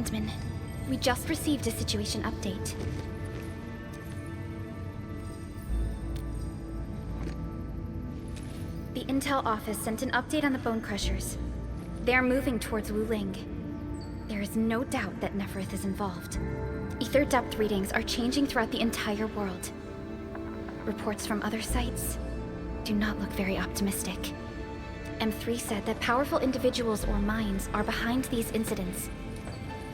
Endman. We just received a situation update. The Intel office sent an update on the Bone Crushers. They are moving towards Wuling. There is no doubt that Neferth is involved. Ether depth readings are changing throughout the entire world. Reports from other sites do not look very optimistic. M3 said that powerful individuals or minds are behind these incidents.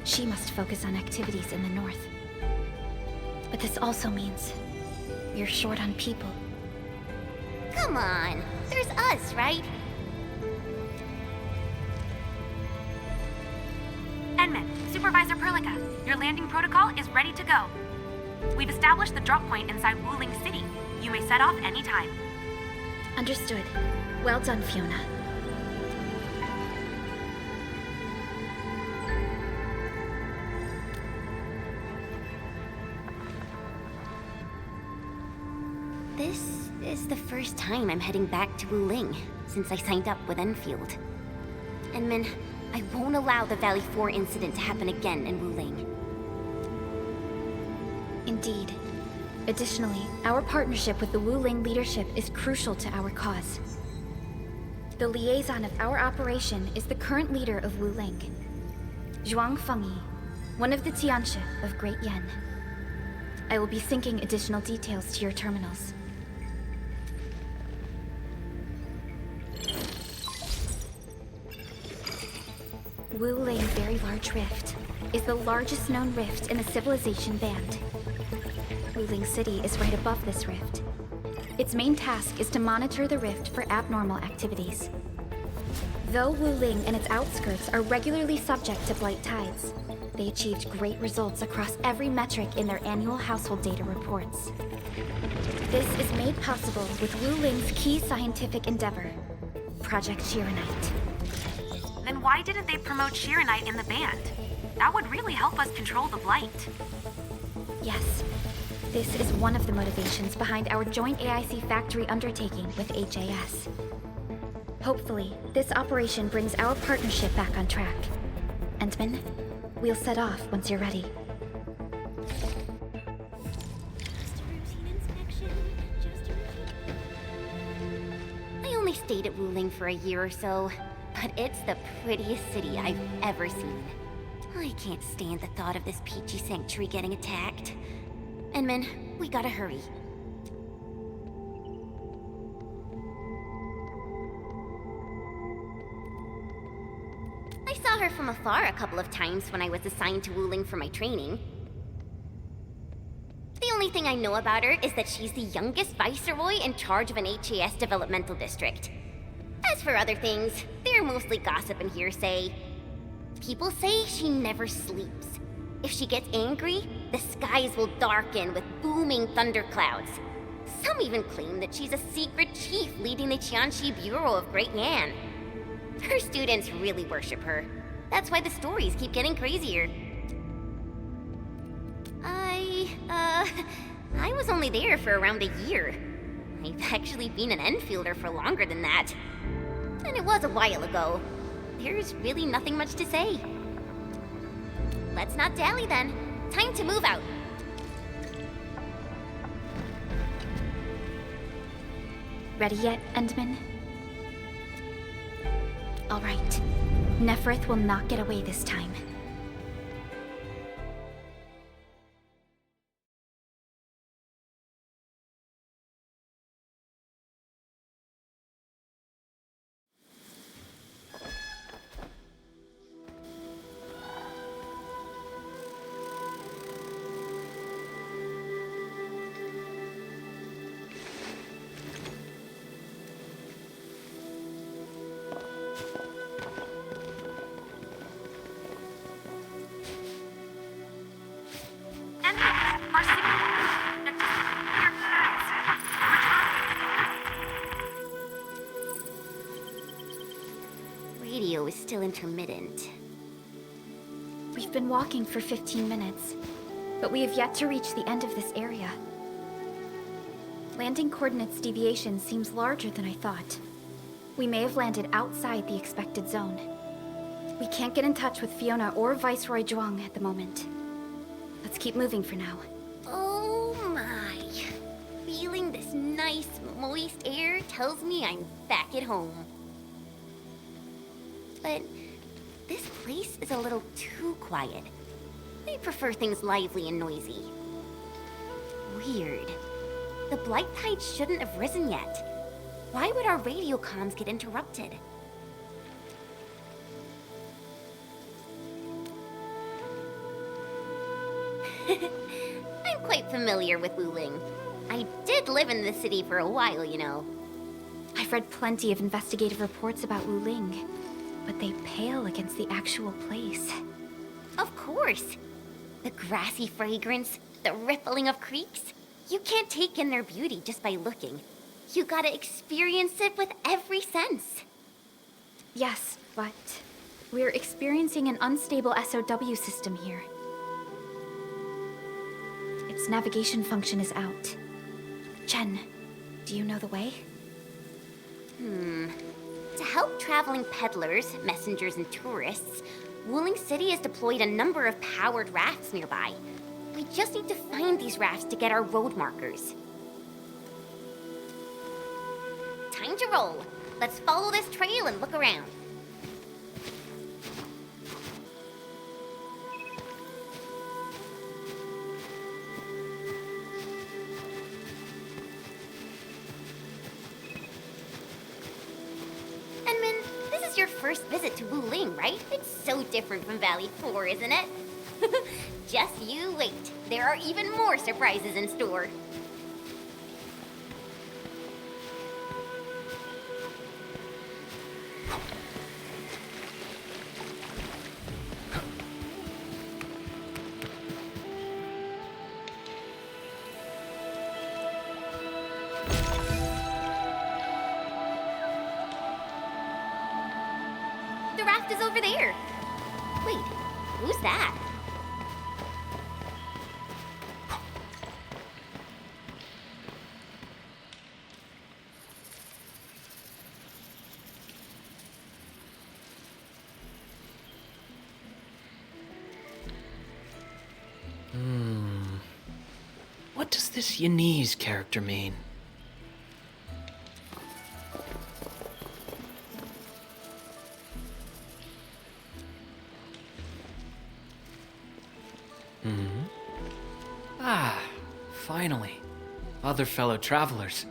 She must focus on activities in the north. But this also means we're short on people. Come on, there's us, right? Enman, Supervisor Perlica, your landing protocol is ready to go. We've established the drop point inside Wuling City. You may set off anytime. Understood. Well done, Fiona. This is the first time I'm heading back to Wuling since I signed up with Enfield. Enman, I won't allow the Valley 4 incident to happen again in Wuling. Indeed. Additionally, our partnership with the Wuling leadership is crucial to our cause. The liaison of our operation is the current leader of Wuling, Zhuang Fangyi, one of the Tianxia of Great Yan. I will be syncing additional details to your terminals. Wuling Very Large Rift is the largest known rift in the Civilization Band. Wuling City is right above this rift. Its main task is to monitor the rift for abnormal activities. Though Wuling and its outskirts are regularly subject to blight tides, they achieved great results across every metric in their annual household data reports. This is made possible with Wuling's key scientific endeavor, Project Shiranite. Then why didn't they promote Shiranite in the band? That would really help us control the blight. Yes. This is one of the motivations behind our joint AIC factory undertaking with HAS. Hopefully, this operation brings our partnership back on track. Endman, we'll set off once you're ready. I only stayed at Wuling for a year or so, but it's the prettiest city I've ever seen. I can't stand the thought of this peachy sanctuary getting attacked. Enman, we gotta hurry. I saw her from afar a couple of times when I was assigned to Wuling for my training. The only thing I know about her is that she's the youngest viceroy in charge of an HAS developmental district. As for other things, they're mostly gossip and hearsay. People say she never sleeps. If she gets angry, the skies will darken with booming thunderclouds. Some even claim that she's a secret chief leading the Qianxi Bureau of Great Yan. Her students really worship her. That's why the stories keep getting crazier. I was only there for around a year. I've actually been an Enfielder for longer than that. And it was a while ago. There's really nothing much to say. Let's not dally then. Time to move out. Ready yet, Endman? All right. Neferth will not get away this time. Radio is still intermittent. We've been walking for 15 minutes, but we have yet to reach the end of this area. Landing coordinates deviation seems larger than I thought. We may have landed outside the expected zone. We can't get in touch with Fiona or Viceroy Zhuang at the moment. Let's keep moving for now. Oh my. Feeling this nice, moist air tells me I'm back at home. But this place is a little too quiet. I prefer things lively and noisy. Weird. The Blight Tide shouldn't have risen yet. Why would our radio comms get interrupted? I'm quite familiar with Wuling. I did live in the city for a while, you know. I've read plenty of investigative reports about Wuling, but they pale against the actual place. Of course. The grassy fragrance, the rippling of creeks. You can't take in their beauty just by looking. You gotta experience it with every sense. Yes, but we're experiencing an unstable SOW system here. Its navigation function is out. Chen, do you know the way? To help traveling peddlers, messengers, and tourists, Wuling City has deployed a number of powered rafts nearby. We just need to find these rafts to get our road markers. Time to roll. Let's follow this trail and look around. Your first visit to Wuling, right? It's so different from Valley 4, isn't it? Just you wait. There are even more surprises in store. The raft is over there. Wait, who's that? What does this Yanese character mean? Finally. Other fellow travelers.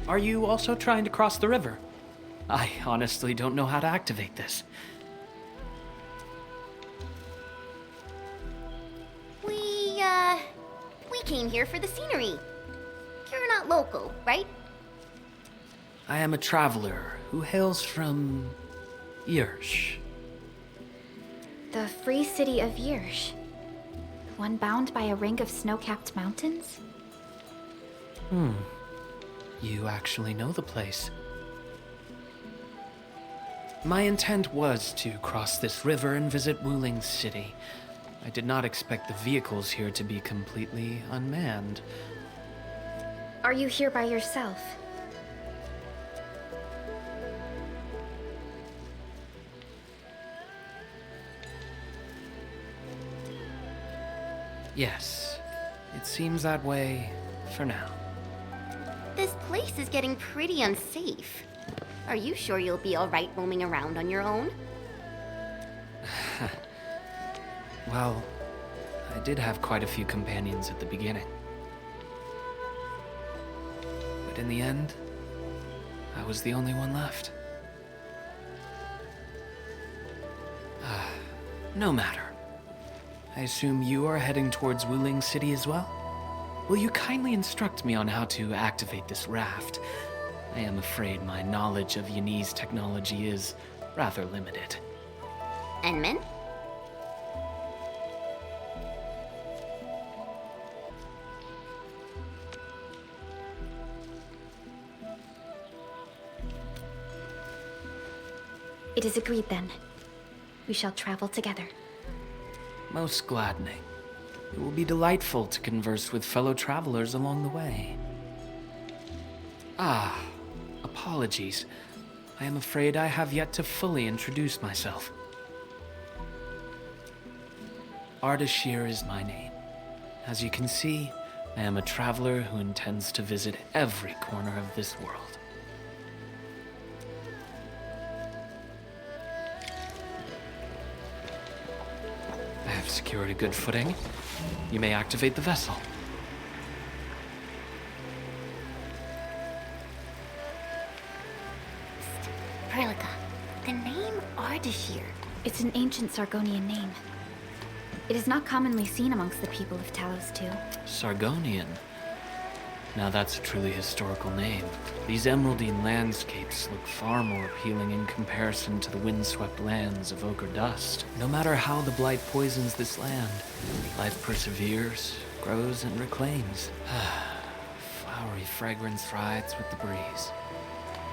Are you also trying to cross the river? I honestly don't know how to activate this. We came here for the scenery. You're not local, right? I am a traveler who hails from Yirsh. The free city of Yirsh. One bound by a ring of snow-capped mountains? You actually know the place. My intent was to cross this river and visit Wuling City. I did not expect the vehicles here to be completely unmanned. Are you here by yourself? Yes, it seems that way for now. This place is getting pretty unsafe. Are you sure you'll be all right roaming around on your own? Well, I did have quite a few companions at the beginning. But in the end, I was the only one left. No matter. I assume you are heading towards Wuling City as well? Will you kindly instruct me on how to activate this raft? I am afraid my knowledge of Yanese technology is rather limited. Enman? It is agreed then. We shall travel together. Most gladdening. It will be delightful to converse with fellow travelers along the way. Apologies. I am afraid I have yet to fully introduce myself. Ardashir is my name. As you can see, I am a traveler who intends to visit every corner of this world. I have secured a good footing. You may activate the vessel. Perlica, the name Ardashir. It's an ancient Sargonian name. It is not commonly seen amongst the people of Talos too. Sargonian. Now that's a truly historical name. These emeraldine landscapes look far more appealing in comparison to the windswept lands of ochre dust. No matter how the blight poisons this land, life perseveres, grows, and reclaims. Flowery fragrance rides with the breeze.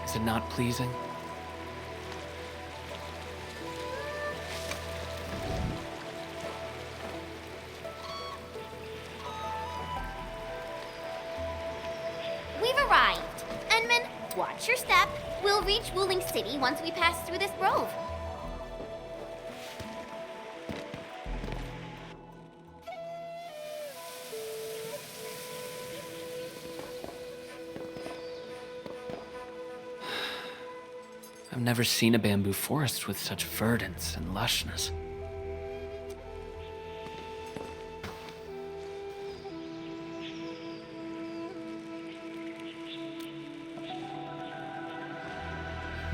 Is it not pleasing? We've arrived. Enman, watch your step. We'll reach Wuling City once we pass through this grove. I've never seen a bamboo forest with such verdance and lushness.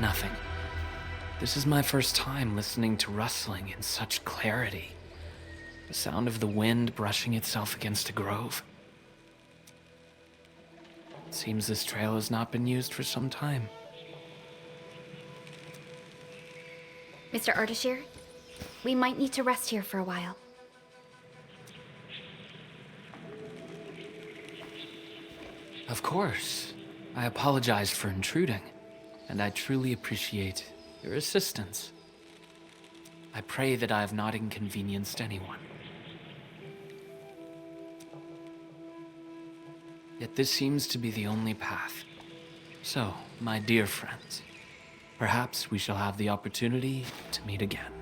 Nothing. This is my first time listening to rustling in such clarity. The sound of the wind brushing itself against a grove. It seems this trail has not been used for some time. Mr. Ardashir, we might need to rest here for a while. Of course. I apologize for intruding, and I truly appreciate your assistance. I pray that I have not inconvenienced anyone. Yet this seems to be the only path. So, my dear friends, perhaps we shall have the opportunity to meet again.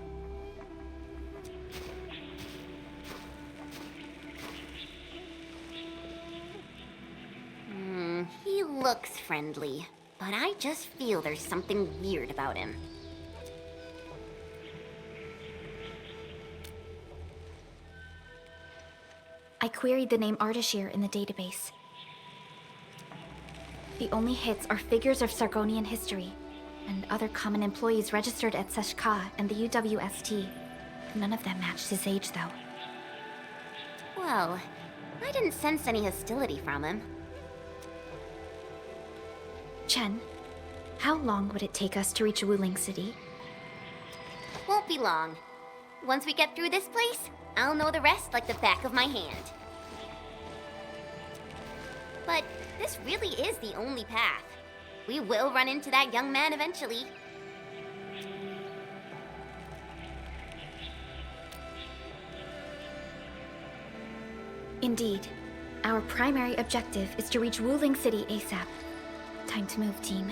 He looks friendly, but I just feel there's something weird about him. I queried the name Ardashir in the database. The only hits are figures of Sargonian history, and other common employees registered at Seshka and the UWST. None of them matched his age, though. Well, I didn't sense any hostility from him. Chen, how long would it take us to reach Wuling City? Won't be long. Once we get through this place, I'll know the rest like the back of my hand. But this really is the only path. We will run into that young man eventually. Indeed. Our primary objective is to reach Wuling City ASAP. Time to move, team.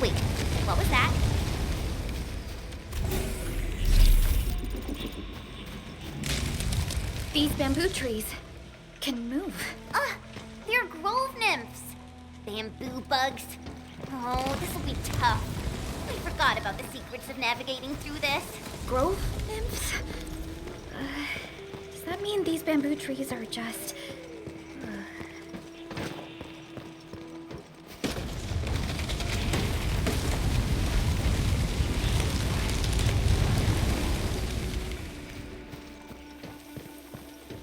Wait, what was that? These bamboo trees can move. They're grove nymphs. Bamboo bugs. Oh, this will be tough. I forgot about the secrets of navigating through this. Grove nymphs? Does that mean these bamboo trees are just...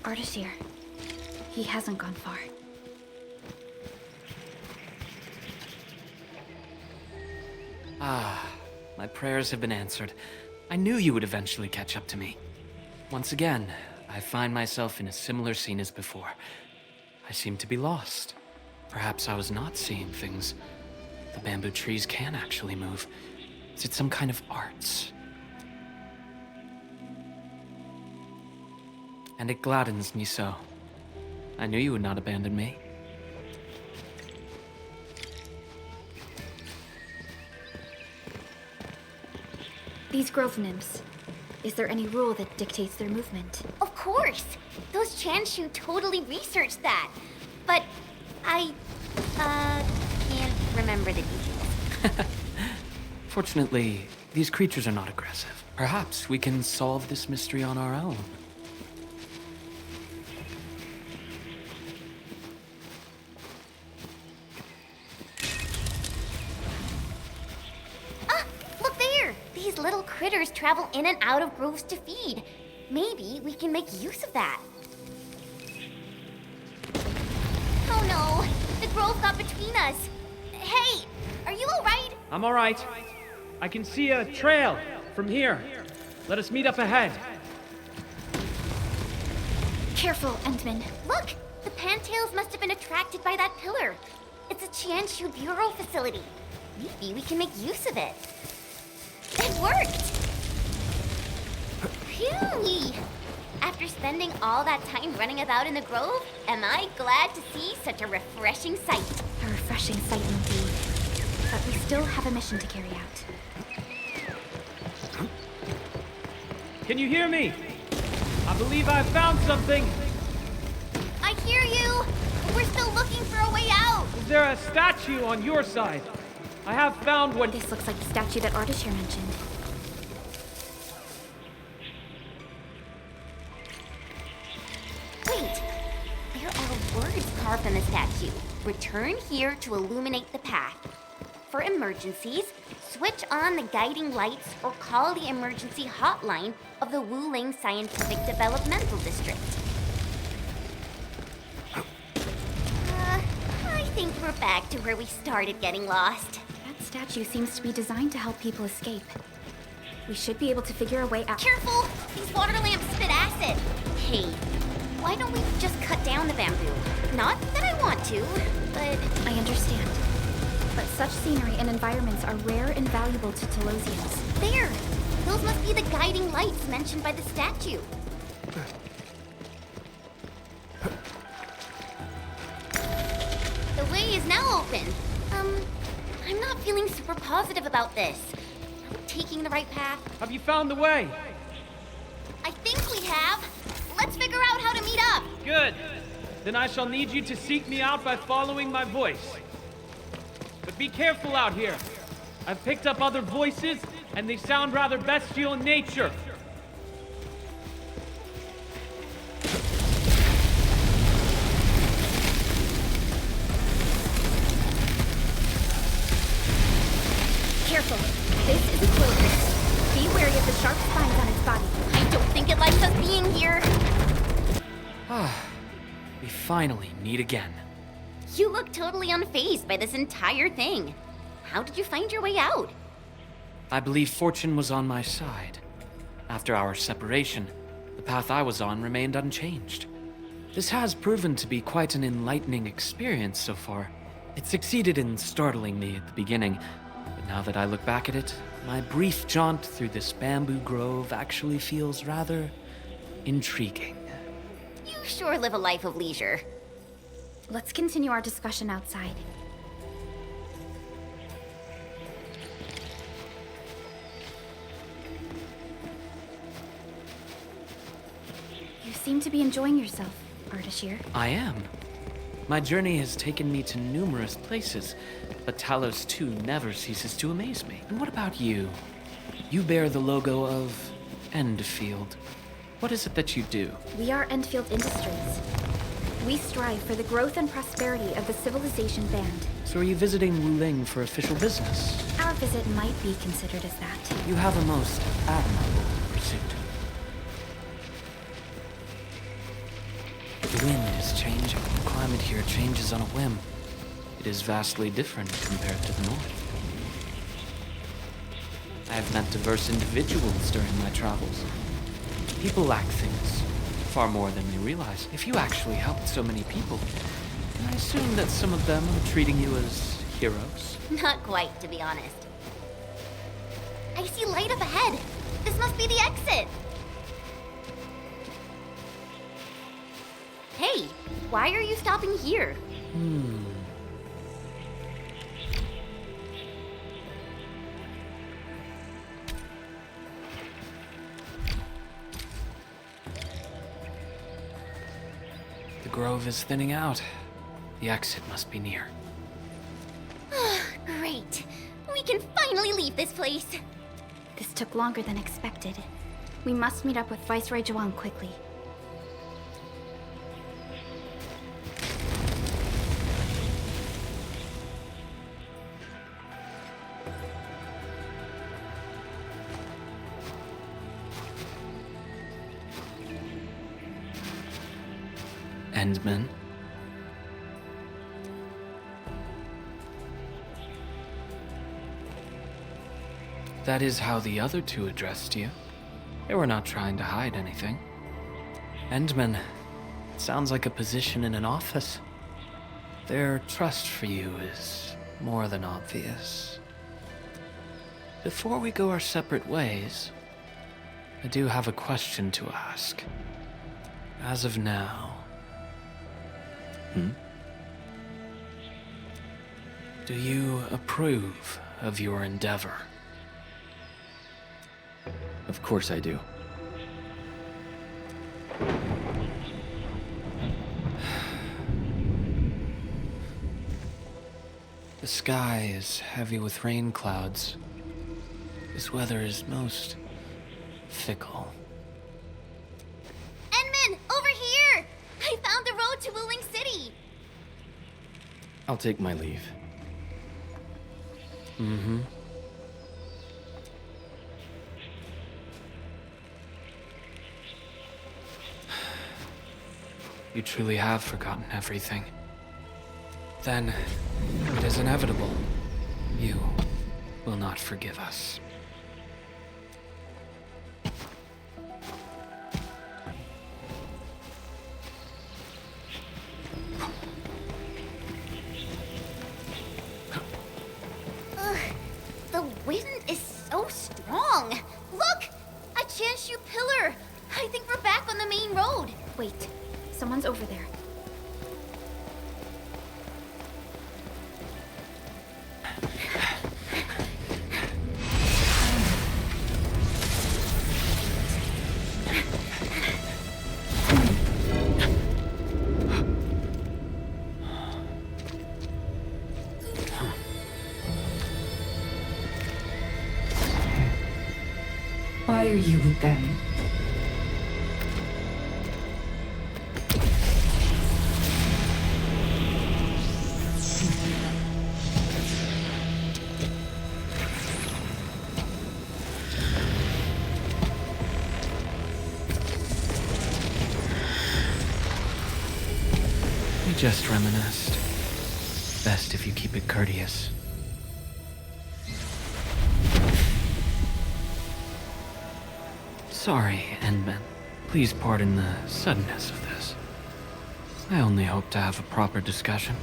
Ardashir. He hasn't gone far. Ah, my prayers have been answered. I knew you would eventually catch up to me. Once again, I find myself in a similar scene as before. I seem to be lost. Perhaps I was not seeing things The bamboo trees can actually move. Is it some kind of arts? And it gladdens me so. I knew you would not abandon me. These grove nymphs. Is there any rule that dictates their movement? Of course! Those Chanshu totally researched that. But I, can't remember the details. Fortunately, these creatures are not aggressive. Perhaps we can solve this mystery on our own. Ah! Look there! These little critters travel in and out of groves to feed. Maybe we can make use of that. Oh no! The grove got between us. Hey! Are you alright? I'm alright. I can see a trail from here. Let us meet up ahead. Careful, Endman. Look! The Pantails must have been attracted by that pillar. It's a Chanshu Bureau facility. Maybe we can make use of it. It worked! Phew! After spending all that time running about in the grove, am I glad to see such a refreshing sight. A refreshing sight indeed. But we still have a mission to carry out. Can you hear me? I believe I found something. I hear you! But we're still looking for a way out! Is there a statue on your side? I have found what... This looks like the statue that Ardashir mentioned. Wait! There are words carved on the statue. Return here to illuminate the path. For emergencies, switch on the guiding lights or call the emergency hotline of the Wuling Scientific Developmental District. I think we're back to where we started getting lost. That statue seems to be designed to help people escape. We should be able to figure a way out. Careful! These water lamps spit acid! Hey, why don't we just cut down the bamboo? Not that I want to, but... I understand. But such scenery and environments are rare and valuable to Telosians. There! Those must be the guiding lights mentioned by the statue. The way is now open. I'm not feeling super positive about this. Are we taking the right path? Have you found the way? I think we have. Let's figure out how to meet up. Good. Then I shall need you to seek me out by following my voice. But be careful out here. I've picked up other voices, and they sound rather bestial in nature. Careful. This is a clover. Be wary of the sharp spines on its body. I don't think it likes us being here. We finally meet again. You look totally unfazed by this entire thing. How did you find your way out? I believe fortune was on my side. After our separation, the path I was on remained unchanged. This has proven to be quite an enlightening experience so far. It succeeded in startling me at the beginning, but now that I look back at it, my brief jaunt through this bamboo grove actually feels rather intriguing. You sure live a life of leisure. Let's continue our discussion outside. You seem to be enjoying yourself, Ardashir. I am. My journey has taken me to numerous places, but Talos too never ceases to amaze me. And what about you? You bear the logo of Endfield. What is it that you do? We are Endfield Industries. We strive for the growth and prosperity of the Civilization Band. So are you visiting Wuling for official business? Our visit might be considered as that. You have a most admirable pursuit. The wind is changing. The climate here changes on a whim. It is vastly different compared to the north. I have met diverse individuals during my travels. People lack things, far more than they realize. If you actually helped so many people, then I assume that some of them are treating you as heroes? Not quite, to be honest. I see light up ahead. This must be the exit. Hey, why are you stopping here? The grove is thinning out. The exit must be near. Great. We can finally leave this place. This took longer than expected. We must meet up with Viceroy Zhuang quickly. Endman? That is how the other two addressed you. They were not trying to hide anything. Endman, it sounds like a position in an office. Their trust for you is more than obvious. Before we go our separate ways, I do have a question to ask. As of now... Do you approve of your endeavor? Of course I do. The sky is heavy with rain clouds. This weather is most fickle. Enman, over here! I found the road to Wuling City. I'll take my leave. You truly have forgotten everything. Then, it is inevitable. You will not forgive us. Ugh, the wind is so strong. Look! A Chanshu pillar. I think we're back on the main road. Wait, someone's over there. Why are you with them? We just reminisced. Best if you keep it courteous. Sorry, Endman. Please pardon the suddenness of this. I only hope to have a proper discussion.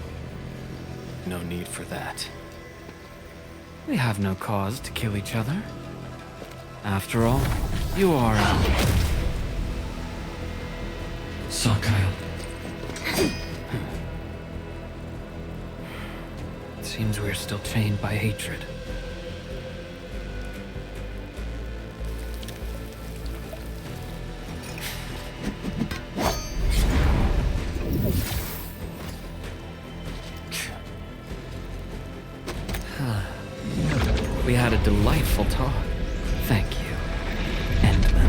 No need for that. We have no cause to kill each other. After all, you are Sakyle. It seems we're still chained by hatred. We had a delightful talk. Thank you, Endman.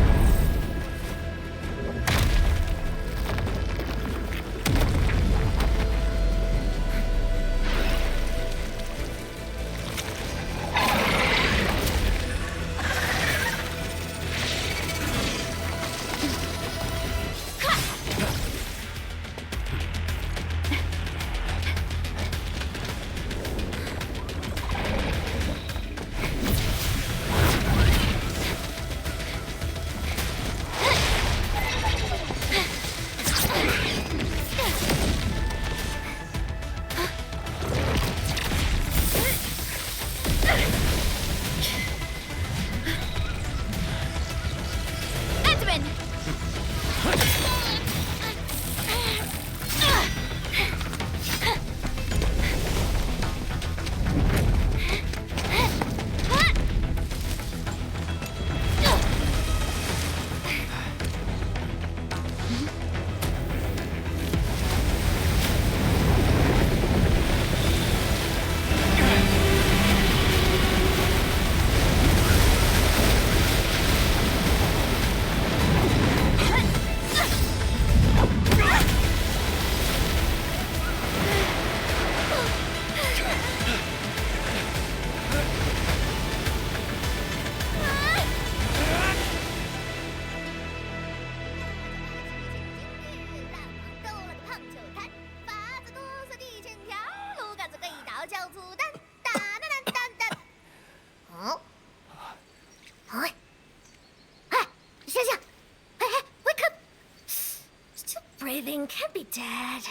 Wuling can't be dead.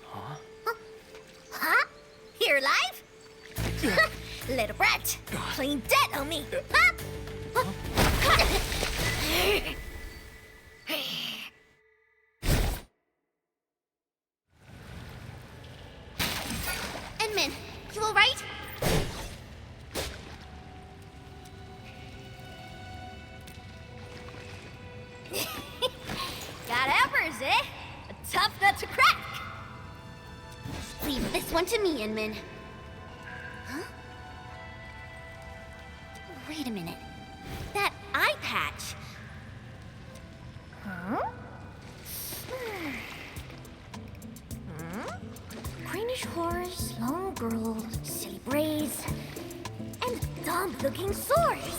Huh? Huh? You're alive? Little brat, playing dead on me. Huh? Enmin, you alright? Got hammers, eh? A tough nut to crack. Leave this one to me, Inman. Huh? Wait a minute. That eye patch. Huh? Greenish horse, long girl, silly braids, and dumb-looking swords.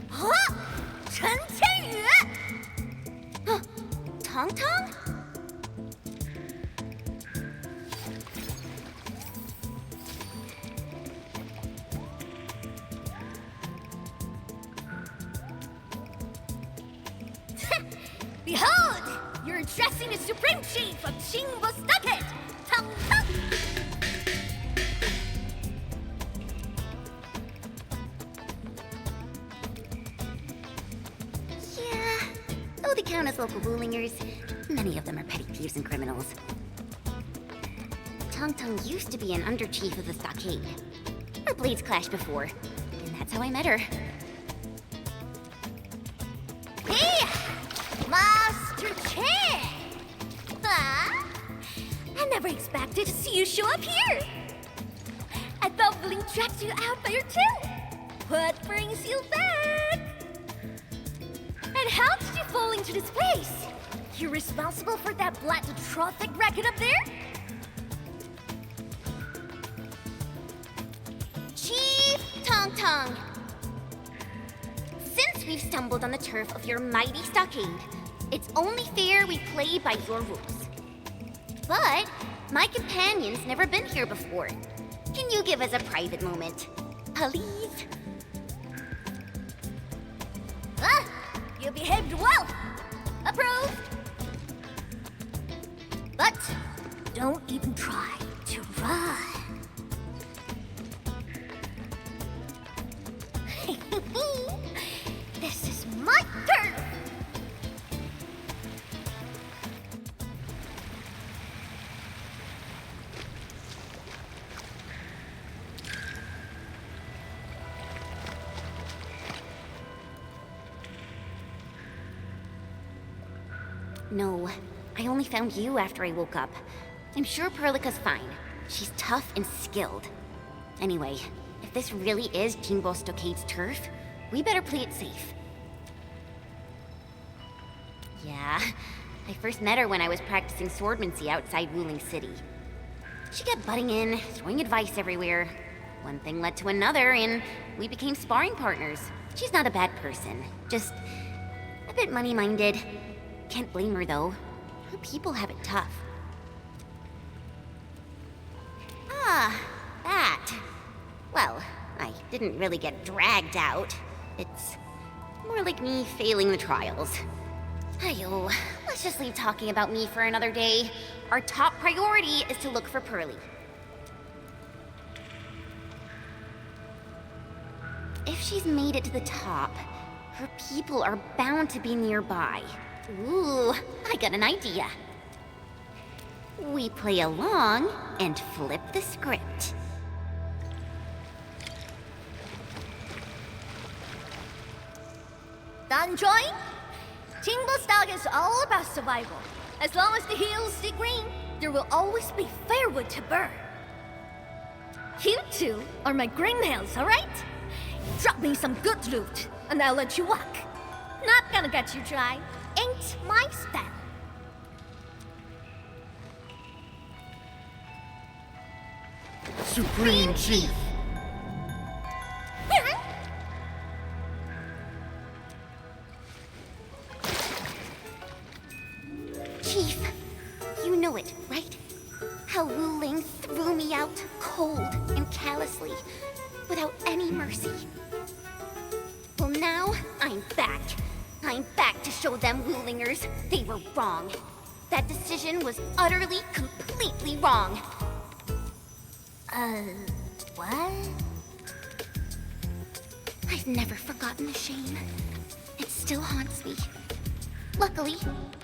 Huh? Huh? Tangtang? Behold! You're addressing the Supreme Chief of Qingbo Stockade! Tangtang! Yeah, though they count as local Wulingers, many of them are petty thieves and criminals. Tangtang used to be an under-chief of the stockade. Our blades clashed before, and that's how I met her. Hey! Master Chair! Huh? I never expected to see you show up here! I thought Wuling tracked you out by your tail! What brings you back? And how did you fall into this place? You're responsible for that black trophic racket up there? Chief Tangtang! Since we've stumbled on the turf of your mighty stockade, it's only fair we play by your rules. But my companion's never been here before. Can you give us a private moment, please? You behaved well. Approved. But don't even try to run. This is my turn! No, I only found you after I woke up. I'm sure Perlica's fine. She's tough and skilled. Anyway, if this really is Qingbo Stockade's turf, we better play it safe. Yeah, I first met her when I was practicing swordmancy outside Wuling City. She kept butting in, throwing advice everywhere. One thing led to another, and we became sparring partners. She's not a bad person, just a bit money-minded. Can't blame her, though. Her people have it tough. Ah, that. Well, I didn't really get dragged out. It's more like me failing the trials. Ayo, let's just leave talking about me for another day. Our top priority is to look for Pearly. If she's made it to the top, her people are bound to be nearby. Ooh, I got an idea. We play along and flip the script. Done, Joy? Qingbo Stockade is all about survival. As long as the hills stay green, there will always be firewood to burn. You two are my green nails, alright? Drop me some good loot, and I'll let you walk. Not gonna get you dry. Ain't my style. Supreme Chief! Chief, you know it, right? How Wuling threw me out cold and callously, without any mercy. Well, now I'm back. I'm back to show them Wulingers they were wrong. That decision was utterly, completely wrong. What? I've never forgotten the shame. It still haunts me. Luckily,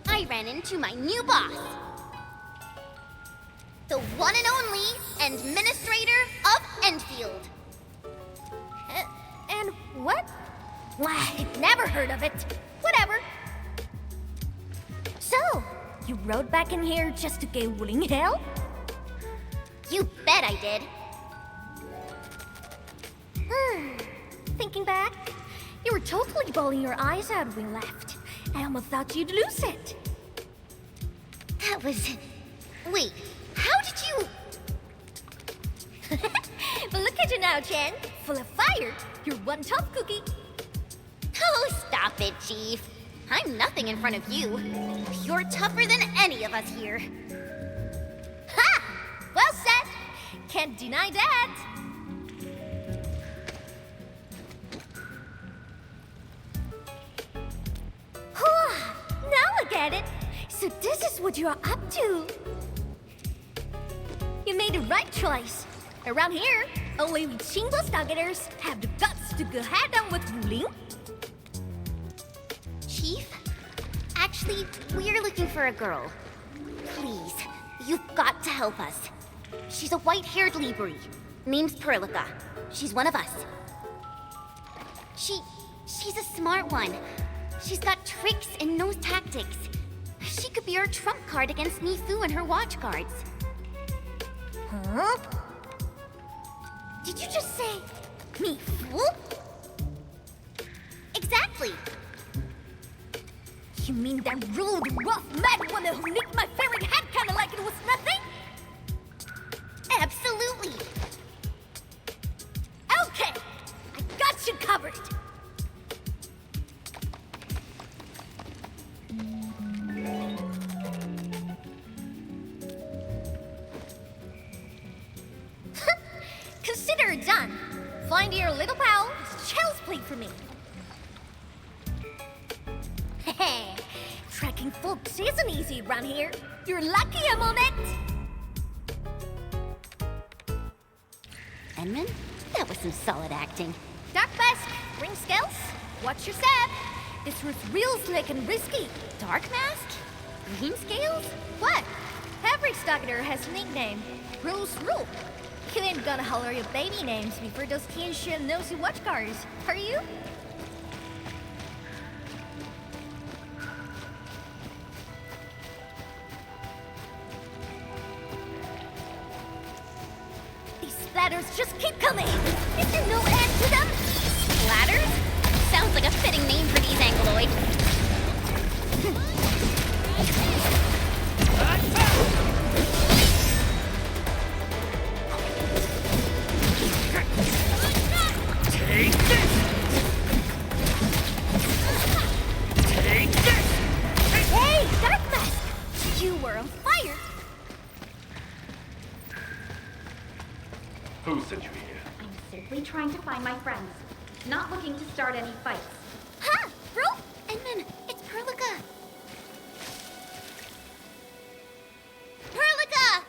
I ran into my new boss. The one and only Administrator of Endfield. And what? I've never heard of it. Whatever. So, you rode back in here just to get Wuling hell? You bet I did. Thinking back, you were totally bawling your eyes out when we left. I almost thought you'd lose it. That was... Wait, how did you... But look at you now, Chen. Full of fire. You're one tough cookie. Oh, stop it, Chief. I'm nothing in front of you. You're tougher than any of us here. Ha! Well said. Can't deny that. Now I get it. So this is what you're up to. You made the right choice. Around here, only we Qingbo Stockaders have the guts to go head-on with Wuling. Chief? Actually, we're looking for a girl. Please, you've got to help us. She's a white-haired Libri. Name's Perlica. She's one of us. She's a smart one. She's got tricks and knows tactics. She could be our trump card against Mi Fu and her watch guards. Huh? Did you just say Mi Fu? Exactly. You mean that rude, rough, mad woman who nicked my favorite hat kinda like it was nothing? Absolutely. Okay, I got you covered. Consider it done. Find your little pal. It's child's play for me. Hey, tracking folks isn't easy around here. You're lucky I'm on it. Edmund? That was some solid acting. Dark Mask, ring scales. Watch your step. This roof's real slick and risky. Dark Mask? Green scales? What? Every Stockader has a nickname. Rules rule. You ain't gonna holler your baby names before those teen shit nosy watch guards, are you? These splatters just keep coming. Is there no end to them? Splatters? Sounds like a fitting name for these Angloids. Take this! Take this! Hey, Dark Mask! You were on fire! Who sent you here? I'm simply trying to find my friends, not looking to start any fights. Ha! Bro! Edmund, it's Perlica! Perlica!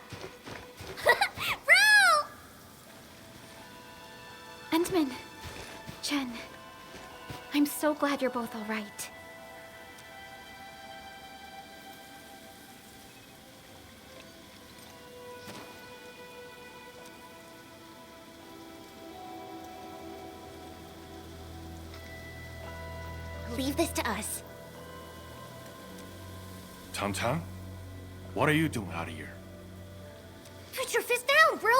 Bro! Endman, Chen, I'm so glad you're both all right. Leave this to us. Tangtang? What are you doing out here? Put your fist down, bro!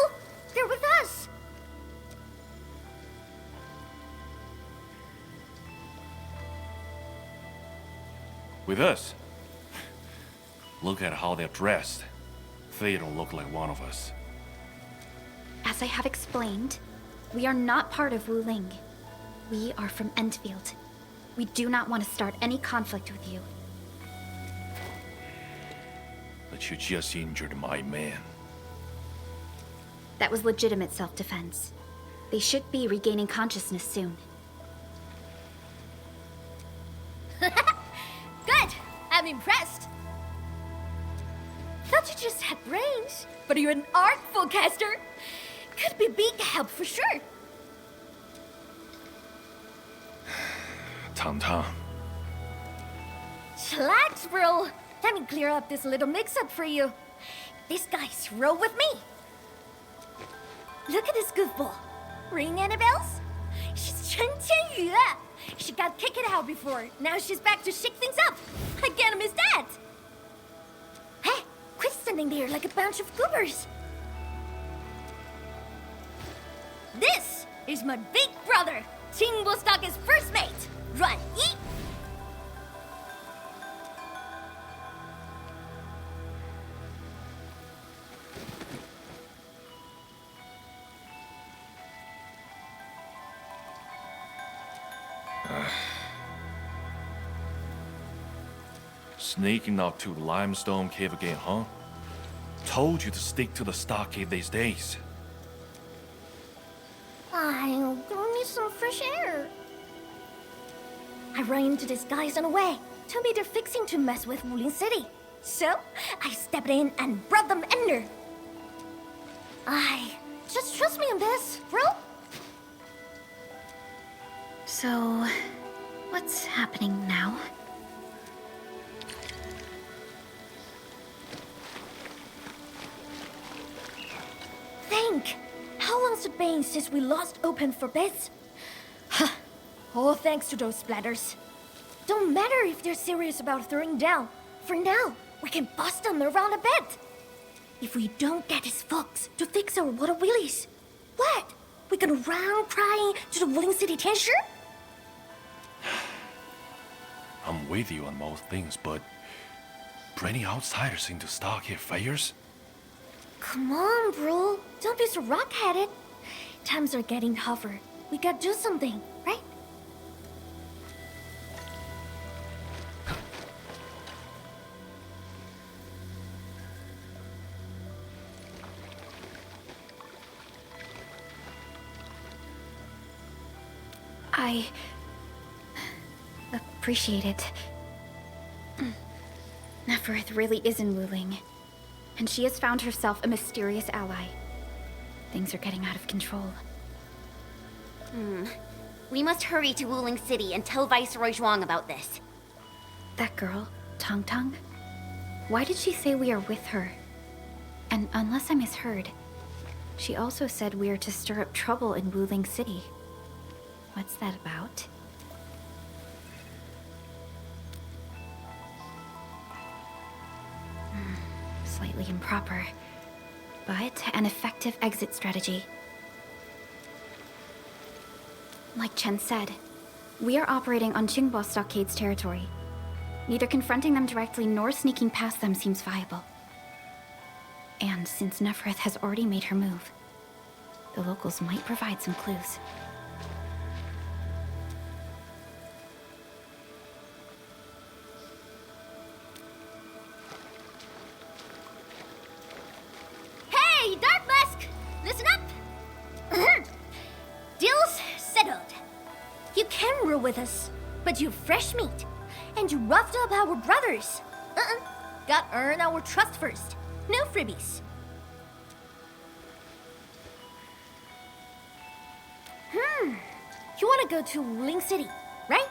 They're with us! With us? Look at how they're dressed. They don't look like one of us. As I have explained, we are not part of Wuling. We are from Endfield. We do not want to start any conflict with you. But you just injured my man. That was legitimate self-defense. They should be regaining consciousness soon. Good! I'm impressed! thought you just had brains, but you're an artful caster. Could be big help for sure. Tangtang. Chillax, bro. Let me clear up this little mix-up for you. This guy's roll with me. Look at this goofball. Ring any bells? She's Chen Qianyu. She got kicked out before. Now she's back to shake things up. I can't miss that. Hey, quit standing there like a bunch of goobers. This is my big brother, Qingbo Stockade's first mate, Ruan Yi. Sneaking up to the limestone cave again, huh? Told you to stick to the stockade these days. I'll go need some fresh air. I ran into these guys on the way. Told me they're fixing to mess with Wuling City. So, I stepped in and brought them under. Just trust me on this, bro. So, what's happening now? Think! How long's it been since we lost Open for bits? Huh. All thanks to those splatters. Don't matter if they're serious about throwing down. For now, we can bust them around a bit. If we don't get these folks to fix our water wheelies, what? We gonna run crying to the Wuling City Tianshi? I'm with you on most things, but bringing outsiders into stockade fairs? Come on, bro. Don't be so rock-headed. Times are getting tougher. We gotta do something, right? I appreciate it. Neferth really is in Wuling, and she has found herself a mysterious ally. Things are getting out of control. We must hurry to Wuling City and tell Viceroy Zhuang about this. That girl, Tangtang? Why did she say we are with her? And unless I misheard, she also said we are to stir up trouble in Wuling City. What's that about? Slightly improper, but an effective exit strategy. Like Chen said, we are operating on Qingbo Stockade's territory. Neither confronting them directly nor sneaking past them seems viable. And since Neferth has already made her move, the locals might provide some clues. Hey, Dark Mask! Listen up! Deal's settled. You can rule with us, but you fresh meat. And you roughed up our brothers. Got earn our trust first. No freebies. You wanna go to Wuling City, right?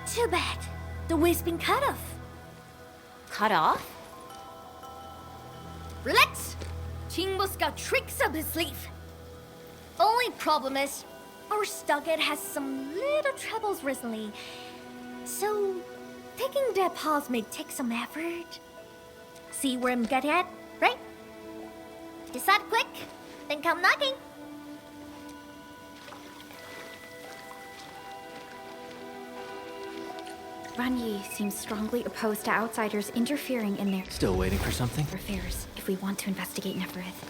Too bad. The way's been cut off. Cut off? Relax! Qingbo's got tricks up his sleeve. Only problem is, our stockade has some little troubles recently. So, taking that pause may take some effort. See where I'm getting at, right? Decide quick, then come knocking. Ruan Yi seems strongly opposed to outsiders interfering in their Still waiting for something? affairs if we want to investigate Neferth.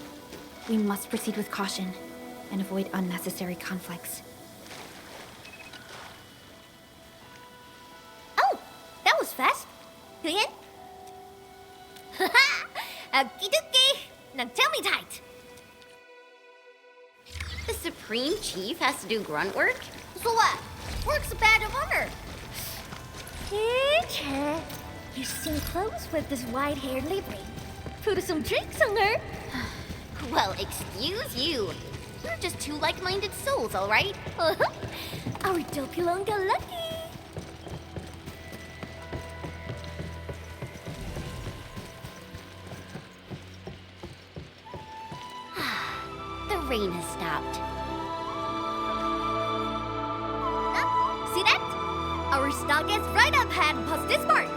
We must proceed with caution and avoid unnecessary conflicts. Oh, that was fast. You in? Okie dokie. Now tell me tight. The Supreme Chief has to do grunt work? So what? Work's a badge of honor. Hey, Chen. You seem close with this white-haired livery. put some tricks on her. Well, excuse you. We're just two like-minded souls, all right? Our Dopilonga lucky. The rain has stopped. See that? Our stock is right up ahead past this part.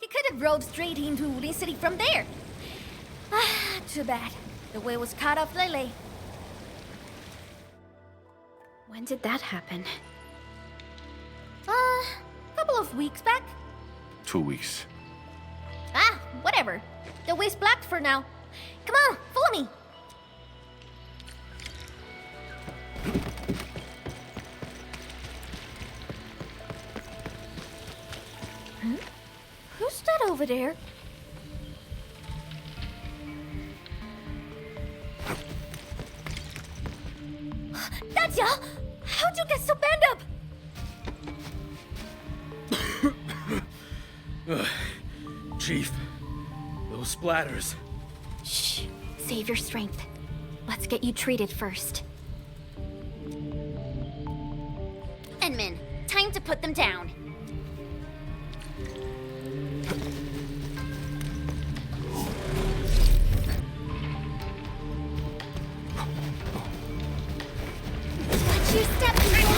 He could have rode straight into Wuling City from there. Too bad. The way was cut off lately. When did that happen? Couple of weeks back. 2 weeks. Whatever. The way's blocked for now. Come on, follow me. Who's that over there? That's ya! How'd you get so bent up? Chief, those splatters. Shh. Save your strength. Let's get you treated first. Enmin, time to put them down. Watch your step, people!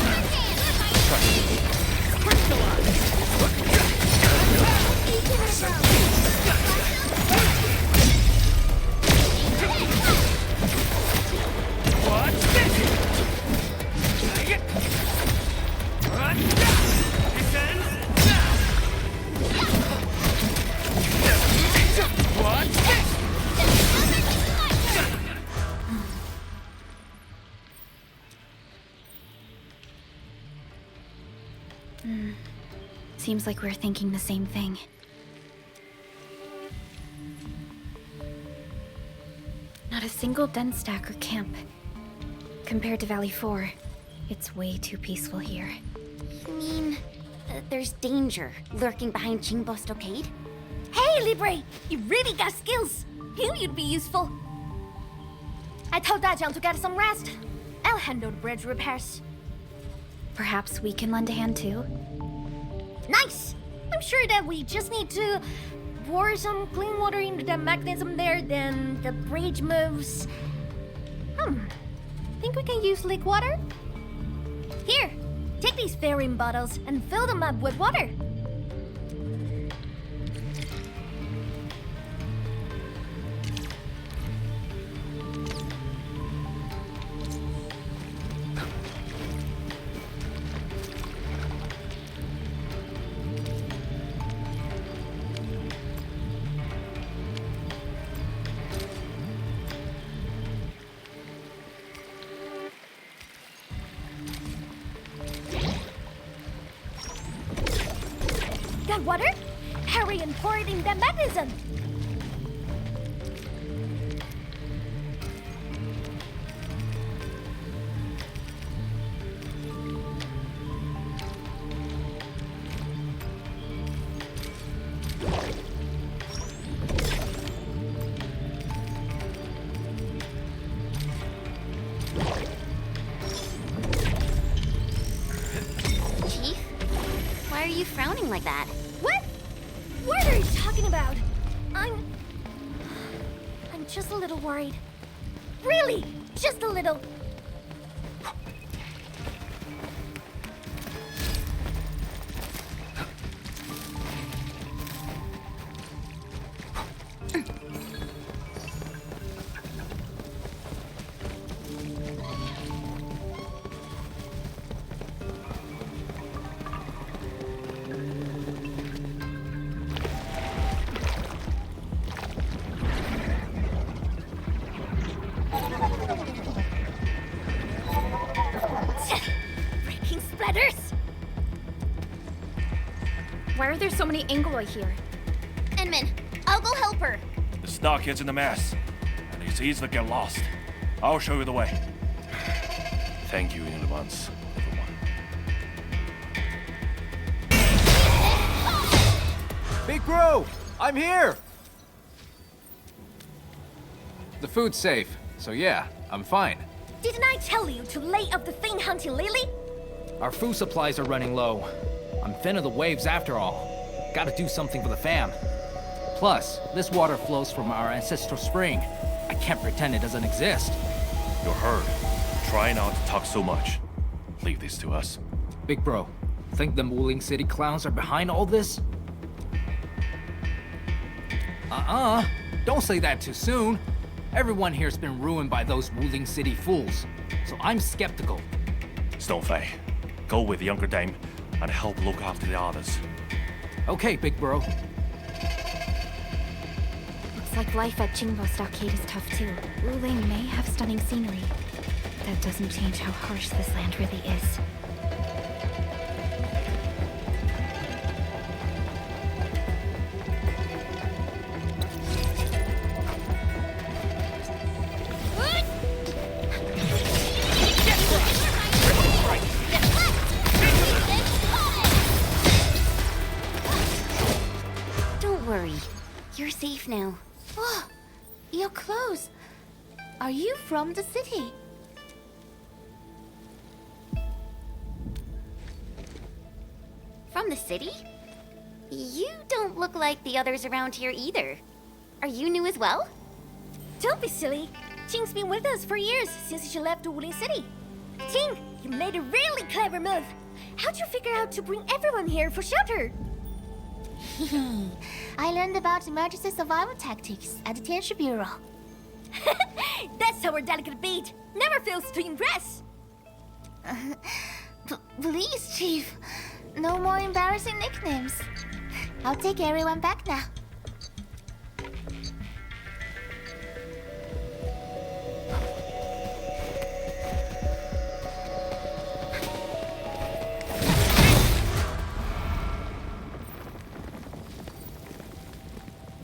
Seems like we're thinking the same thing. Not a single den stack or camp. Compared to Valley 4, it's way too peaceful here. You mean, there's danger lurking behind Qingbo Stockade? Hey, Libre! You really got skills! Knew you'd be useful. I told Dajiang to get some rest. I'll handle the bridge repairs. Perhaps we can lend a hand too? Nice! I'm sure that we just need to pour some clean water into the mechanism there, then the bridge moves. Think we can use leak water? Here, take these fairing bottles and fill them up with water. Got water? Hurry and pour it in the mechanism! Chief, why are you frowning like that? What? What are you talking about? I'm just a little worried. Really, just a little. Freaking splatters! Why are there so many Angoloi here? Enmin, I'll go help her. The stockhead's in the mess, and it's easy to get lost. I'll show you the way. Thank you in advance, everyone. Big bro! I'm here! The food's safe, so yeah, I'm fine. Didn't I tell you to lay up the thing hunting Lily? Our food supplies are running low. I'm thin of the waves after all. Gotta do something for the fam. Plus, this water flows from our ancestral spring. I can't pretend it doesn't exist. You're heard. Try not to talk so much. Leave this to us. Big bro, think them Wuling City clowns are behind all this? Don't say that too soon. Everyone here's been ruined by those Wuling City fools, so I'm skeptical. Stonefei, go with the younger dame and help look after the others. Okay, big bro. Looks like life at Qingbo Stockade is tough too. Wuling may have stunning scenery. That doesn't change how harsh this land really is. You're safe now. Oh, your clothes. Are you from the city? From the city? You don't look like the others around here either. Are you new as well? Don't be silly. Qing's been with us for years, since she left Wuling City. Qing, you made a really clever move. How'd you figure out to bring everyone here for shelter? I learned about emergency survival tactics at the Tianshi Bureau. That's our delicate beat. Never fails to impress. Please, Chief. No more embarrassing nicknames. I'll take everyone back now.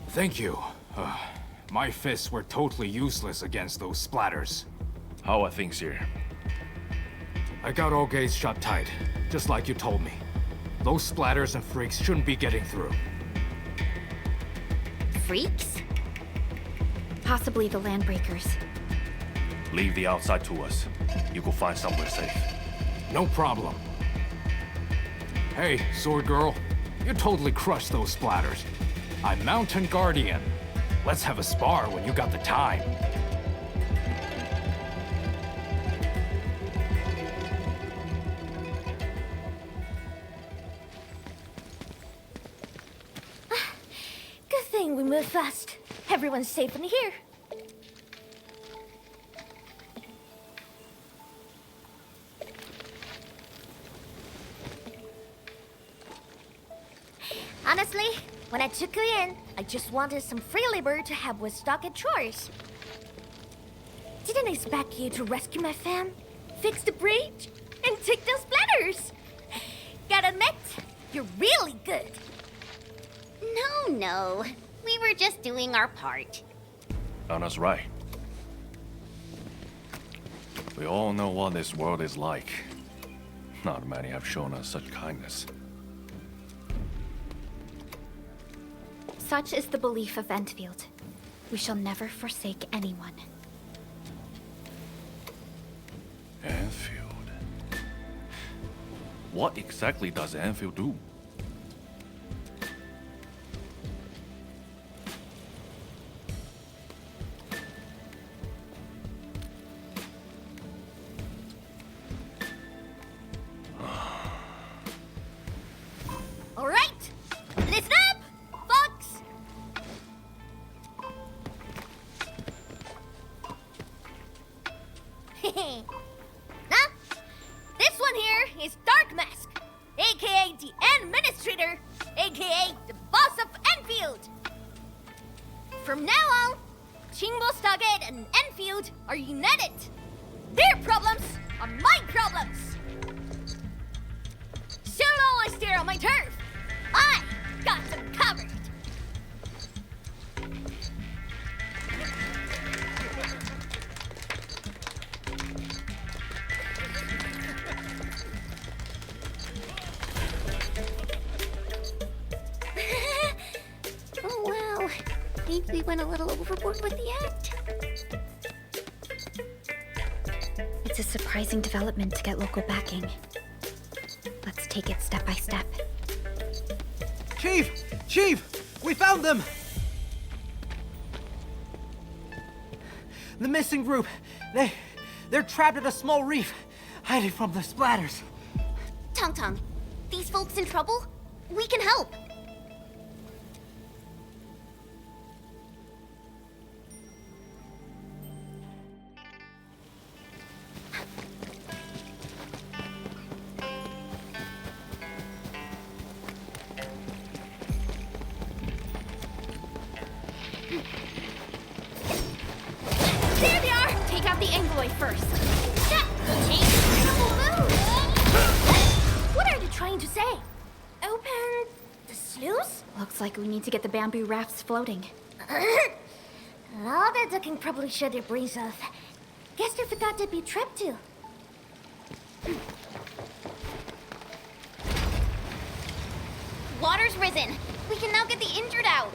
Thank you. My fists were totally useless against those splatters. How are things here? I got all gates shut tight, just like you told me. Those splatters and freaks shouldn't be getting through. Freaks? Possibly the Landbreakers. Leave the outside to us. You go find somewhere safe. No problem. Hey, Sword Girl. You totally crushed those splatters. I'm Mountain Guardian. Let's have a spar when you got the time. Good thing we moved fast. Everyone's safe in here. Honestly, when I took you in, I just wanted some free labor to help with stockade chores. Didn't expect you to rescue my fam, fix the bridge, and take those splatters. Gotta admit, you're really good. No. We were just doing our part. Anna's right. We all know what this world is like. Not many have shown us such kindness. Such is the belief of Endfield. We shall never forsake anyone. Endfield. What exactly does Endfield do? All right, listen up, folks. Huh? This one here is Dark Mask, aka the Administrator, aka the boss of Endfield. From now on, Qingbo Stockade and Endfield are united. Their problems are my problems. So long as they're on my turf, I got them covered. we went a little overboard with the act. It's a surprising development to get local backing. Let's take it step by step. Chief! Chief! We found them! The missing group. They're trapped at a small reef, hiding from the splatters. Tangtang, these folks in trouble? We can help. There they are! Take out the Angloid first. What are you trying to say? Open the sluice? Looks like we need to get the bamboo rafts floating. All that ducking probably shut their brains off. Guess they forgot to be trapped too. Water's risen. We can now get the injured out.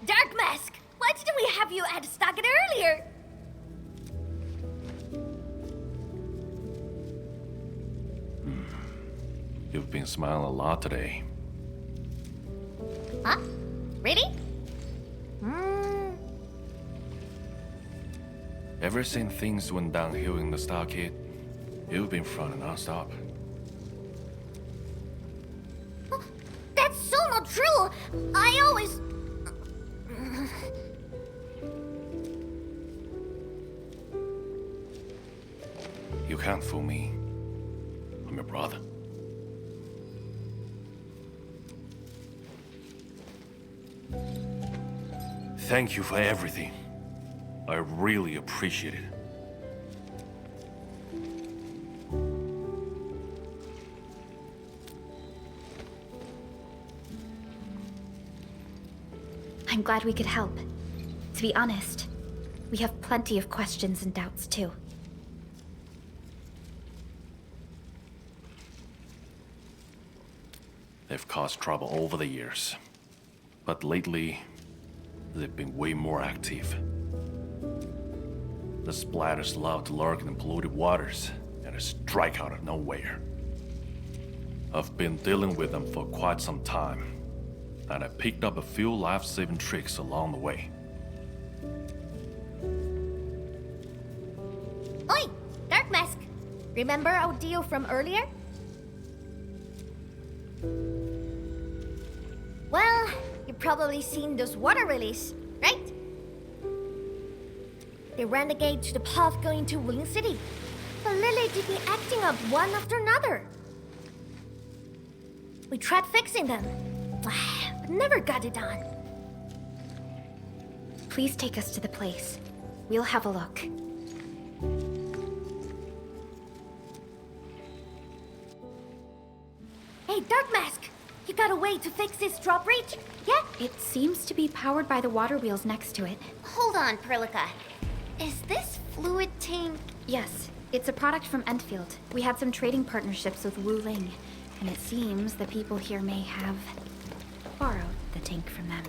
Dark Mask! Why didn't we have you at Stockade earlier? You've been smiling a lot today. Huh? Really? Ever since things went downhill in the Stockade, you've been front and non-stop. That's so not true! I always... You can't fool me. I'm your brother. Thank you for everything. I really appreciate it. I'm glad we could help. To be honest, we have plenty of questions and doubts too. They've caused trouble over the years. But lately, they've been way more active. The splatters love to lurk in polluted waters and strike out of nowhere. I've been dealing with them for quite some time, and I picked up a few life-saving tricks along the way. Oi! Dark Mask! Remember our deal from earlier? Well, you've probably seen those water lilies, right? They ran the gate to the path going to Wuling City. But Lily did be acting up one after another. We tried fixing them, but never got it done. Please take us to the place. We'll have a look. Hey, Dark Mask! You got a way to fix this drawbridge? Yeah? It seems to be powered by the water wheels next to it. Hold on, Perlica. Is this fluid tank? Yes, it's a product from Endfield. We had some trading partnerships with Wuling, and it seems the people here may have borrowed the tank from them.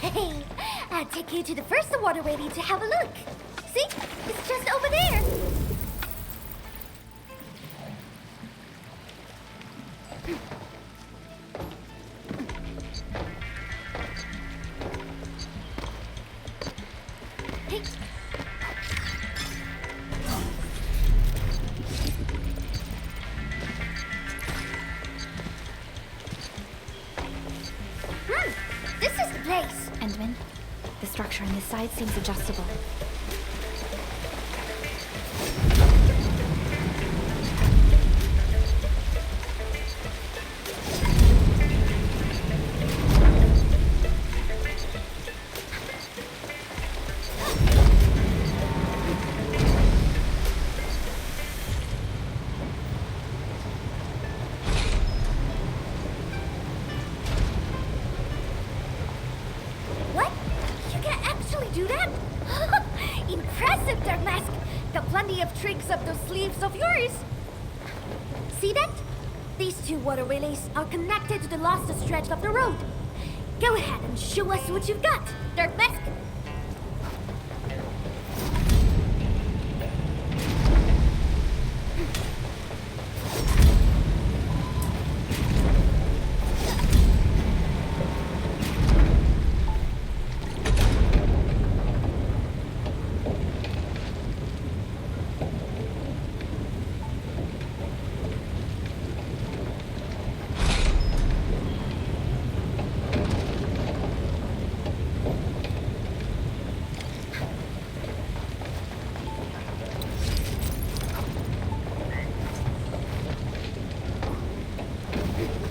Hey, I'll take you to the first water lady to have a look. See? It's just over there. Hey. Endman. The structure on this side seems adjustable. What? You can actually do that? Impressive, Dark Mask! Got plenty of tricks up those sleeves of yours! See that? These two water relays are connected to the lost stretch of the road. Go ahead and show us what you've got, Dark Mask!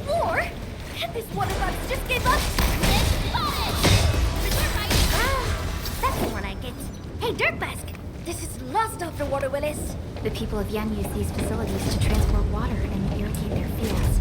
More? This water gods just gave up! That's the one I get. Hey, Dirt Mask! This is lost after water Willis. The people of Yen use these facilities to transport water and irrigate their fields.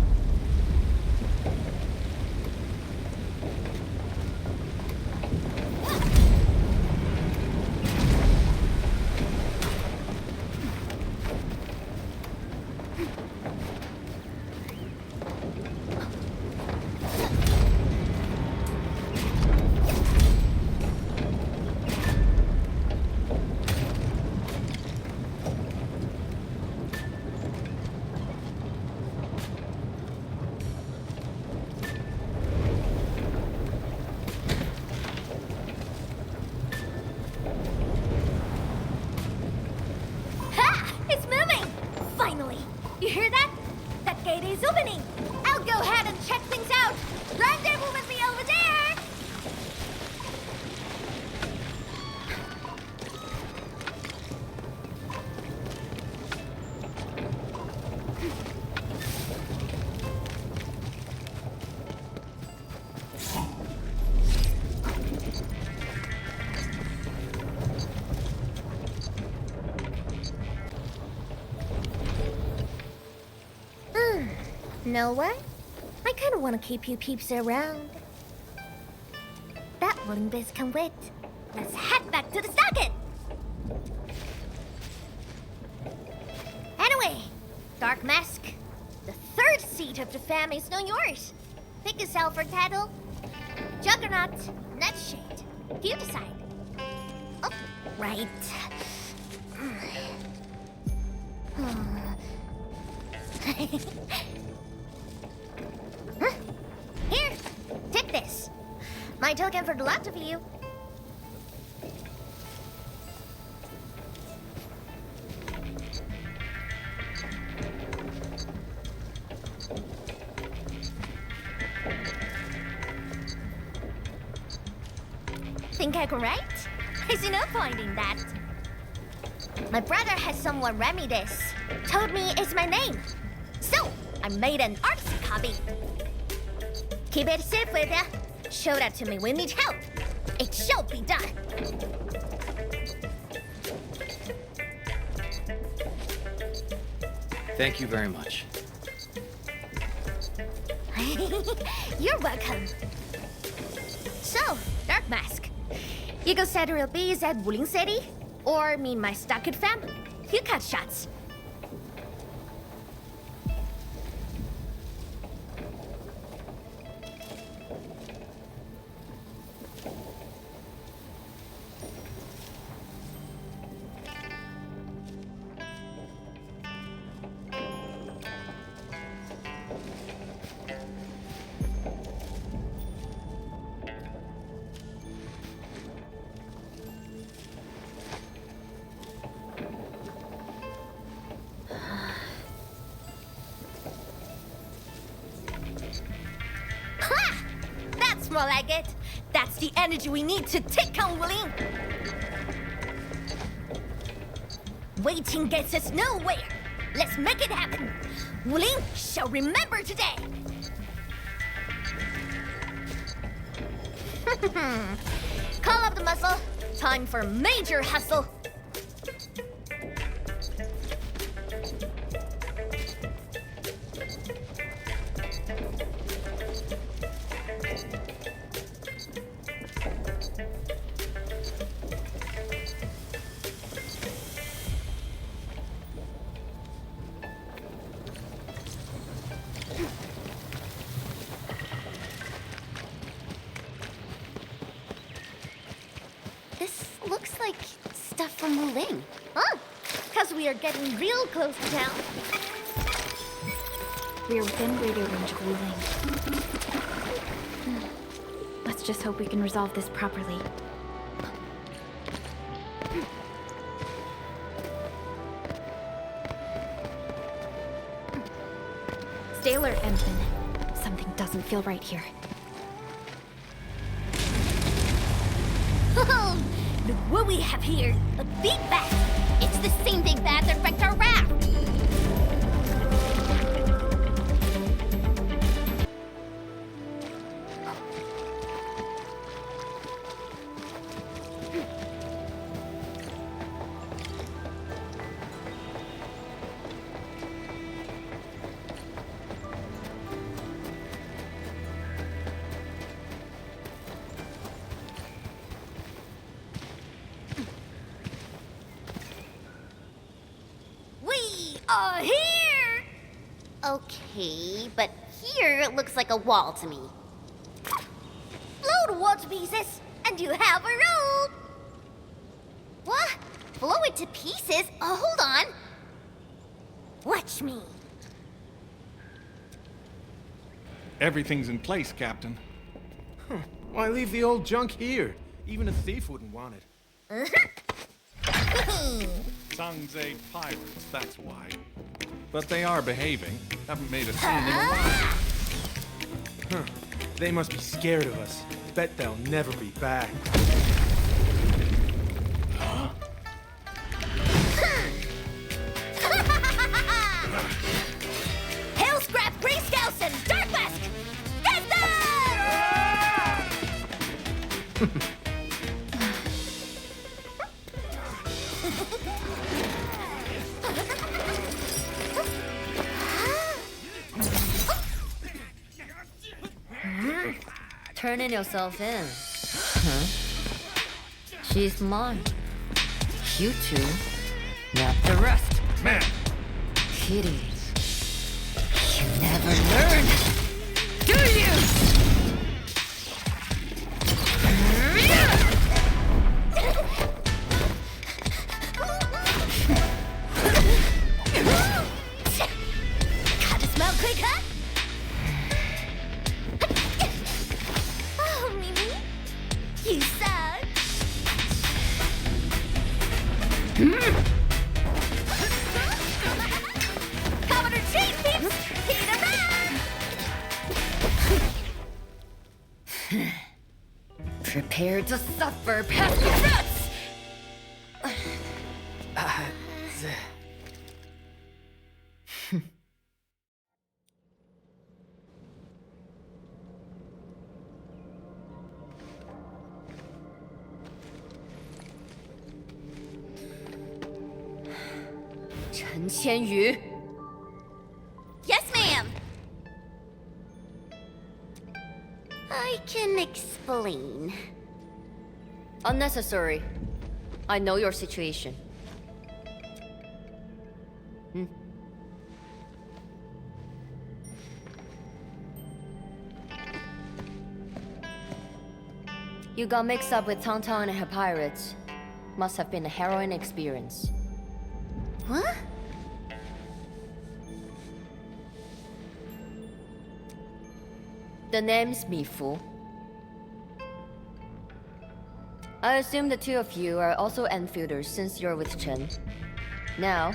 Ha! It's moving! Finally! You hear that? That gate is opening! I'll go ahead and check things out! Rendezvous with me over there! Know what? I kind of want to keep you peeps around. That wouldn't biz can wait. Let's head back to the stockade! Anyway, Dark Mask, the third seat of the fam is now yours. Pick yourself for title. Juggernaut, Nightshade. You decide. Oh, right. Huh? Here, take this. My token for the lot of you. Think I can write? I see no point in that. My brother has someone read me this. Told me it's my name. So, I made an artsy copy. Keep it safe with ya. Show that to me when you need help. It shall be done. Thank you very much. You're welcome. So, Dark Mask, you go set real bees at Wuling City? Or meet my stockade fam? You cut shots. More like it. That's the energy we need to take on Wuling! Waiting gets us nowhere! Let's make it happen! Wuling shall remember today! Call up the muscle! Time for major hustle! This looks like stuff from Wuling. Huh? Because we are getting real close to town. We are within radio range of Wuling. Let's just hope we can resolve this properly. Stay alert, Ensign. Something doesn't feel right here. Look what we have here! A big bat! It's the same big bat that wrecked our raft! Here! Okay, but here it looks like a wall to me. Blow the wall to pieces, and you have a rope! What? Blow it to pieces? Oh, hold on. Watch me. Everything's in place, Captain. Huh. Why leave the old junk here? Even a thief wouldn't want it. Sangze pirates, that's why. But they are behaving. Haven't made a scene in a while. Huh. They must be scared of us. Bet they'll never be back. Hail Scrap, Grey Scouts, and Dark Mask! Get them! Turning yourself in. Huh? She's mine. You two, not the rest. Man! Kitty, you never learn, do you? Gotta smell quick, huh? Oh, Mimi, you suck. Commodore Chief Pips, hit around. Prepare to suffer past your threats! Chen Qianyu. Yes, ma'am. I can explain. Unnecessary. I know your situation. You got mixed up with Tangtang and her pirates. Must have been a harrowing experience. What? The name's Mi Fu. I assume the two of you are also Enfielders since you're with Chen. Now,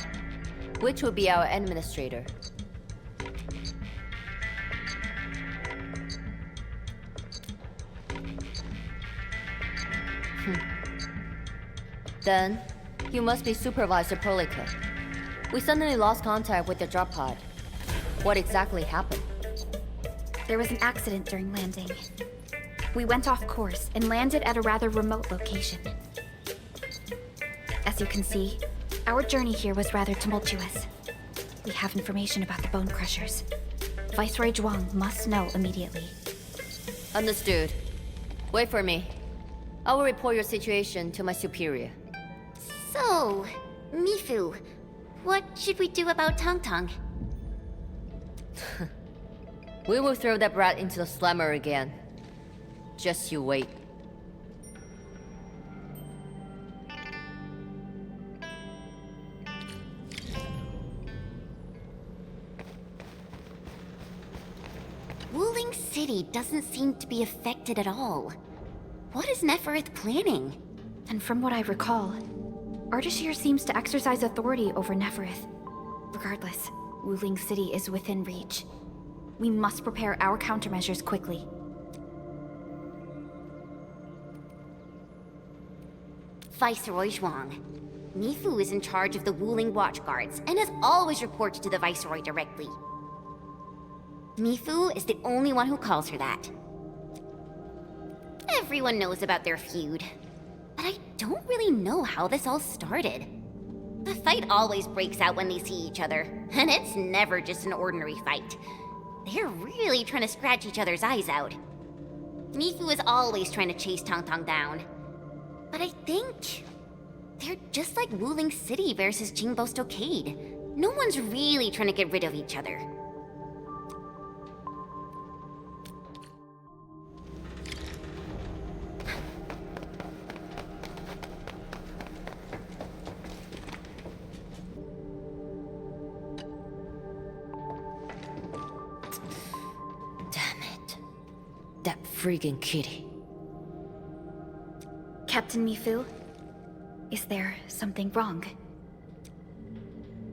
which will be our administrator? Then, you must be Supervisor Prolica. We suddenly lost contact with the drop pod. What exactly happened? There was an accident during landing. We went off course and landed at a rather remote location. As you can see, our journey here was rather tumultuous. We have information about the Bone Crushers. Viceroy Zhuang must know immediately. Understood. Wait for me. I will report your situation to my superior. So, Mi Fu, what should we do about Tangtang? We will throw that brat into the slammer again. Just you wait. Wuling City doesn't seem to be affected at all. What is Nefereth planning? And from what I recall, Ardashir seems to exercise authority over Nefereth. Regardless, Wuling City is within reach. We must prepare our countermeasures quickly. Viceroy Zhuang. Mi Fu is in charge of the Wuling Watch Guards and has always reported to the Viceroy directly. Mi Fu is the only one who calls her that. Everyone knows about their feud, but I don't really know how this all started. The fight always breaks out when they see each other, and it's never just an ordinary fight. They're really trying to scratch each other's eyes out. Mi Fu is always trying to chase Tangtang down. But I think they're just like Wuling City versus Qingbo Stockade. No one's really trying to get rid of each other. That freaking kitty. Captain Mi Fu, is there something wrong?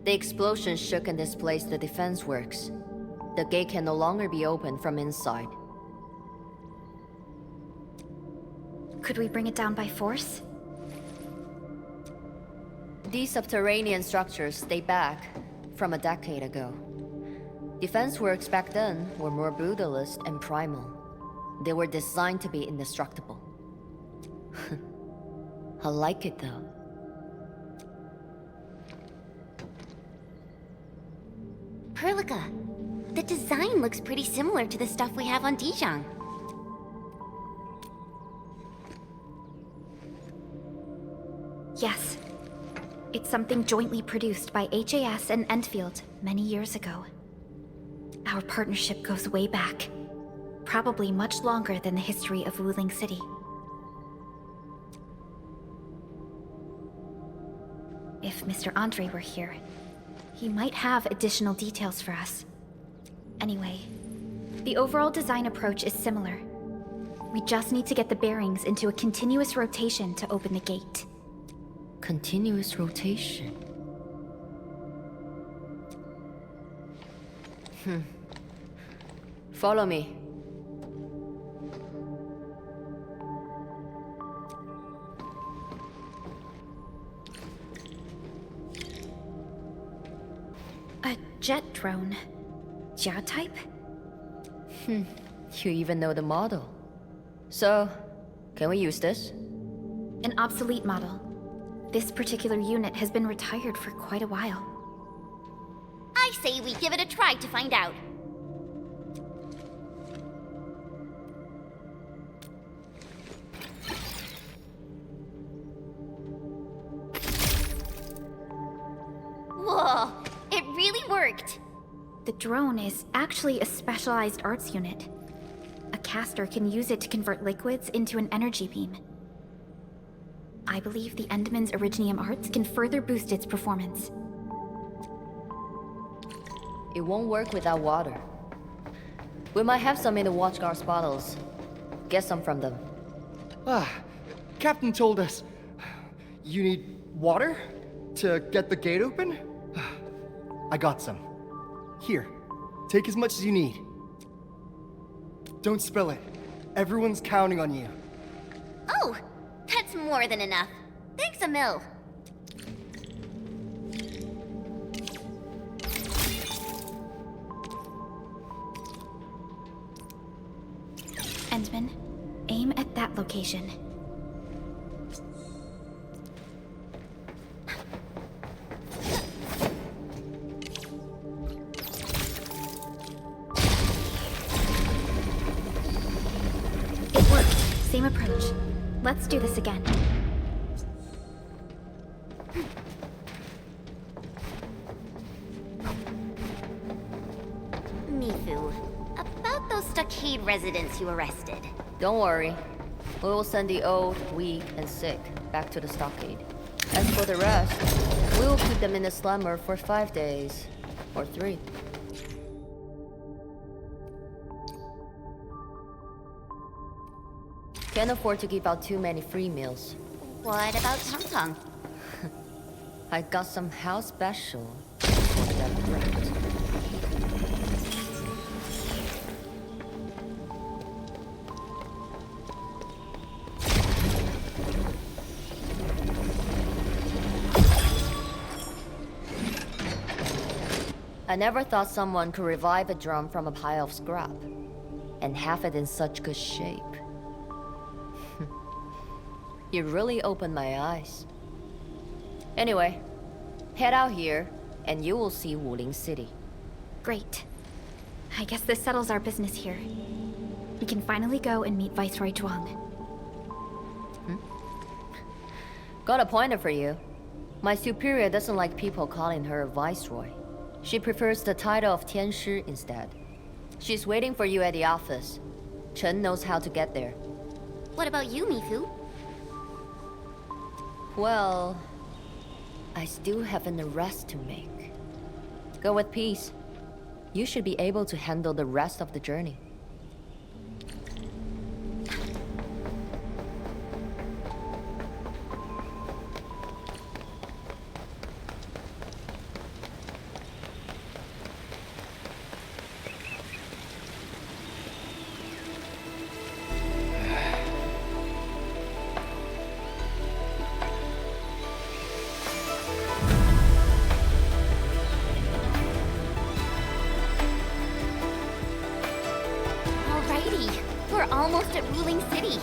The explosion shook and displaced the defense works. The gate can no longer be opened from inside. Could we bring it down by force? These subterranean structures date back from a decade ago. Defense works back then were more brutalist and primal. They were designed to be indestructible. I like it though. Perlica, the design looks pretty similar to the stuff we have on Dijiang. Yes. It's something jointly produced by HAS and Endfield many years ago. Our partnership goes way back. Probably much longer than the history of Wuling City. If Mr. Andre were here, he might have additional details for us. Anyway, the overall design approach is similar. We just need to get the bearings into a continuous rotation to open the gate. Continuous rotation? Follow me. A jet drone. Jia type? You even know the model. So, can we use this? An obsolete model. This particular unit has been retired for quite a while. I say we give it a try to find out. Whoa, it really worked. The drone is actually a specialized arts unit. A caster can use it to convert liquids into an energy beam. I believe the Endman's Originium arts can further boost its performance. It won't work without water. We might have some in the Watchguard's bottles. Get some from them. Captain told us... You need water? To get the gate open? I got some. Here, take as much as you need. Don't spill it. Everyone's counting on you. Oh, that's more than enough. Thanks a mill. Endman, aim at that location. It worked. Same approach. Let's do this again. Mi Fu, about those stockade residents you arrested. Don't worry. We will send the old, weak, and sick back to the stockade. As for the rest, we will keep them in the slumber for 5 days. Or 3. Can't afford to give out too many free meals. What about Tangtang? I got some house special for that brat. I never thought someone could revive a drum from a pile of scrap, and have it in such good shape. You really opened my eyes. Anyway, head out here, and you will see Wuling City. Great. I guess this settles our business here. We can finally go and meet Viceroy Zhuang. Got a pointer for you. My superior doesn't like people calling her Viceroy. She prefers the title of Tianshi instead. She's waiting for you at the office. Chen knows how to get there. What about you, Mi Fu? Well, I still have an arrest to make. Go with peace. You should be able to handle the rest of the journey. We're almost at Wuling City.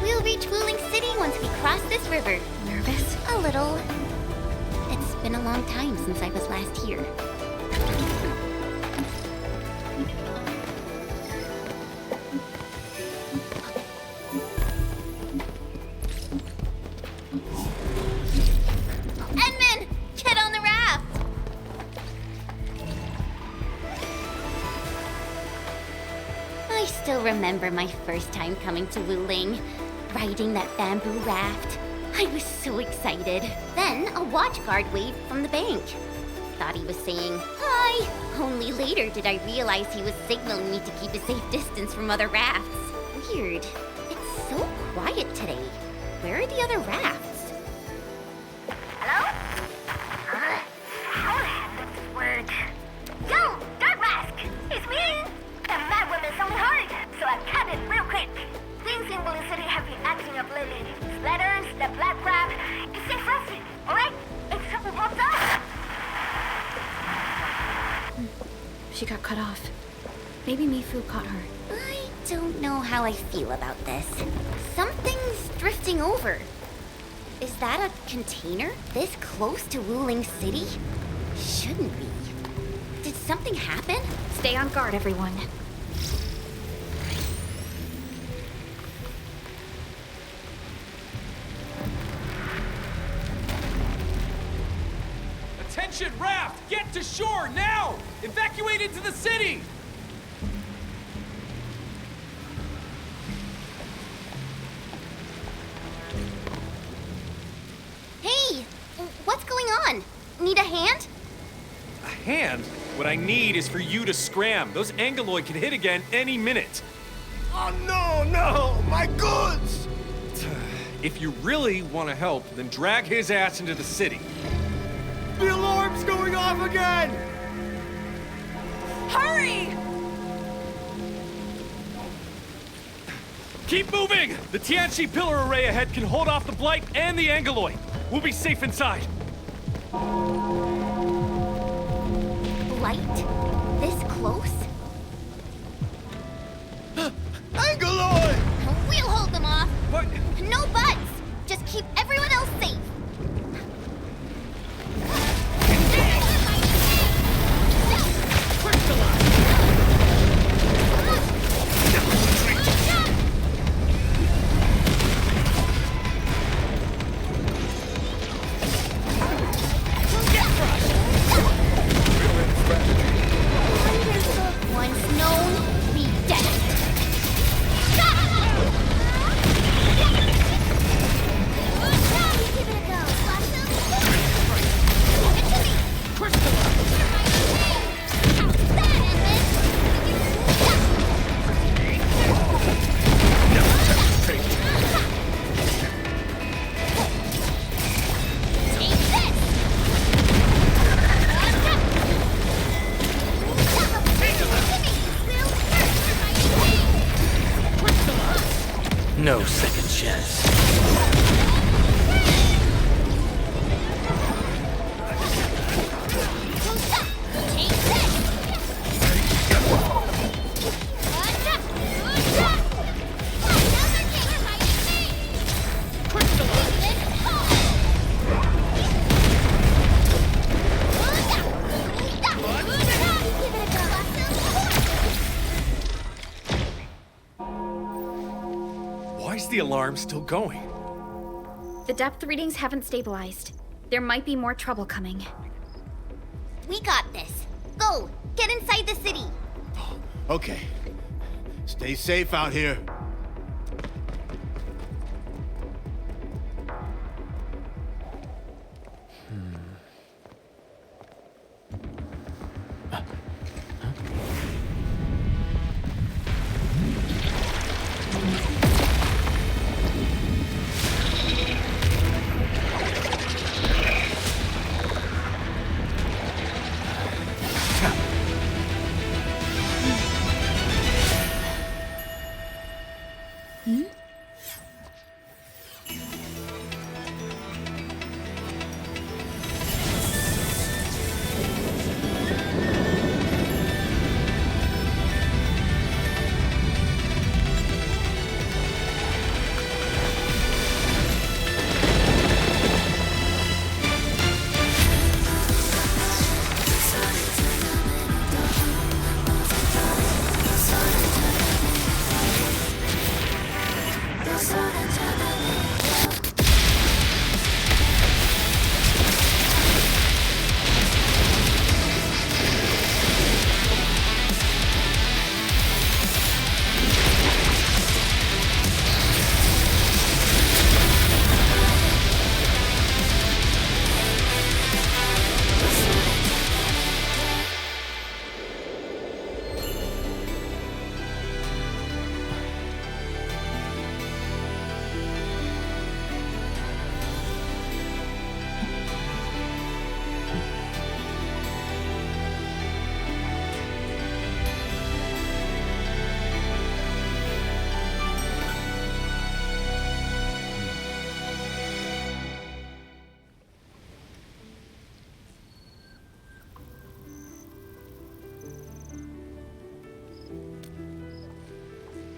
We'll reach Wuling City once we cross this river. Nervous? A little. It's been a long time since I was last here. Endman! Get on the raft! I still remember my first time coming to Wuling, riding that bamboo raft. I was so excited. Then a watch guard waved from the bank. Thought he was saying, hi! Only later did I realize he was signaling me to keep a safe distance from other rafts. Weird. It's so quiet today. Where are the other rafts? Hello? How the hell does this work? Yo, Dark Mask! It's me! The mad woman's on me hard, so I cut it real quick. Things in Wuling City have been acting up lately. Splatters, the black crab, it's so fluffy, alright? If trouble pops up... She got cut off. Maybe Mi Fu caught her. I don't know how I feel about this. Something's drifting over. Is that a container this close to Wuling City? Shouldn't be. Did something happen? Stay on guard, everyone. Attention, raft! Get to shore, now! Evacuate into the city! Hey! What's going on? Need a hand? A hand? What I need is for you to scram. Those Angeloid can hit again any minute. Oh no! My goods! If you really want to help, then drag his ass into the city. The alarm's going off again! Hurry! Keep moving! The Tianchi pillar array ahead can hold off the Blight and the Angeloid. We'll be safe inside. Blight? This close? Angeloid! We'll hold them off. But... No buts! Just keep everyone else safe. Once known, be dead. Give it a go. No second chance. Why is the alarm still going? The depth readings haven't stabilized. There might be more trouble coming. We got this. Go! Get inside the city! Okay. Stay safe out here.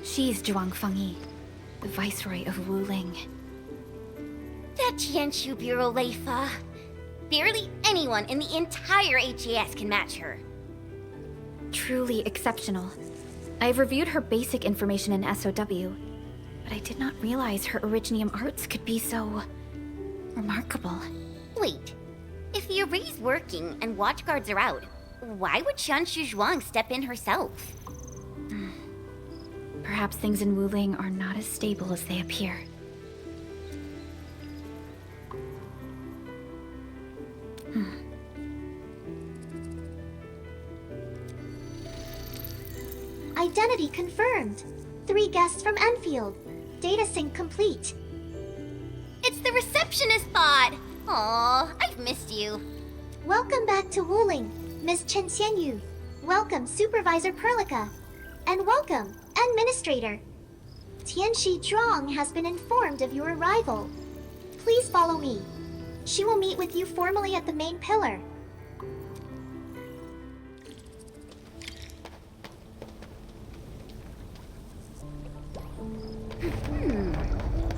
She's Zhuang Fangyi, the Viceroy of Wuling. That Tianshu Bureau Leifa. Barely anyone in the entire HAS can match her. Truly exceptional. I've reviewed her basic information in SOW, but I did not realize her Originium arts could be so... remarkable. Wait, if the array's working and watchguards are out, why would Tianshu Zhuang step in herself? Perhaps things in Wuling are not as stable as they appear. Identity confirmed. 3 guests from Enfield. Data sync complete. It's the receptionist pod! Aw, I've missed you. Welcome back to Wuling, Miss Chen Xianyu. Welcome, Supervisor Perlica. And welcome, Administrator. Tianshi Zhuang has been informed of your arrival. Please follow me. She will meet with you formally at the main pillar.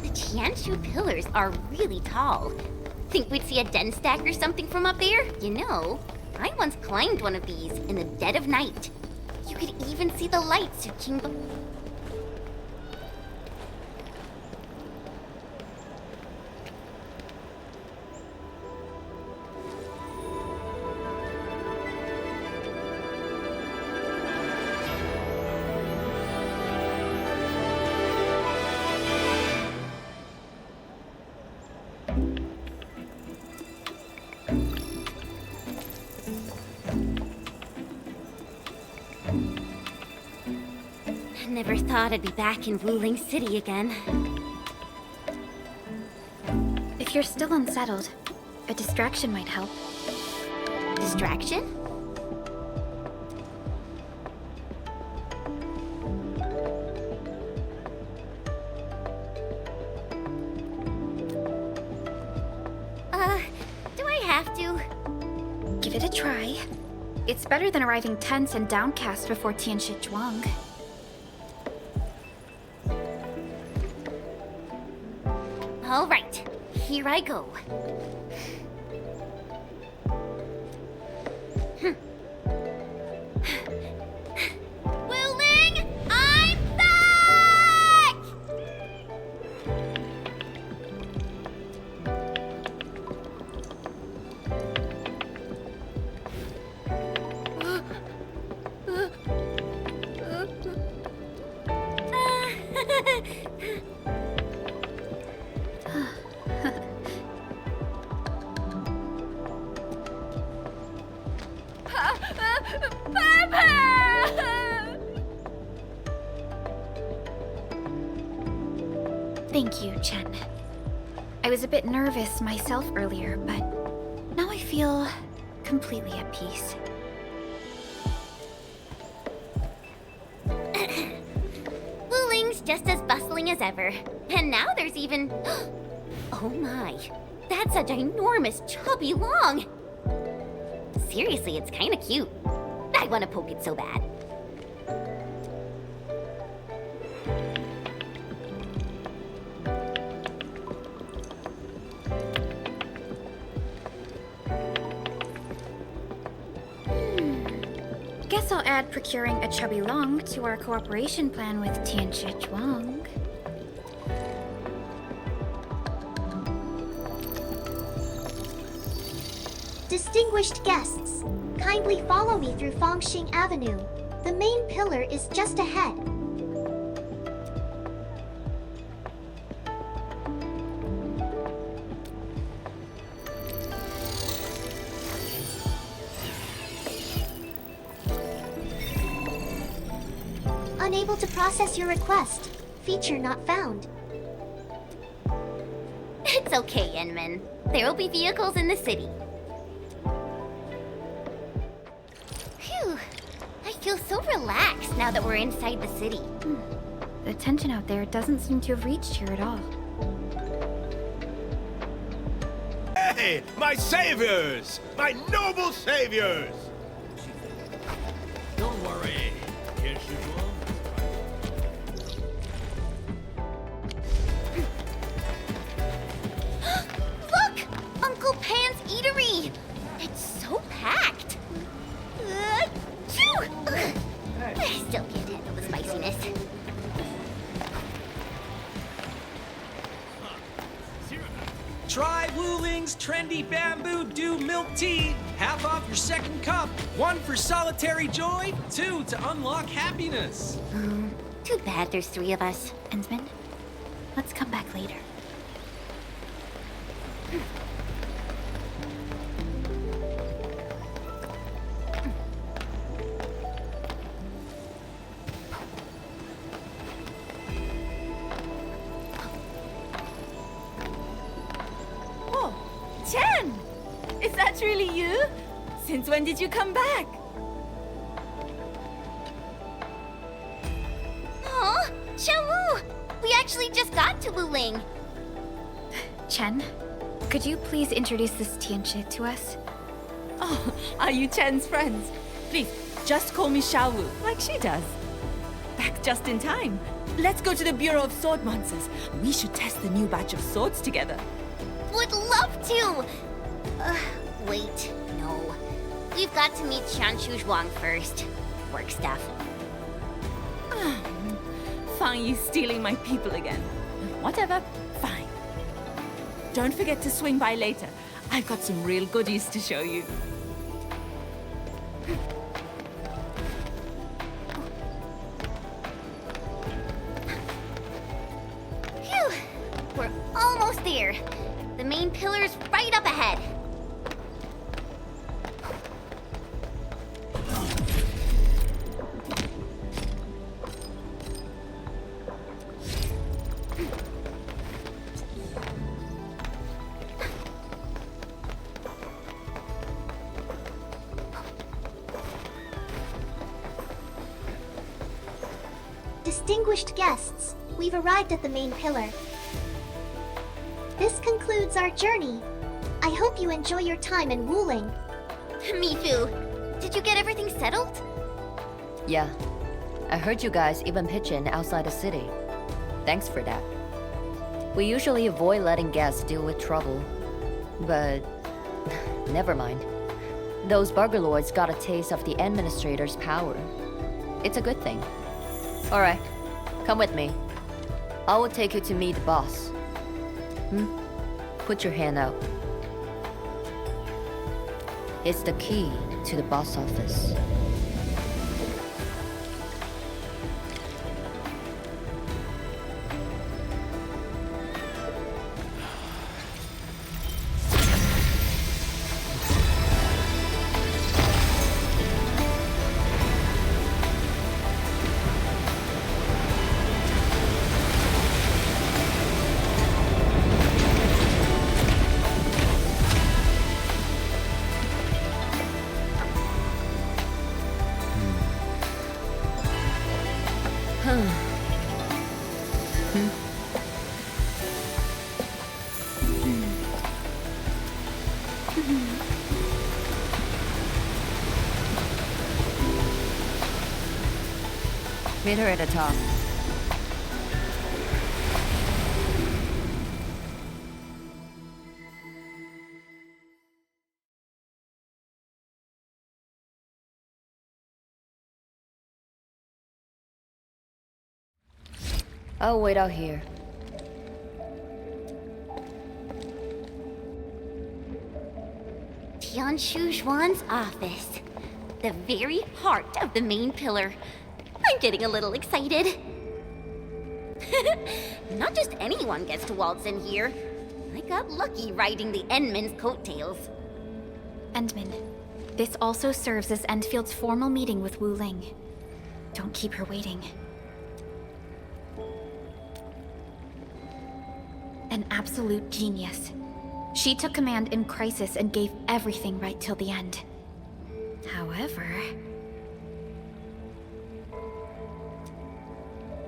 The Tianshu pillars are really tall. Think we'd see a den stack or something from up there? You know, I once climbed one of these in the dead of night. You could even see the lights of Qingbo. Never thought I'd be back in Wuling City again. If you're still unsettled, a distraction might help. Distraction? Do I have to? Give it a try. It's better than arriving tense and downcast before Tianshi Zhuang. All right, here I go. Wuling, I'm back! Thank you, Chen. I was a bit nervous myself earlier, but now I feel completely at peace. Wuling's just as bustling as ever. And now there's even... Oh my, that's a ginormous chubby long. Seriously, it's kinda cute. I wanna poke it so bad. Guess I'll add procuring a chubby long to our cooperation plan with Tianshi Zhuang. Distinguished guests, kindly follow me through Fangxing Avenue. The main pillar is just ahead. Unable to process your request. Feature not found. It's okay, Enman. There will be vehicles in the city. Phew. I feel so relaxed now that we're inside the city. The tension out there doesn't seem to have reached here at all. Hey, my saviors! My noble saviors! Don't worry. Look! Uncle Pan's Eatery! It's so packed! Achoo! Ugh. I still can't handle the spiciness. Try Wuling's trendy bamboo dew milk tea. Half off your second cup. 1 for solitary joy, 2 to unlock happiness. Too bad there's 3 of us. Ensman, let's come back later. Chen! Is that really you? Since when did you come back? Aw, Xiaowu! We actually just got to Wuling. Chen, could you please introduce this Tianchi to us? Oh, are you Chen's friends? Please, just call me Xiaowu, like she does. Back just in time. Let's go to the Bureau of Sword Monsters. We should test the new batch of swords together. Would love to! Wait, no. We've got to meet Qiangbo Zhuang first. Work stuff. Fangyi's stealing my people again. Whatever, fine. Don't forget to swing by later. I've got some real goodies to show you. Phew! We're almost there. The main pillar's right up ahead. Distinguished guests, we've arrived at the main pillar. This concludes our journey. I hope you enjoy your time in Wuling. Mi Fu, did you get everything settled? Yeah. I heard you guys even pitch in outside the city. Thanks for that. We usually avoid letting guests deal with trouble. But... never mind. Those burglars got a taste of the administrator's power. It's a good thing. Alright, come with me. I will take you to meet the boss. Put your hand out. It's the key to the boss office. Meet her at the top. I'll wait out here. Qiangbo Zhuang's office. The very heart of the main pillar. I'm getting a little excited. Not just anyone gets to waltz in here. I got lucky riding the Endman's coattails. Endman, this also serves as Endfield's formal meeting with Wuling. Don't keep her waiting. An absolute genius. She took command in crisis and gave everything right till the end. However...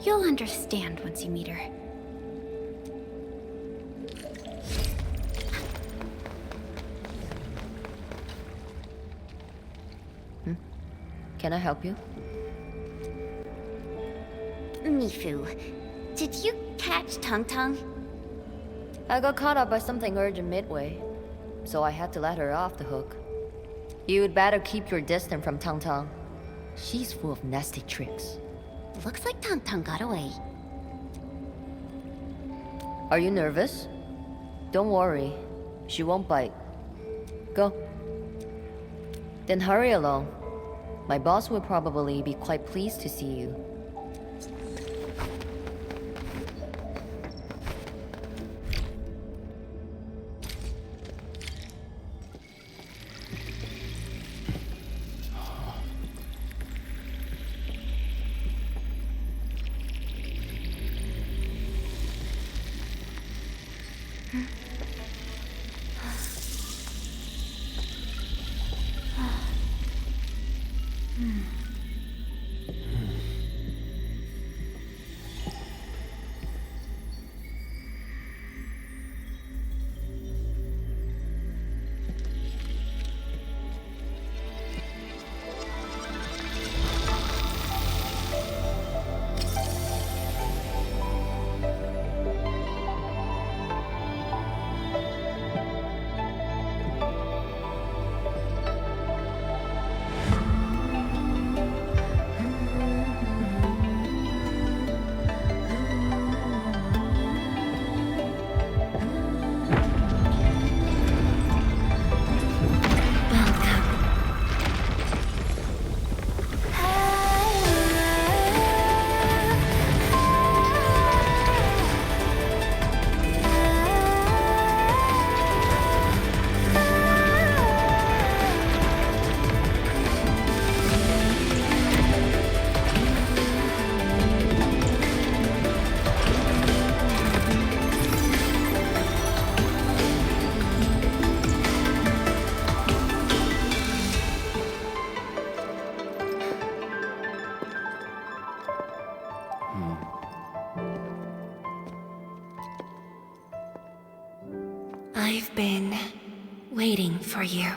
you'll understand once you meet her. Can I help you? Mi Fu, did you catch Tangtang? I got caught up by something urgent midway, so I had to let her off the hook. You'd better keep your distance from Tangtang. She's full of nasty tricks. Looks like Tangtang got away. Are you nervous? Don't worry. She won't bite. Go. Then hurry along. My boss will probably be quite pleased to see you. I've been waiting for you.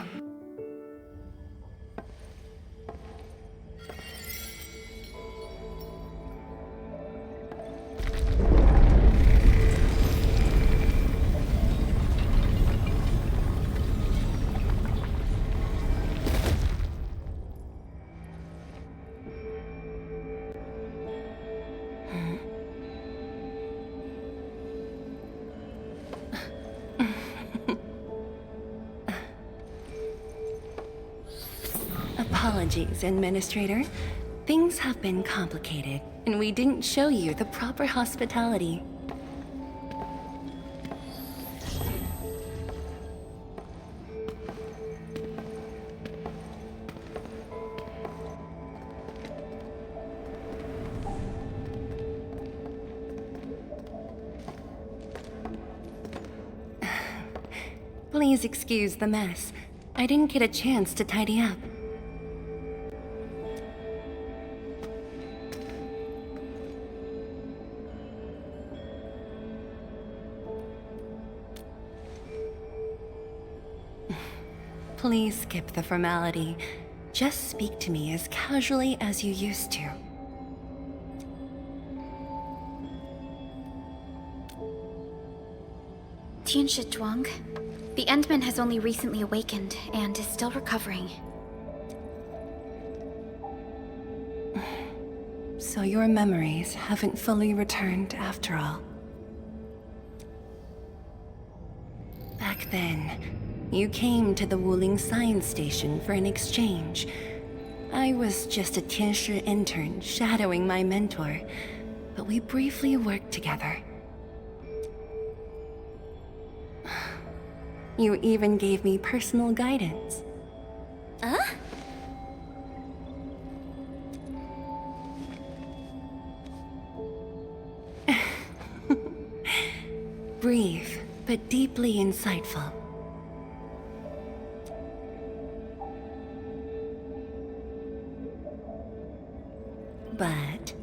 Apologies, Administrator. Things have been complicated, and we didn't show you the proper hospitality. Please excuse the mess. I didn't get a chance to tidy up. Please skip the formality. Just speak to me as casually as you used to. Tianshi Zhuang, the Endman has only recently awakened and is still recovering. So your memories haven't fully returned after all. Back then, you came to the Wuling science station for an exchange. I was just a Tianshi intern shadowing my mentor, but we briefly worked together. You even gave me personal guidance. Huh? Brief, but deeply insightful. But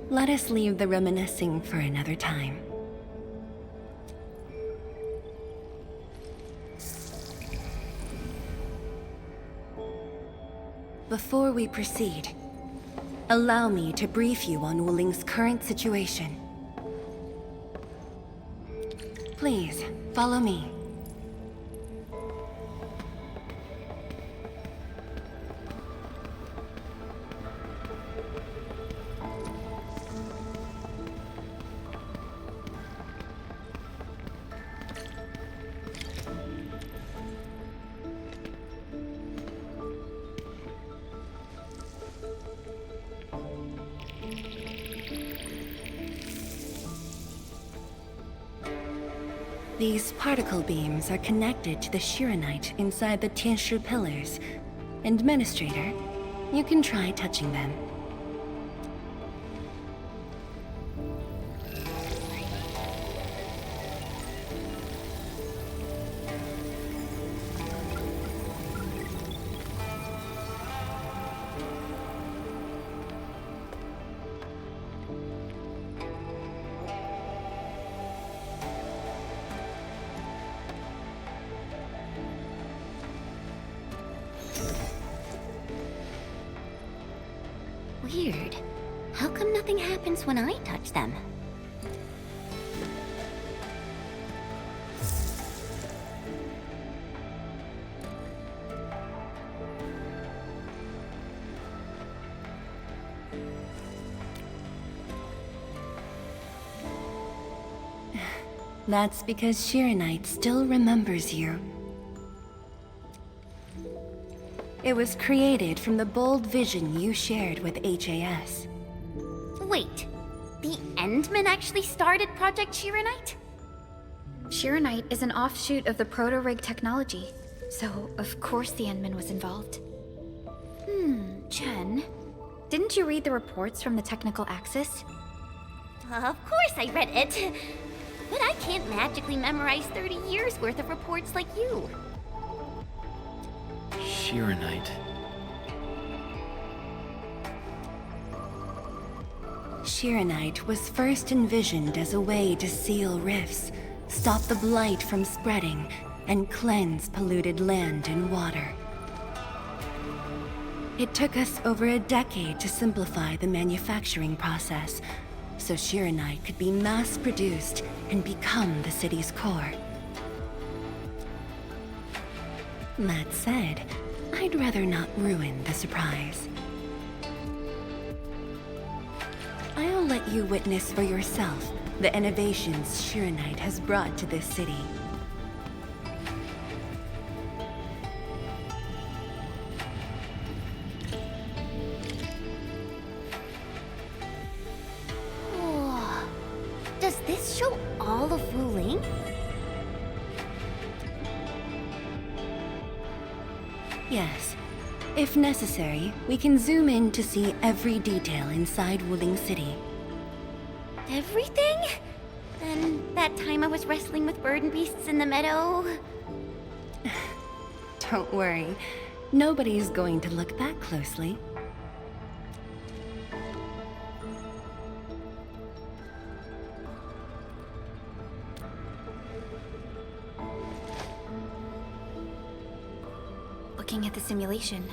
let us leave the reminiscing for another time. Before we proceed, allow me to brief you on Wuling's current situation. Please, follow me. These particle beams are connected to the Shiranite inside the Tianshi pillars. Administrator, you can try touching them. Weird. How come nothing happens when I touch them? That's because Shiranite still remembers you. It was created from the bold vision you shared with HAS. Wait, the Endman actually started Project Shiranite? Shiranite is an offshoot of the proto-rig technology, so of course the Endman was involved. Chen, didn't you read the reports from the Technical Axis? Of course I read it. But I can't magically memorize 30 years worth of reports like you. Shirenite. Shirenite was first envisioned as a way to seal rifts, stop the blight from spreading, and cleanse polluted land and water. It took us over a decade to simplify the manufacturing process, so Shirenite could be mass-produced and become the city's core. That said, I'd rather not ruin the surprise. I'll let you witness for yourself the innovations Shirenite has brought to this city. Oh, does this show all of Wuling? Yes. If necessary, we can zoom in to see every detail inside Wuling City. Everything? Then that time I was wrestling with bird and beasts in the meadow? Don't worry. Nobody's going to look that closely. Looking at the simulation,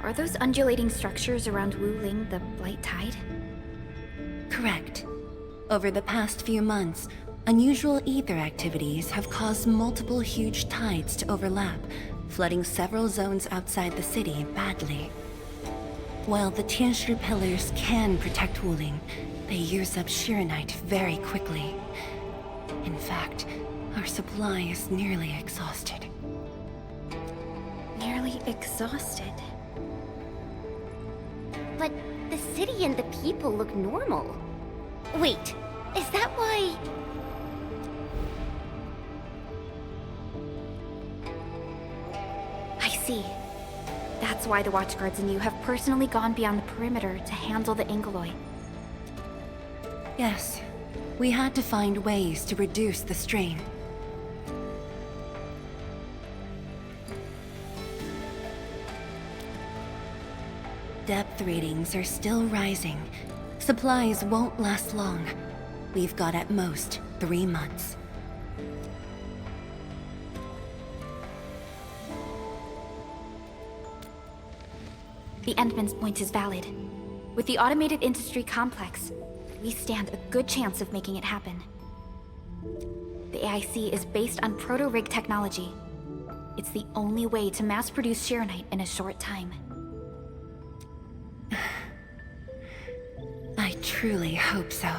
are those undulating structures around Wuling the Blight Tide? Correct. Over the past few months, unusual ether activities have caused multiple huge tides to overlap, flooding several zones outside the city badly. While the Tianshi pillars can protect Wuling, they use up Shirenite very quickly. In fact, our supply is nearly exhausted. Nearly exhausted. But the city and the people look normal. Wait, is that why... I see. That's why the watchguards and you have personally gone beyond the perimeter to handle the Angeloi. Yes, we had to find ways to reduce the strain. Depth readings are still rising. Supplies won't last long. We've got at most 3 months. The Endman's point is valid. With the automated industry complex, we stand a good chance of making it happen. The AIC is based on proto-rig technology. It's the only way to mass-produce Shirenite in a short time. I truly hope so.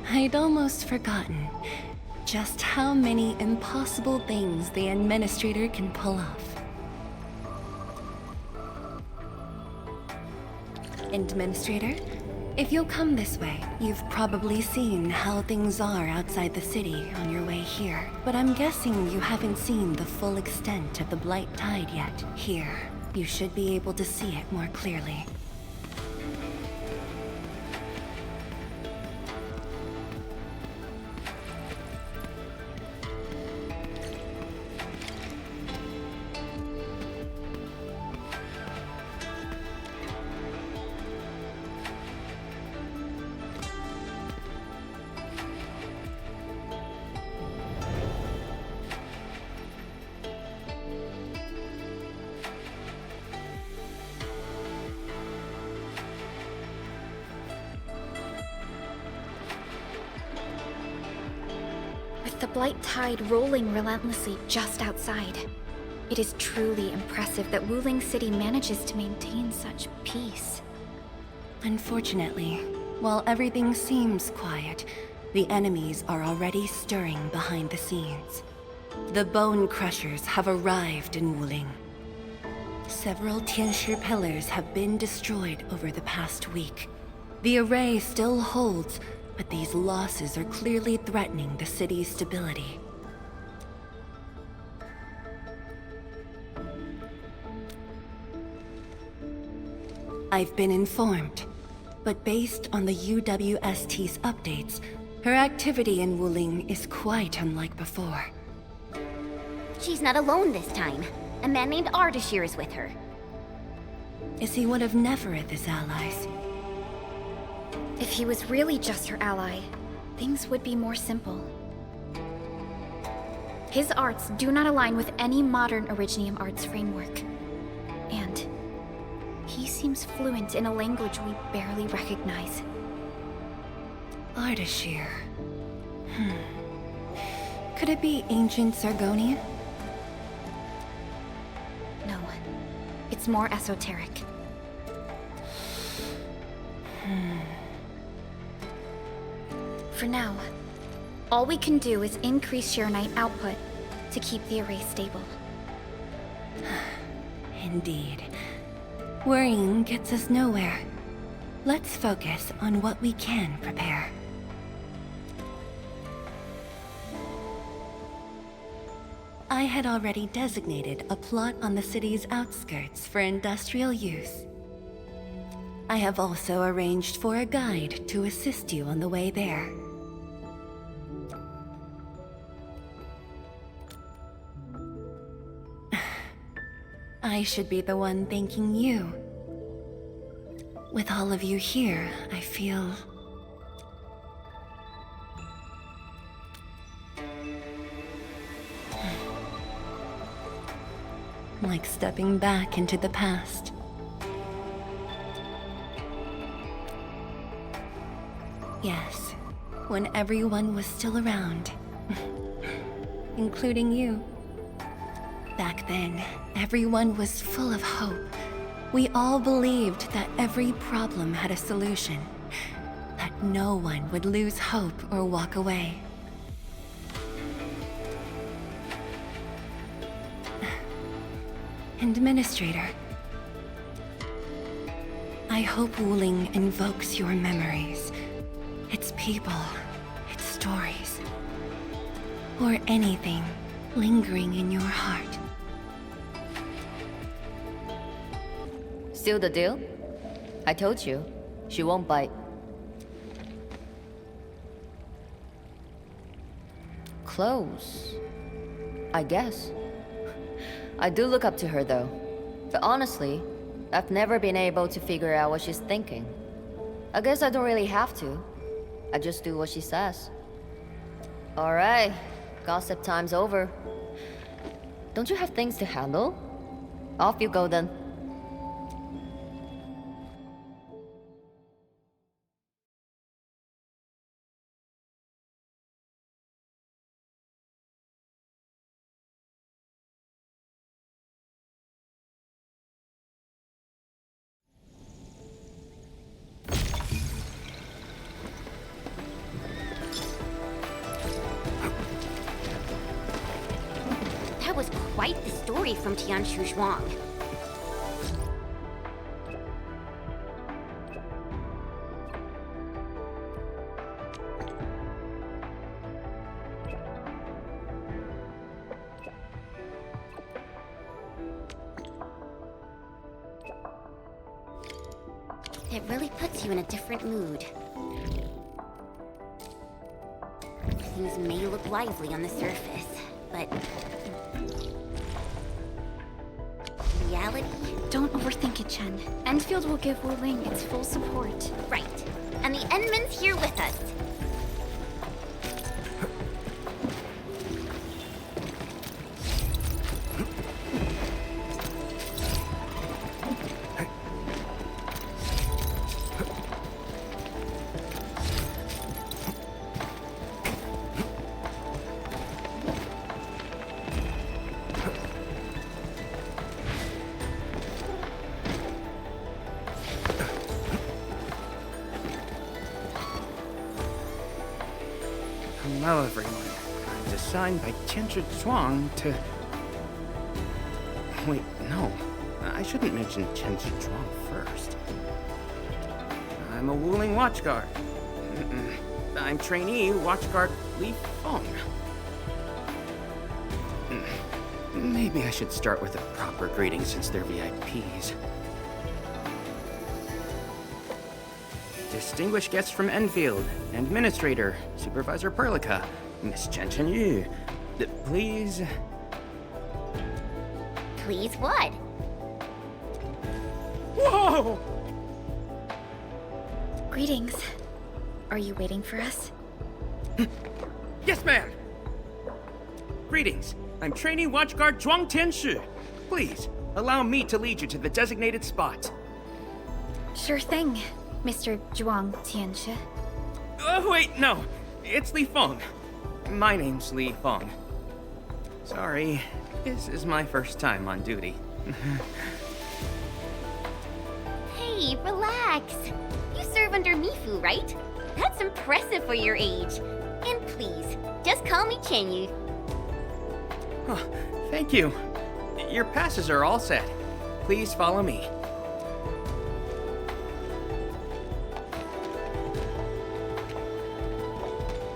I'd almost forgotten just how many impossible things the Administrator can pull off. Administrator? If you'll come this way, you've probably seen how things are outside the city on your way here. But I'm guessing you haven't seen the full extent of the Blight Tide yet. Here, you should be able to see it more clearly. The Blight Tide rolling relentlessly just outside. It is truly impressive that Wuling City manages to maintain such peace. Unfortunately, while everything seems quiet, the enemies are already stirring behind the scenes. The Bone Crushers have arrived in Wuling. Several Tianshi pillars have been destroyed over the past week. The array still holds, but these losses are clearly threatening the city's stability. I've been informed. but based on the UWST's updates, her activity in Wuling is quite unlike before. She's not alone this time. A man named Ardashir is with her. Is he one of Nefereth's allies? If he was really just her ally, things would be more simple. His arts do not align with any modern Originium arts framework. And he seems fluent in a language we barely recognize. Ardashir. Could it be ancient Sargonian? No, it's more esoteric. For now, all we can do is increase Sharonite output to keep the array stable. Indeed. Worrying gets us nowhere. Let's focus on what we can prepare. I had already designated a plot on the city's outskirts for industrial use. I have also arranged for a guide to assist you on the way there. I should be the one thanking you. With all of you here, I feel... like stepping back into the past. Yes, when everyone was still around. Including you. Back then, everyone was full of hope. We all believed that every problem had a solution. That no one would lose hope or walk away. Administrator, I hope Wuling invokes your memories, its people, its stories, or anything lingering in your heart. Seal the deal? I told you, she won't bite. Close, I guess. I do look up to her though. But honestly, I've never been able to figure out what she's thinking. I guess I don't really have to. I just do what she says. Alright, gossip time's over. Don't you have things to handle? Off you go then. That was quite the story from Tianshu Zhuang. It really puts you in a different mood. Things may look lively on the surface, but reality? Don't overthink it, Chen. Endfield will give Wuling its full support. Right. And the Endman's here with us. Hello, everyone. I was assigned by Tianshu Zhuang to... Wait, no. I shouldn't mention Tianshu Zhuang first. I'm a Wuling Watchguard. I'm trainee Watchguard Li Feng. Maybe I should start with a proper greeting since they're VIPs. distinguished guests from Enfield, Administrator, Supervisor Perlica, Miss Chen Yu. Please... Please what? Whoa! Greetings. Are you waiting for us? Yes, ma'am! Greetings. I'm Trainee Watchguard Zhuang Tianshi. Please, allow me to lead you to the designated spot. Sure thing, Mr. Zhuang Tianshi. Oh, wait, no. It's Li Feng. My name's Li Feng. Sorry, this is my first time on duty. Hey, relax. You serve under Mi Fu, right? That's impressive for your age. And please, just call me Chen Yu. Oh, thank you. Your passes are all set. Please follow me.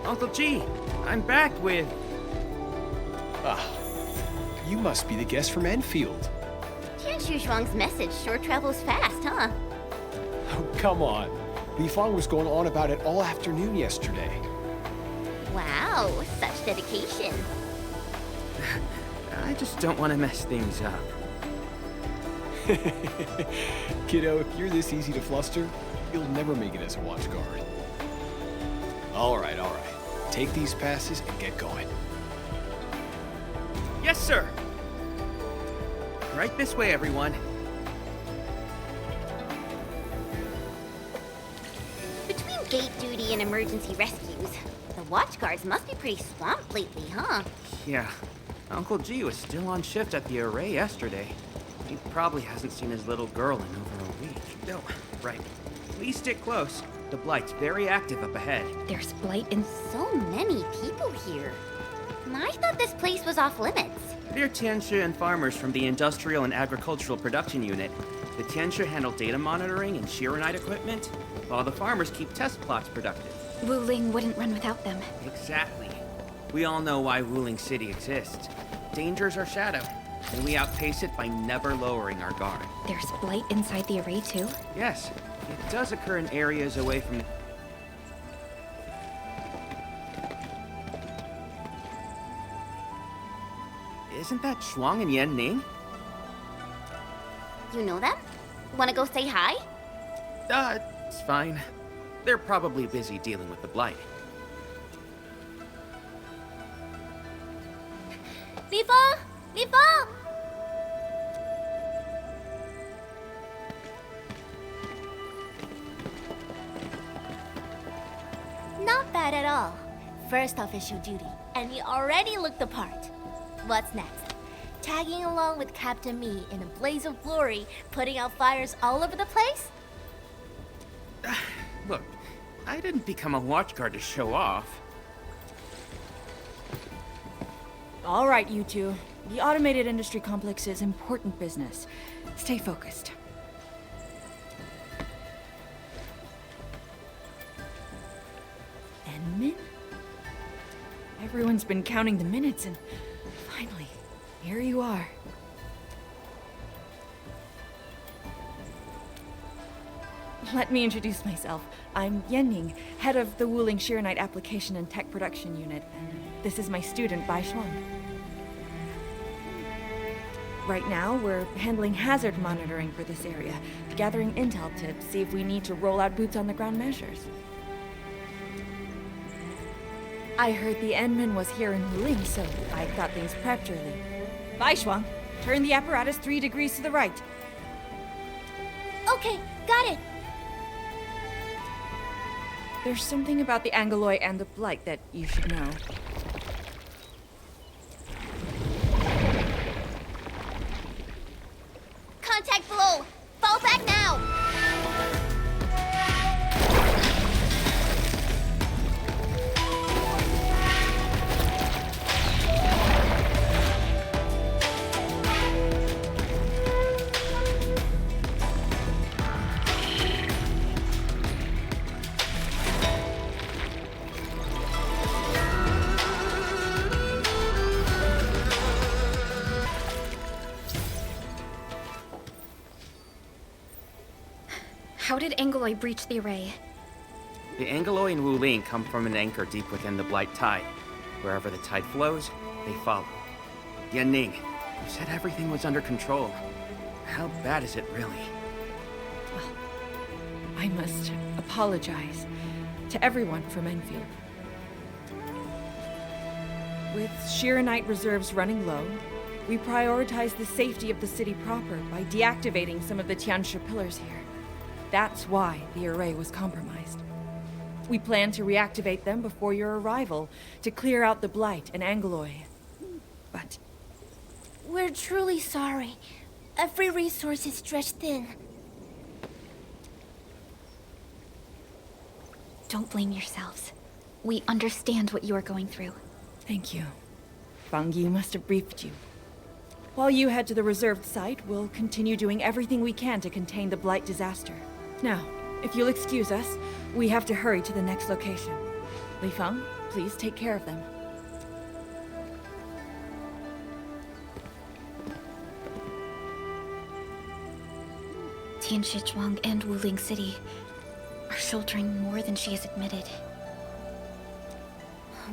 Uncle G, I'm back with... Ah, you must be the guest from Enfield. Tianshu Zhuang's message sure travels fast, huh? Oh, come on. Li Feng was going on about it all afternoon yesterday. Wow, such dedication. I just don't want to mess things up. Kiddo, if you're this easy to fluster, you'll never make it as a watch guard. All right. Take these passes and get going. Yes, sir. Right this way, everyone. Between gate duty and emergency rescues, the watch guards must be pretty swamped lately, huh? Yeah. Uncle G was still on shift at the array yesterday. He probably hasn't seen his little girl in over a week. No, right. Please stick close. The Blight's very active up ahead. There's Blight in... So many people here. I thought this place was off limits. They're Tiansha and farmers from the Industrial and Agricultural Production Unit. The Tiansha handle data monitoring and Shiranite equipment, while the farmers keep test plots productive. Wuling wouldn't run without them. Exactly. We all know why Wuling City exists. Dangers our shadow, and we outpace it by never lowering our guard. There's Blight inside the array, too? Yes, it does occur in areas away from... Isn't that Shuang and Yan Ning? You know them? Wanna go say hi? It's fine. They're probably busy dealing with the Blight. Li Feng! Li Feng! Not bad at all. First official duty, and you already look the part. What's next? Tagging along with Captain Mi in a blaze of glory, putting out fires all over the place? Look, I didn't become a watchguard to show off. All right, you two. The automated industry complex is important business. Stay focused. Enmin? Everyone's been counting the minutes and finally, here you are. Let me introduce myself. I'm Yanning, head of the Wuling Shiranite Application and Tech Production Unit, and this is my student, Bai Shuang. Right now, we're handling hazard monitoring for this area, gathering intel to see if we need to roll out boots-on-the-ground measures. I heard the Enman was here in Wuling, so I got things prepped early. Bai Shuang, turn the apparatus 3 degrees to the right. Okay, got it. There's something about the Angeloy and the Blight that you should know. Contact below! Fall back now! How did Angeloy breach the array? The Angeloi and Wuling come from an anchor deep within the Blight Tide. Wherever the tide flows, they follow. Yanning, you said everything was under control. How bad is it really? I must apologize to everyone from Enfield. With Shiranite reserves running low, we prioritize the safety of the city proper by deactivating some of the Tianshi pillars here. That's why the array was compromised. We plan to reactivate them before your arrival to clear out the Blight and Angeloi. But we're truly sorry. Every resource is stretched thin. Don't blame yourselves. We understand what you are going through. Thank you. Fangyi must have briefed you. While you head to the reserved site, we'll continue doing everything we can to contain the Blight disaster. Now, if you'll excuse us, we have to hurry to the next location. Li Feng, please take care of them. Tianshi Zhuang and Wuling City are sheltering more than she has admitted.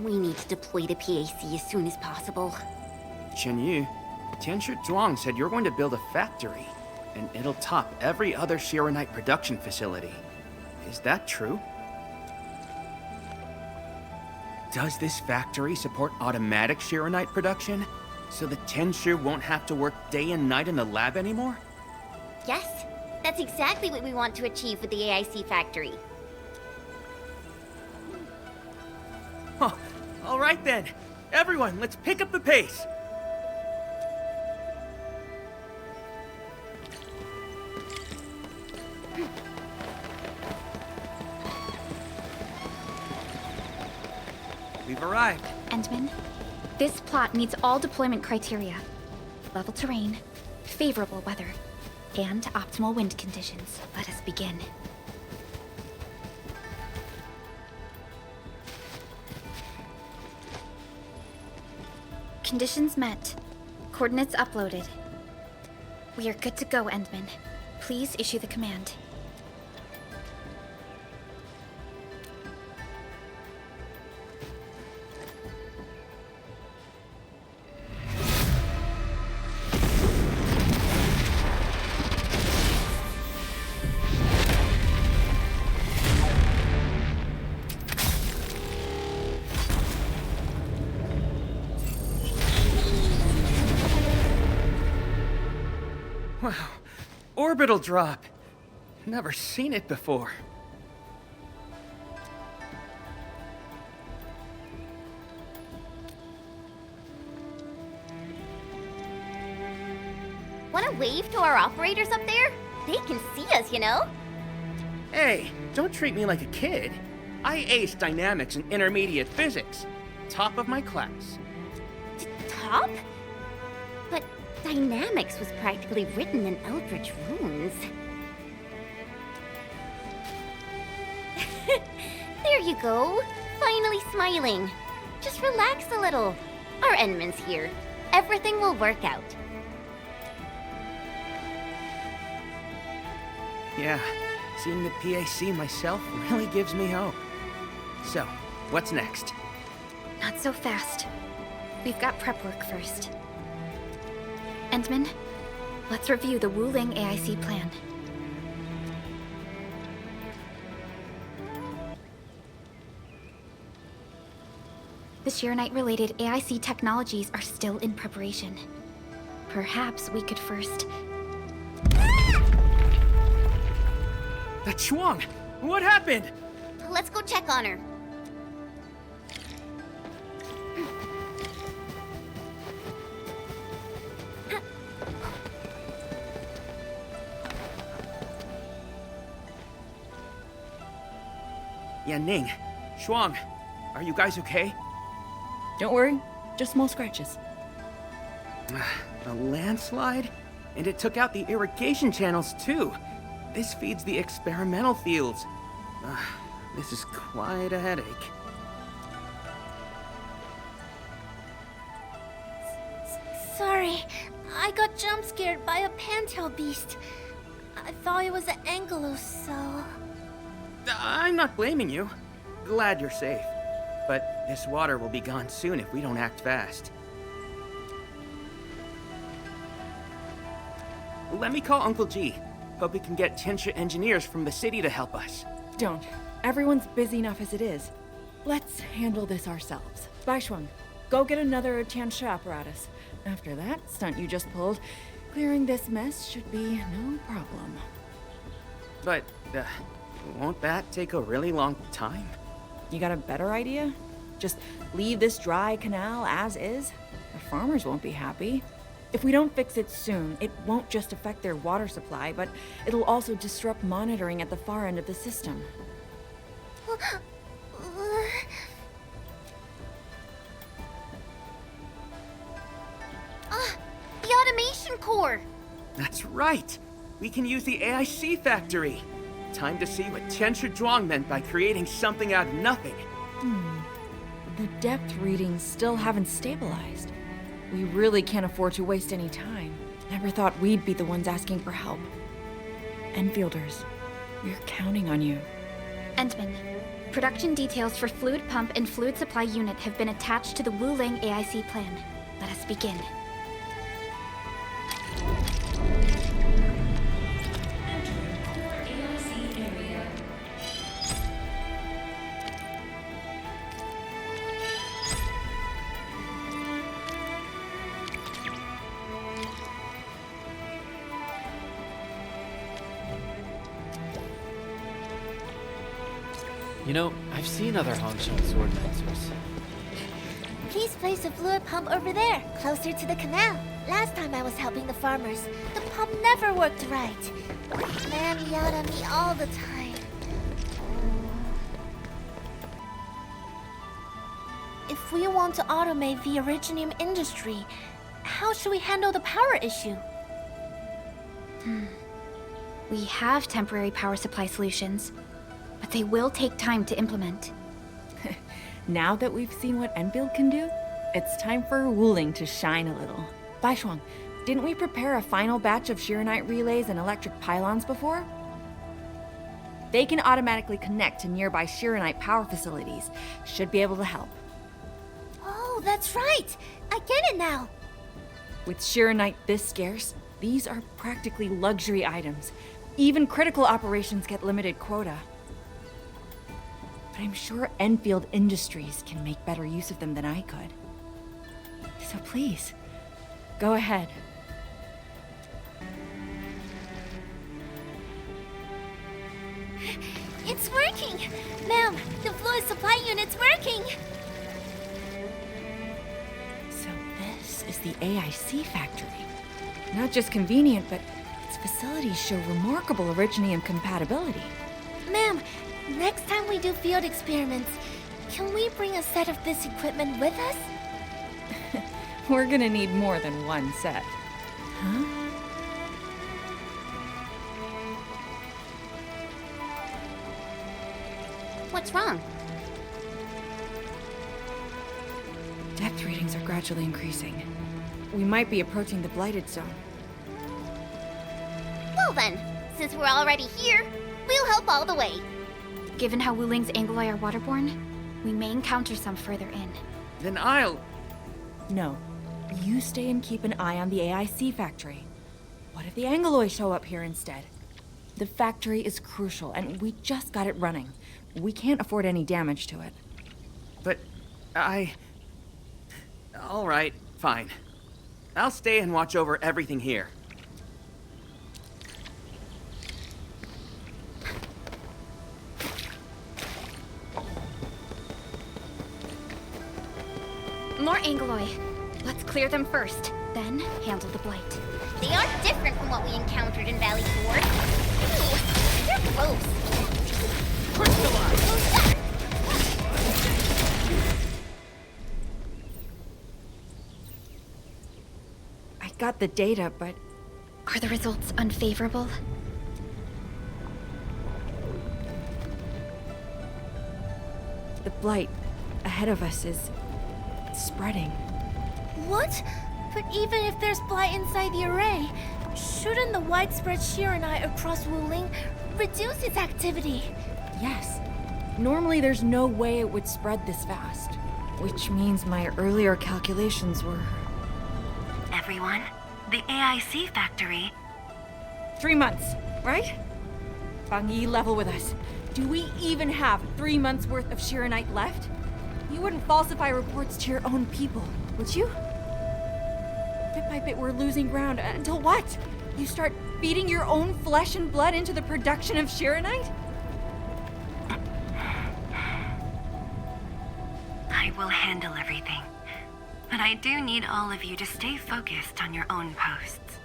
We need to deploy the PAC as soon as possible. Qianyu, Tianshi Zhuang said you're going to build a factory, and it'll top every other Shiranite production facility. Is that true? Does this factory support automatic Shiranite production? So the Tianshi won't have to work day and night in the lab anymore? Yes, that's exactly what we want to achieve with the AIC factory. Huh. All right then. Everyone, let's pick up the pace. We've arrived. Endman, this plot meets all deployment criteria. Level terrain, favorable weather, and optimal wind conditions. Let us begin. Conditions met. Coordinates uploaded. We are good to go, Endman. Please issue the command. Wow. Orbital drop. Never seen it before. Want to wave to our operators up there? They can see us, you know? Hey, don't treat me like a kid. I aced dynamics and intermediate physics. Top of my class. Top? But dynamics was practically written in Eldritch runes. There you go. Finally smiling. Just relax a little. Our Endman's here. Everything will work out. Yeah, seeing the PAC myself really gives me hope. So, what's next? Not so fast. We've got prep work first. Endman, let's review the Wuling AIC plan. The Shiranite-related AIC technologies are still in preparation. Perhaps we could first... That's Zhuang! What happened? Let's go check on her. Yanning, Zhuang, are you guys okay? Don't worry, just small scratches. A landslide? And it took out the irrigation channels too. This feeds the experimental fields. This is quite a headache. Sorry, I got jump scared by a pantail beast. I thought it was an angelos, so... I'm not blaming you. Glad you're safe. But this water will be gone soon if we don't act fast. Let me call Uncle G. Hope we can get Tianshi engineers from the city to help us. Don't. Everyone's busy enough as it is. Let's handle this ourselves. Baishuang, go get another Tianshi apparatus. After that stunt you just pulled, clearing this mess should be no problem. But, won't that take a really long time? You got a better idea? Just leave this dry canal as is? The farmers won't be happy. If we don't fix it soon, it won't just affect their water supply, but it'll also disrupt monitoring at the far end of the system. The automation core! That's right! We can use the AIC factory! Time to see what Tianshi Zhuang meant by creating something out of nothing. The depth readings still haven't stabilized. We really can't afford to waste any time. Never thought we'd be the ones asking for help. Enfielders, we're counting on you. Endman, production details for fluid pump and fluid supply unit have been attached to the Wuling AIC plan. Let us begin. You know, I've seen other Hongsheng swordmancers. Please place a fluid pump over there, closer to the canal. Last time I was helping the farmers, the pump never worked right. Man yelled at me all the time. If we want to automate the Originium industry, how should we handle the power issue? We have temporary power supply solutions, but they will take time to implement. Now that we've seen what Enfield can do, it's time for Wuling to shine a little. Baishuang, didn't we prepare a final batch of Shiranite relays and electric pylons before? They can automatically connect to nearby Shiranite power facilities. Should be able to help. Oh, that's right! I get it now! With Shiranite this scarce, these are practically luxury items. Even critical operations get limited quota. But I'm sure Enfield Industries can make better use of them than I could. So please, go ahead. It's working! Ma'am, the fluid supply unit's working! So this is the AIC factory. Not just convenient, but its facilities show remarkable Originium compatibility. Ma'am, next time we do field experiments, can we bring a set of this equipment with us? We're gonna need more than one set. Huh? What's wrong? Depth readings are gradually increasing. We might be approaching the blighted zone. Well then, since we're already here, we'll help all the way. Given how Wuling's Angoloi are waterborne, we may encounter some further in. Then I'll... No. You stay and keep an eye on the AIC factory. What if the Angoloi show up here instead? The factory is crucial, and we just got it running. We can't afford any damage to it. But all right, fine. I'll stay and watch over everything here. More Angoloi. Let's clear them first, then handle the blight. They are different from what we encountered in Valley 4. Ew, they're gross. Crystallize! I got the data, but... Are the results unfavorable? The blight ahead of us is spreading. What? But even if there's blight inside the array, shouldn't the widespread Shiranite across Wuling reduce its activity? Yes. Normally there's no way it would spread this fast. Which means my earlier calculations were... Everyone, the AIC factory... 3 months, right? Fangyi, level with us. Do we even have 3 months worth of Shiranite left? You wouldn't falsify reports to your own people, would you? Bit by bit, we're losing ground. Until what? You start feeding your own flesh and blood into the production of Shiranite? I will handle everything. But I do need all of you to stay focused on your own posts.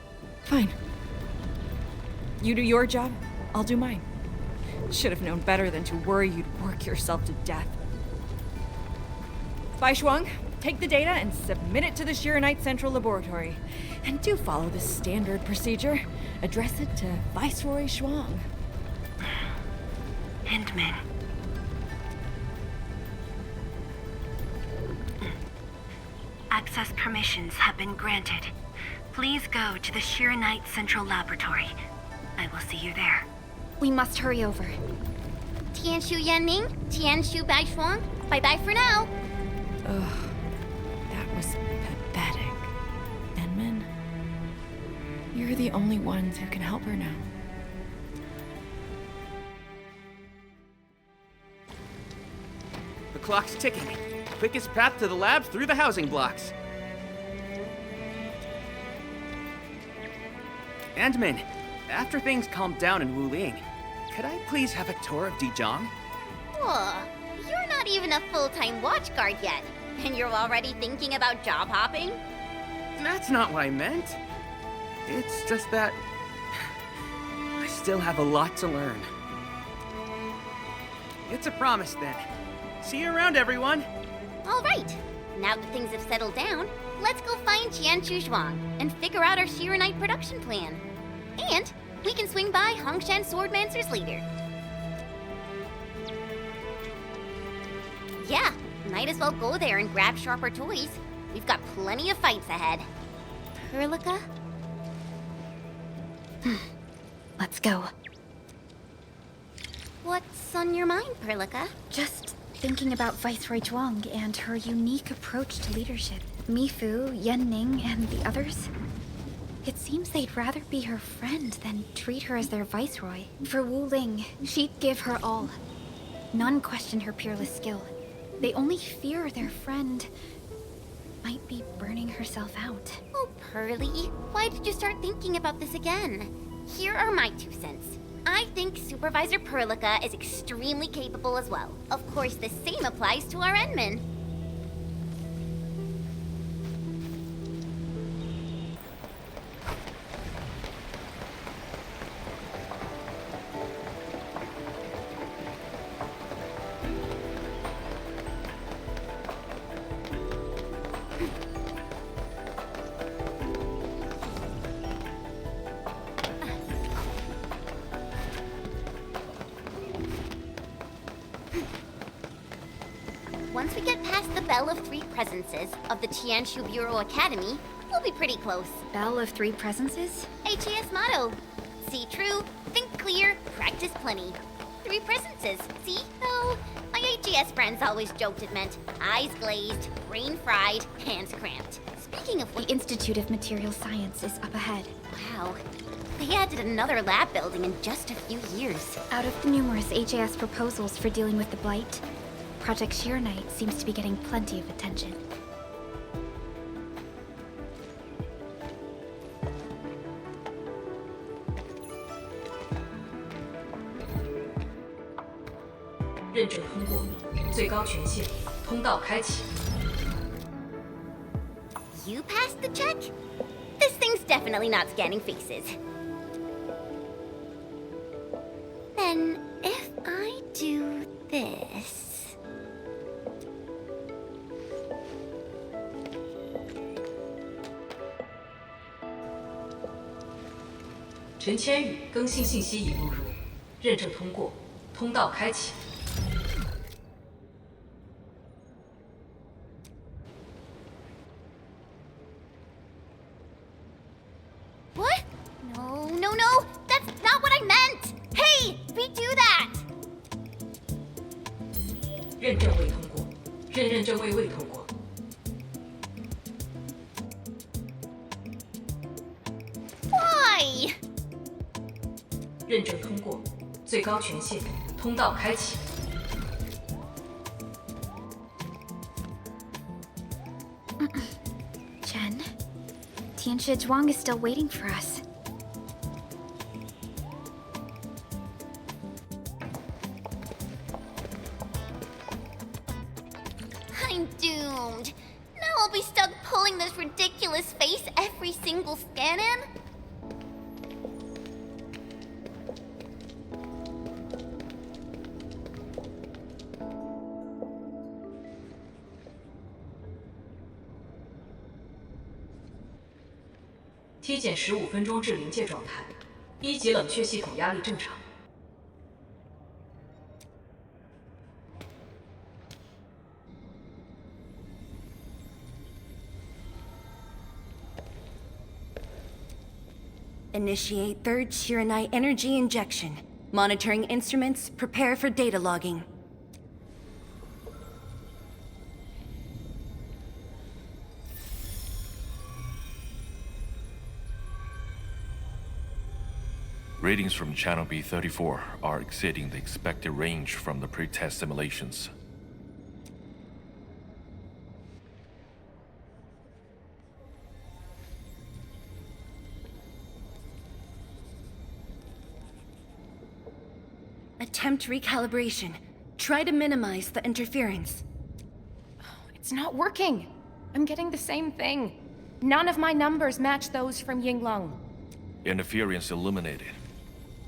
Fine. You do your job, I'll do mine. Should have known better than to worry you'd work yourself to death. Bai Shuang, take the data and submit it to the Shiranite Central Laboratory. And do follow the standard procedure. Address it to Viceroy Shuang. Endman. Access permissions have been granted. Please go to the Shiranite Central Laboratory. I will see you there. We must hurry over. Tianshu Yanning, Tianshu Bai Shuang, bye-bye for now. Ugh, that was pathetic. Enman, you're the only ones who can help her now. The clock's ticking. Quickest path to the labs through the housing blocks. Endman, after things calm down in Wuling, could I please have a tour of Dijiang? Whoa, you're not even a full-time watch guard yet, and you're already thinking about job hopping? That's not what I meant. It's just that I still have a lot to learn. It's a promise then. See you around, everyone. All right. Now that things have settled down, let's go find Tianshu Zhuang and figure out our Shiranite production plan. And we can swing by Hongshan Swordmancer's later. Yeah, might as well go there and grab sharper toys. We've got plenty of fights ahead. Perlica? Let's go. What's on your mind, Perlica? Just thinking about Viceroy Zhuang and her unique approach to leadership. Mi Fu, Yan Ning, and the others. It seems they'd rather be her friend than treat her as their viceroy. For Wuling, she'd give her all. None question her peerless skill. They only fear their friend might be burning herself out. Oh, Pearly, why did you start thinking about this again? Here are my 2 cents. I think Supervisor Perlica is extremely capable as well. Of course, the same applies to our Endman. Once we get past the Bell of Three Presences of the Tianshu Bureau Academy, we'll be pretty close. Bell of Three Presences? HAS motto. See true, think clear, practice plenty. 3 presences, see? Though, my HAS friends always joked it meant eyes glazed, brain fried, hands cramped. Speaking of The Institute of Material Science is up ahead. Wow. They added another lab building in just a few years. Out of the numerous HAS proposals for dealing with the Blight, Project Shiranite seems to be getting plenty of attention. You passed the check? This thing's definitely not scanning faces. Then, if I do this... 陈千羽更新信息已录入，认证通过，通道开启。 What? No, no, no! That's not what I meant! Hey! Redo that! 认证未通过，认证未通过。Why？ 认证通过，最高权限，通道开启。 Chen, Tianshi Zhuang is still waiting for us. I'm doomed. Now I'll be stuck pulling this ridiculous face every single scan-in? “体检15分钟至临界状态，1级冷却系统压力正常。” Initiate third Shiranite energy injection. Monitoring instruments, prepare for data logging. Readings from Channel B34 are exceeding the expected range from the pre-test simulations. Attempt recalibration. Try to minimize the interference. It's not working. I'm getting the same thing. None of my numbers match those from Yinglong. Interference eliminated.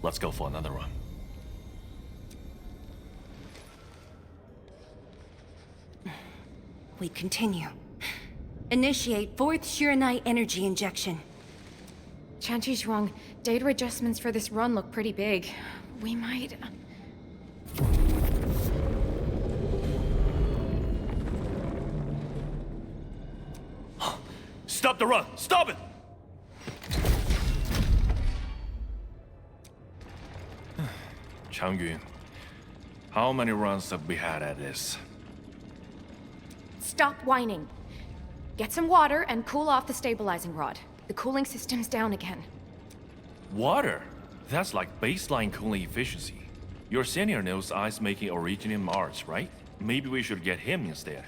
Let's go for another run. We continue. Initiate fourth Shiranite energy injection. Tianshi Zhuang, data adjustments for this run look pretty big. We might... Stop the run! Stop it! Changyun, how many runs have we had at this? Stop whining. Get some water and cool off the stabilizing rod. The cooling system's down again. Water? That's like baseline cooling efficiency. Your senior knows ice making origin in Marsh, right? Maybe we should get him instead.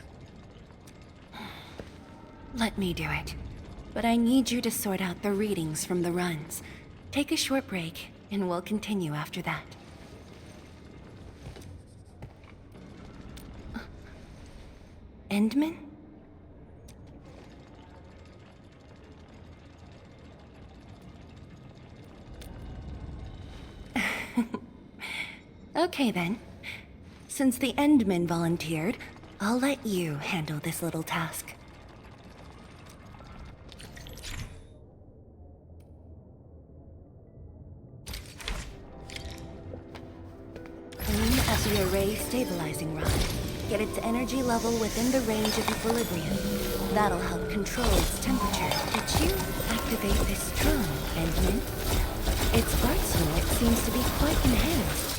Let me do it. But I need you to sort out the readings from the runs. Take a short break, and we'll continue after that. Endman? Okay then. Since the Endman volunteered, I'll let you handle this little task. Aim at the array stabilizing rod. Get its energy level within the range of equilibrium. That'll help control its temperature. Did you activate this drone, Endman? Its arts unit seems to be quite enhanced.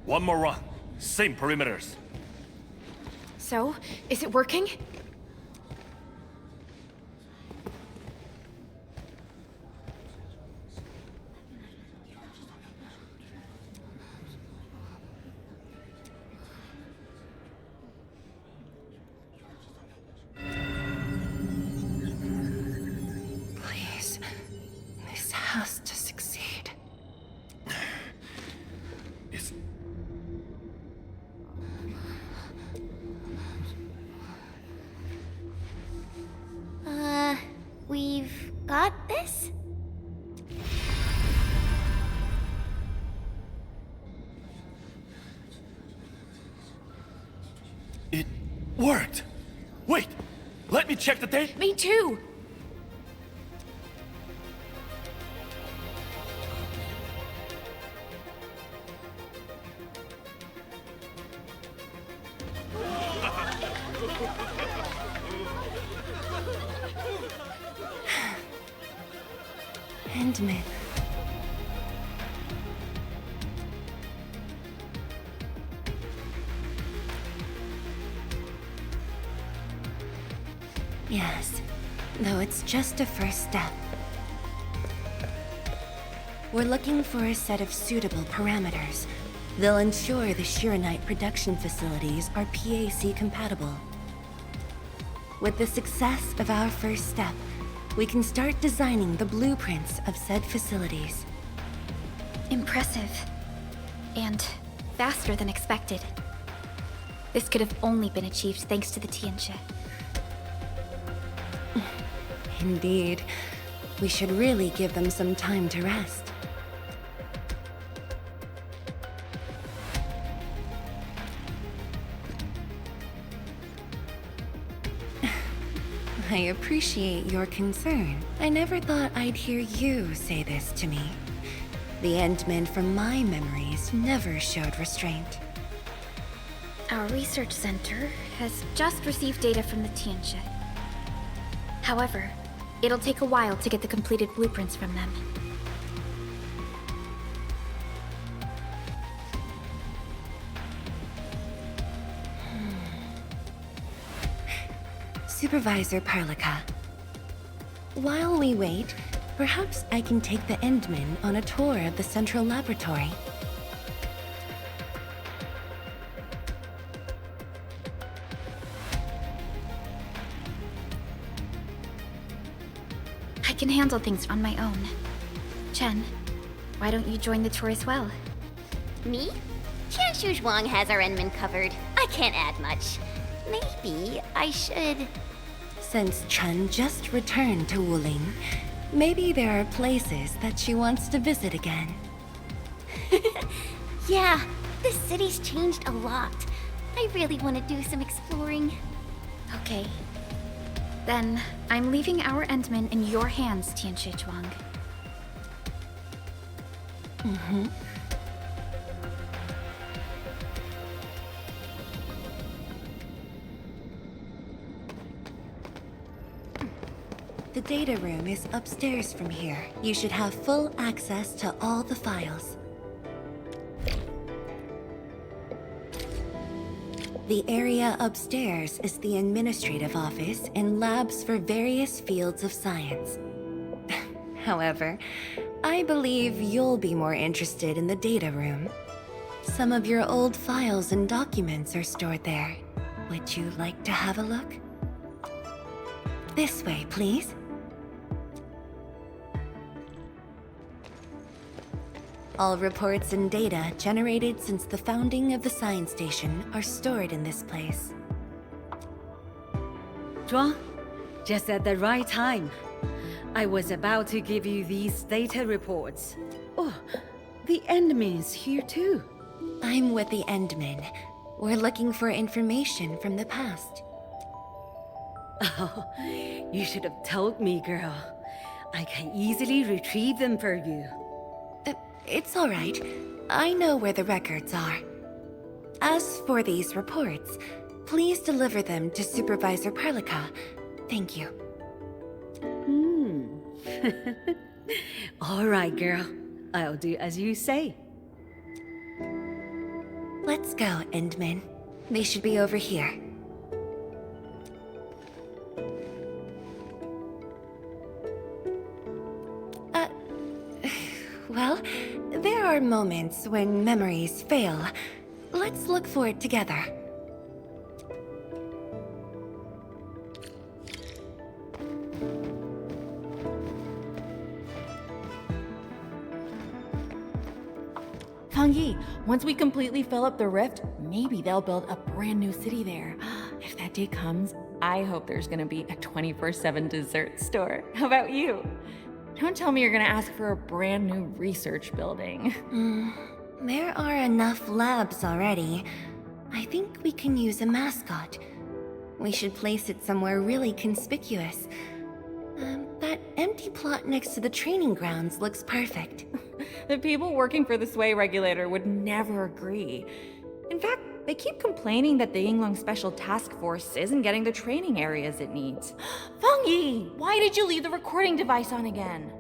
One more run. Same perimeters. So, is it working? Please, this has to succeed. It's... We've got this? It worked! Wait! Let me check the date! Me too! Endman, though it's just a first step. We're looking for a set of suitable parameters. They'll ensure the Shiranite production facilities are PAC compatible. With the success of our first step, we can start designing the blueprints of said facilities. Impressive. And faster than expected. This could have only been achieved thanks to the Tianxia. Indeed. We should really give them some time to rest. I appreciate your concern. I never thought I'd hear you say this to me. The Endmen from my memories never showed restraint. Our research center has just received data from the Tianxia. However, it'll take a while to get the completed blueprints from them. Supervisor Parlica. While we wait, perhaps I can take the Endmen on a tour of the central laboratory. I can handle things on my own. Chen, why don't you join the tour as well? Me? Qingbo Zhuang has our Endman covered. I can't add much. Maybe I should... Since Chen just returned to Wuling, maybe there are places that she wants to visit again. Yeah, this city's changed a lot. I really want to do some exploring. Okay. Then, I'm leaving our Endmen in your hands, Qingbo Zhuang. Mm-hmm. The data room is upstairs from here. You should have full access to all the files. The area upstairs is the administrative office and labs for various fields of science. However, I believe you'll be more interested in the data room. Some of your old files and documents are stored there. Would you like to have a look? This way, please. All reports and data generated since the founding of the science station are stored in this place. Zhuang, just at the right time. I was about to give you these data reports. Oh, the Endman's here too. I'm with the Endmen. We're looking for information from the past. Oh, you should have told me, girl. I can easily retrieve them for you. It's all right. I know where the records are. As for these reports, please deliver them to Supervisor Parlica. Thank you. All right, girl. I'll do as you say. Let's go, Endmen. They should be over here. Well, there are moments when memories fail. Let's look for it together. Fangyi, once we completely fill up the rift, maybe they'll build a brand new city there. If that day comes, I hope there's gonna be a 24/7 dessert store. How about you? Don't tell me you're gonna ask for a brand new research building. There are enough labs already. I think we can use a mascot. We should place it somewhere really conspicuous. That empty plot next to the training grounds looks perfect. The people working for the Sway Regulator would never agree. In fact, they keep complaining that the Yinglong Special Task Force isn't getting the training areas it needs. Fangyi, why did you leave the recording device on again?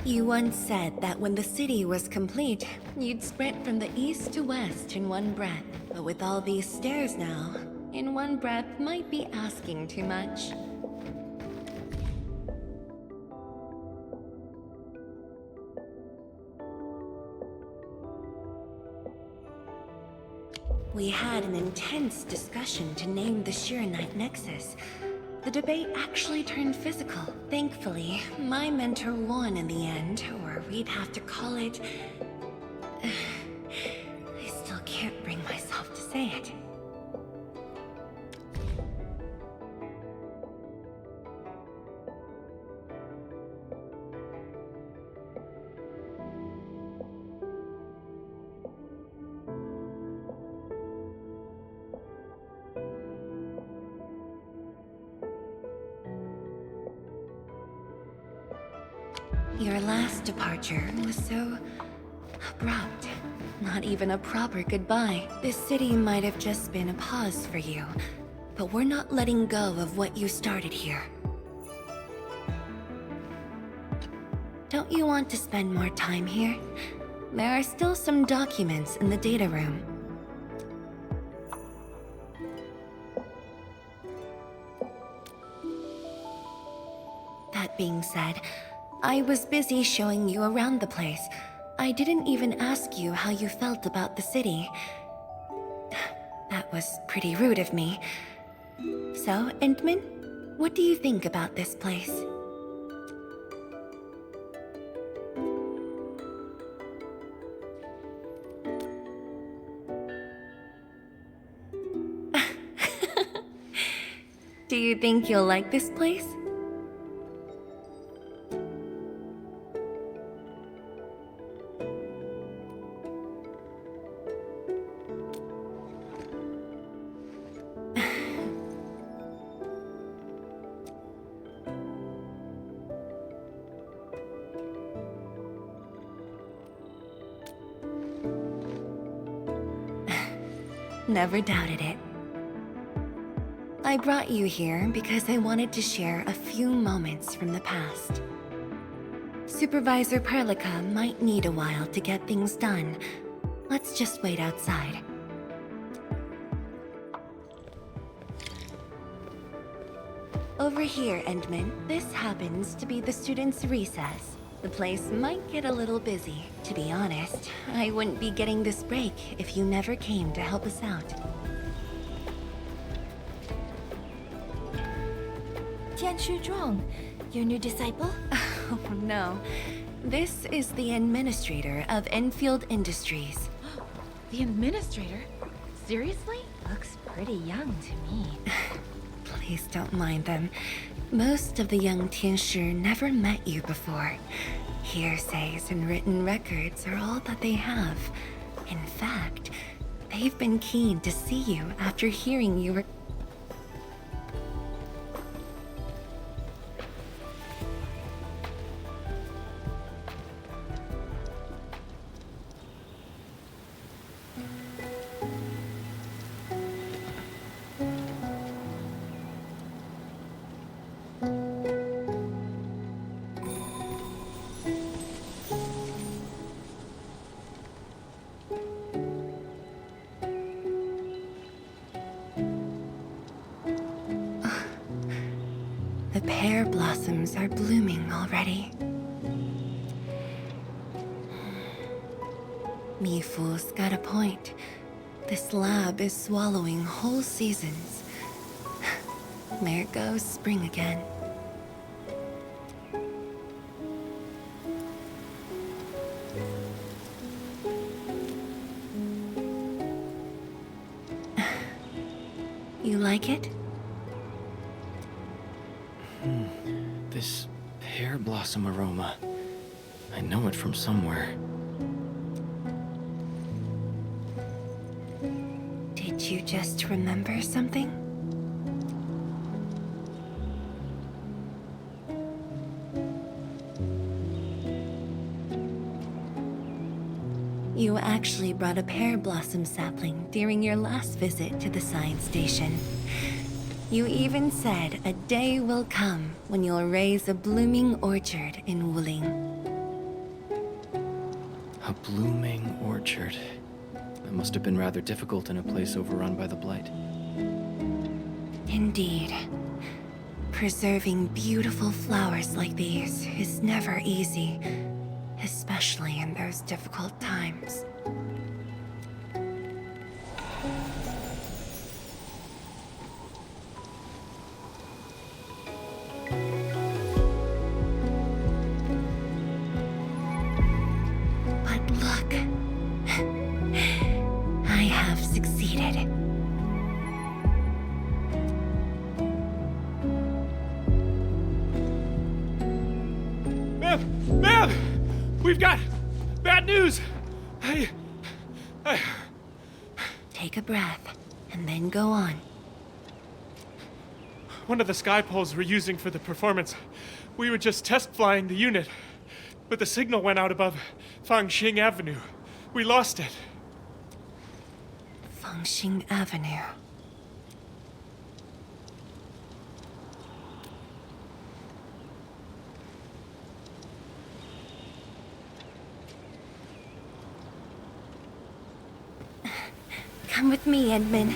You once said that when the city was complete, you'd sprint from the east to west in one breath. But with all these stairs now, in one breath might be asking too much. We had an intense discussion to name the Shiranite Nexus. The debate actually turned physical. Thankfully, my mentor won in the end, or we'd have to call it... I still can't bring myself to say it. Your last departure was so abrupt. Not even a proper goodbye. This city might have just been a pause for you, but we're not letting go of what you started here. Don't you want to spend more time here? There are still some documents in the data room. That being said, I was busy showing you around the place. I didn't even ask you how you felt about the city. That was pretty rude of me. So, Endman, what do you think about this place? Do you think you'll like this place? Never doubted it. I brought you here because I wanted to share a few moments from the past. Supervisor Perlica might need a while to get things done. Let's just wait outside. Over here, Endman. This happens to be the students' recess. The place might get a little busy. To be honest, I wouldn't be getting this break if you never came to help us out. Tianshu Zhuang, your new disciple? Oh no. This is the administrator of Enfield Industries. The administrator? Seriously? Looks pretty young to me. Please don't mind them. Most of the young Tianshi never met you before. Hearsays and written records are all that they have. In fact, they've been keen to see you after hearing you were... The pear blossoms are blooming already. Mi Fu's got a point. This lab is swallowing whole seasons. There goes spring again. You like it? This pear blossom aroma. I know it from somewhere. Did you just remember something? You actually brought a pear blossom sapling during your last visit to the science station. You even said a day will come when you'll raise a blooming orchard in Wuling. A blooming orchard. That must have been rather difficult in a place overrun by the Blight. Indeed. Preserving beautiful flowers like these is never easy, especially in those difficult times. Ma'am! We've got bad news! Take a breath, and then go on. One of the sky poles we're using for the performance, we were just test flying the unit, but the signal went out above Fangxing Avenue. We lost it. Fangxing Avenue. Come with me, Edmund.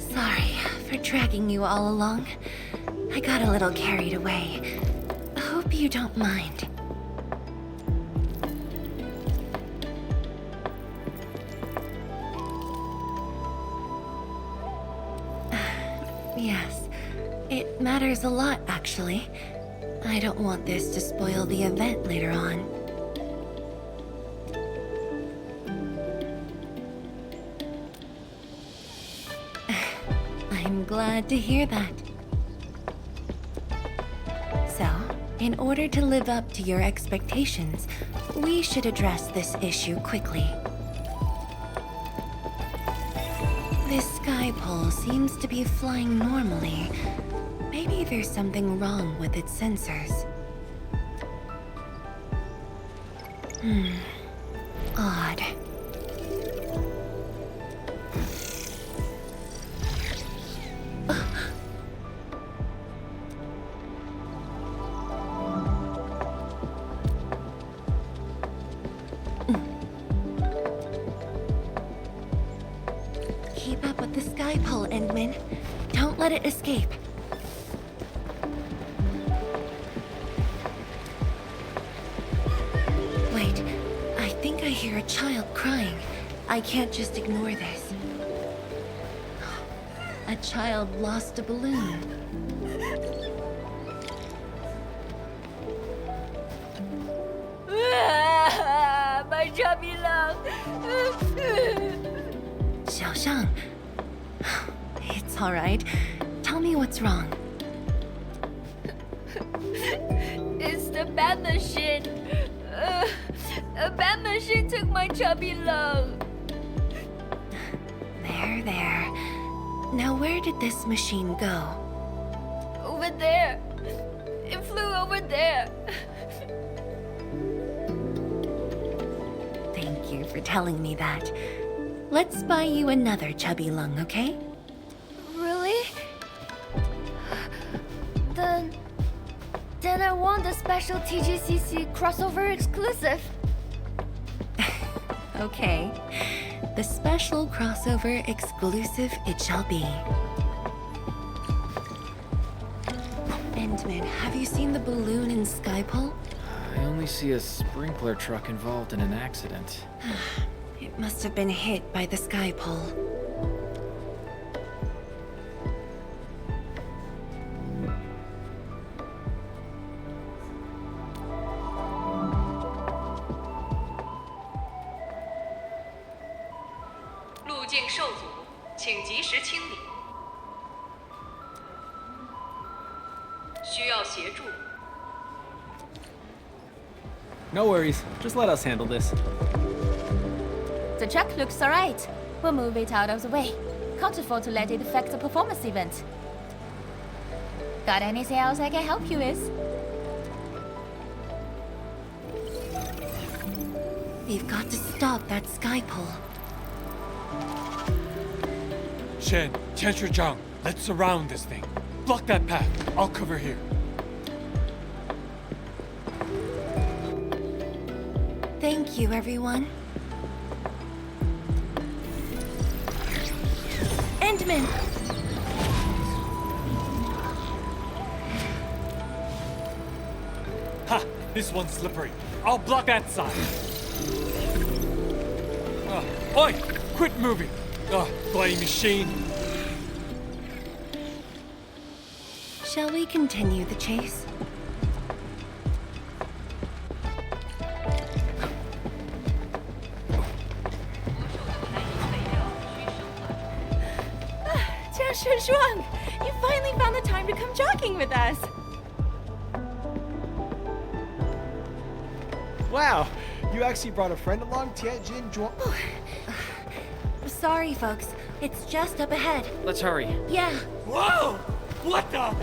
Sorry for dragging you all along. I got a little carried away. Hope you don't mind. Yes, it matters a lot, actually. I don't want this to spoil the event later on. I'm glad to hear that. So, in order to live up to your expectations, we should address this issue quickly. This sky pole seems to be flying normally. Maybe there's something wrong with its sensors. Odd. Keep up with the sky pole, Endman. Don't let it escape. Wait, I think I hear a child crying. I can't just ignore this. A child lost a balloon. My chubby love. Xiaoshang. It's all right. Tell me what's wrong. It's the bat machine. A bat machine took my chubby love. There. Now where did this machine go? Over there. It flew over there. Thank you for telling me that. Let's buy you another chubby lung, okay? Really? Then I want the special TGCC crossover exclusive. Okay. The special crossover exclusive it shall be. Endman, have you seen the balloon in Skypole? I only see a sprinkler truck involved in an accident. It must have been hit by the Skypole. No worries, just let us handle this. The truck looks alright. We'll move it out of the way. Can't afford to let it affect the performance event. Got anything else I can help you with? We've got to stop that Skypole. Shen, Tianshi Zhang, let's surround this thing. Block that path. I'll cover here. Thank you, everyone. Endman! Ha! This one's slippery. I'll block that side. Oi! Quit moving! Flying machine! Shall we continue the chase? Ardashir Zhuang, you finally found the time to come jogging with us. Wow, you actually brought a friend along, Tianjin Zhuang. Sorry, folks. It's just up ahead. Let's hurry. Yeah. Whoa! What the?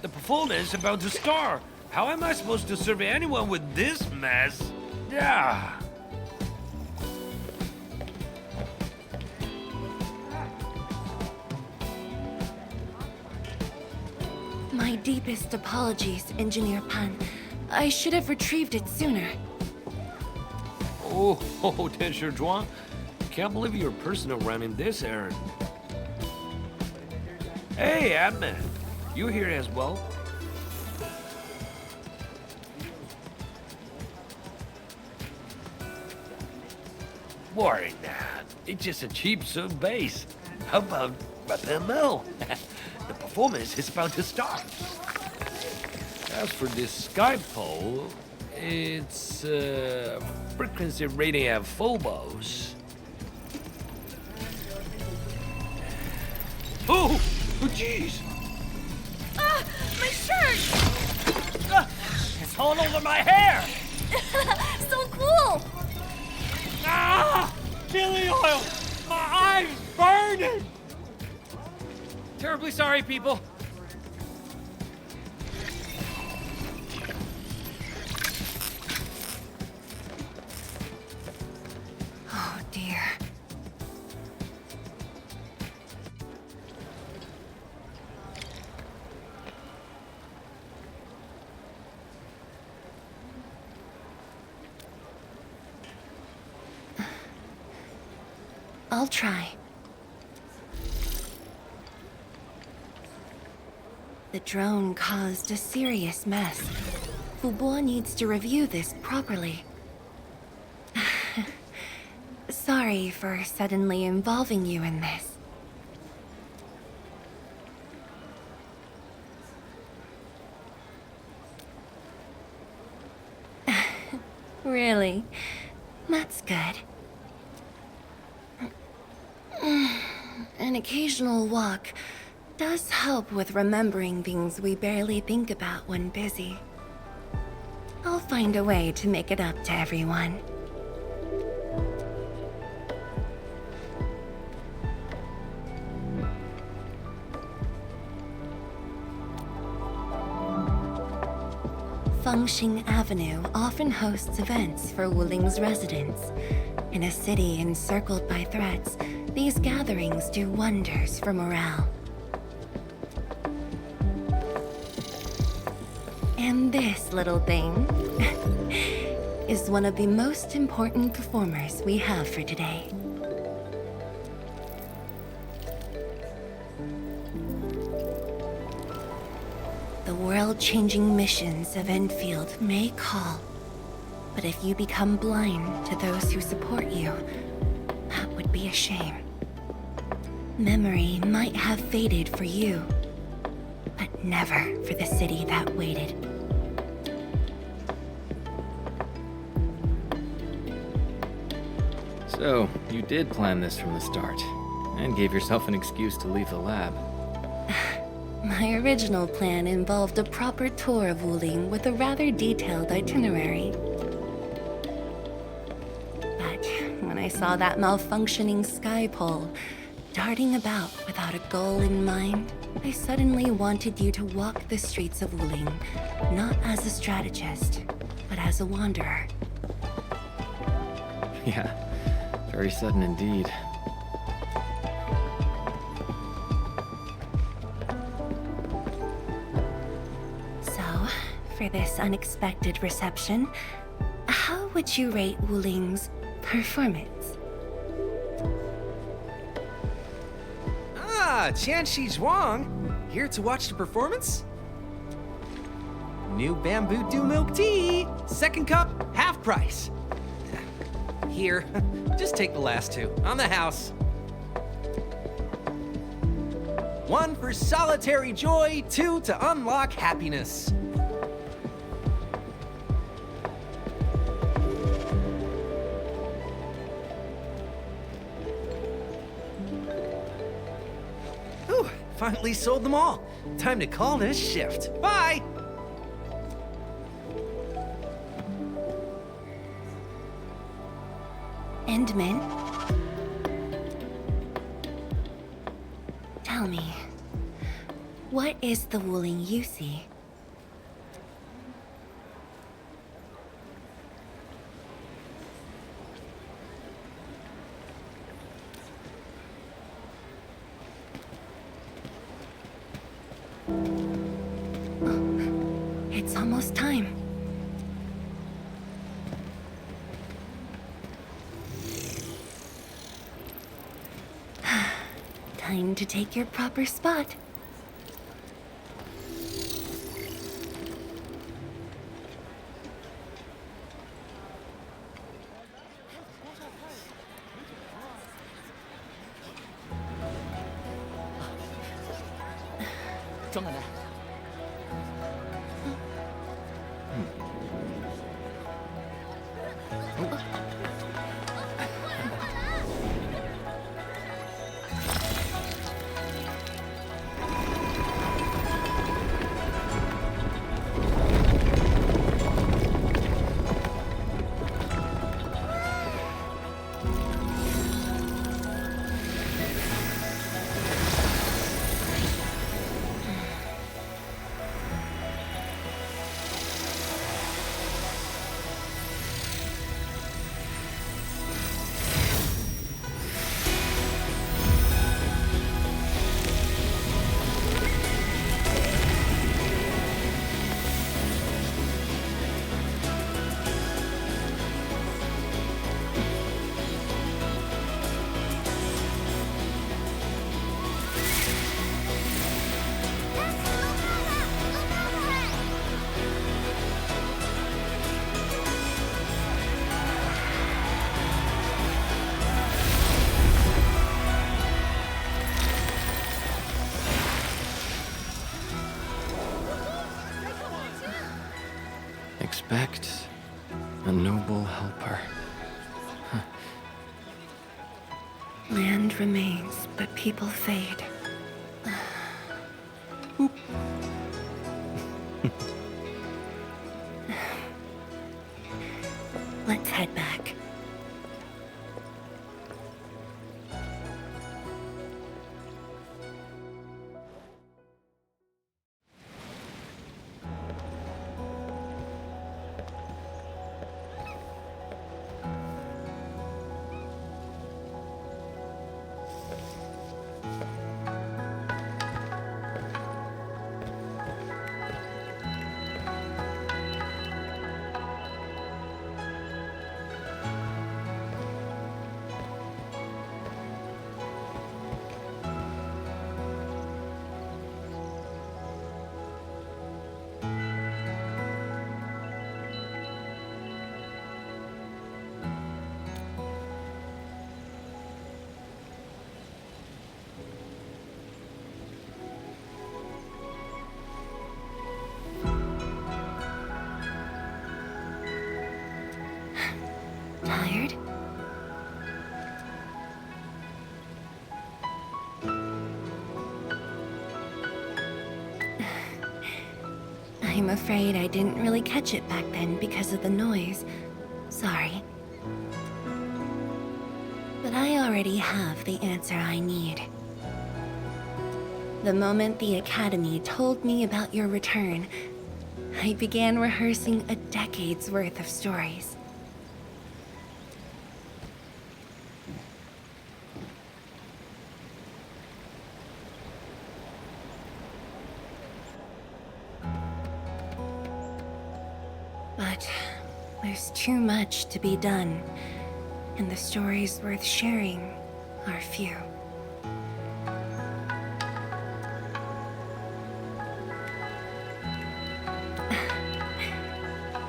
The performance is about to start. How am I supposed to survey anyone with this mess? Yeah. My deepest apologies, Engineer Pan. I should have retrieved it sooner. Oh, Ardashir Zhuang. Can't believe you're personal running this errand. Hey, admin. You here as well? Worry not. It's just a cheap soap base. How about FML? The performance is about to start. As for this sky pole, it's frequency rating at phobos. Oh, jeez! Ah, my shirt! It's all over my hair! So cool! Ah! Chili oil! My eyes burning! Terribly sorry, people. Oh dear. I'll try. The drone caused a serious mess. Fubo needs to review this properly. Sorry for suddenly involving you in this. Really? That's good. An occasional walk does help with remembering things we barely think about when busy. I'll find a way to make it up to everyone. Fengxing Avenue often hosts events for Wuling's residents. In a city encircled by threats, these gatherings do wonders for morale. And this little thing is one of the most important performers we have for today. The world-changing missions of Enfield may call, but if you become blind to those who support you, that would be a shame. Memory might have faded for you, but never for the city that waited. So, you did plan this from the start, and gave yourself an excuse to leave the lab. My original plan involved a proper tour of Wuling with a rather detailed itinerary. But when I saw that malfunctioning sky pole darting about without a goal in mind, I suddenly wanted you to walk the streets of Wuling, not as a strategist, but as a wanderer. Yeah, very sudden indeed. So, for this unexpected reception, how would you rate Wuling's performance? Ah, Tianxi Zhuang! Here to watch the performance? New bamboo dew milk tea! Second cup, half price. Here, just take the last two, on the house. 1 for solitary joy, 2 to unlock happiness. Whew, finally sold them all. Time to call this shift. Bye! Endman? Tell me, what is the Wuling you see? It's almost time. Time to take your proper spot. Expect a noble helper. Land remains, but people fade. Let's head back. Tired? I'm afraid I didn't really catch it back then because of the noise. Sorry. But I already have the answer I need. The moment the Academy told me about your return, I began rehearsing a decade's worth of stories. But there's too much to be done, and the stories worth sharing are few.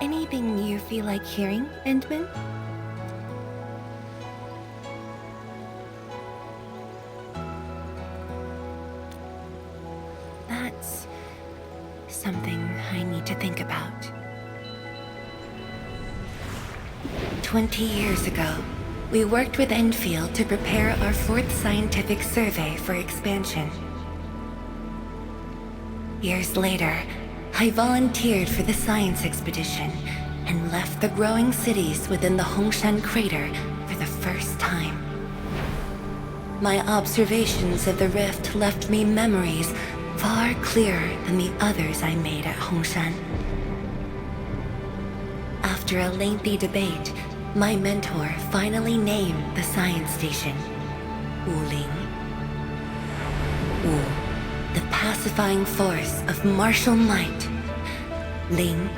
Anything you feel like hearing, Endman? 20 years ago, we worked with Endfield to prepare our 4th scientific survey for expansion. Years later, I volunteered for the science expedition and left the growing cities within the Hongshan crater for the first time. My observations of the rift left me memories far clearer than the others I made at Hongshan. After a lengthy debate, my mentor finally named the science station Wuling. Wu, the pacifying force of martial might. Ling,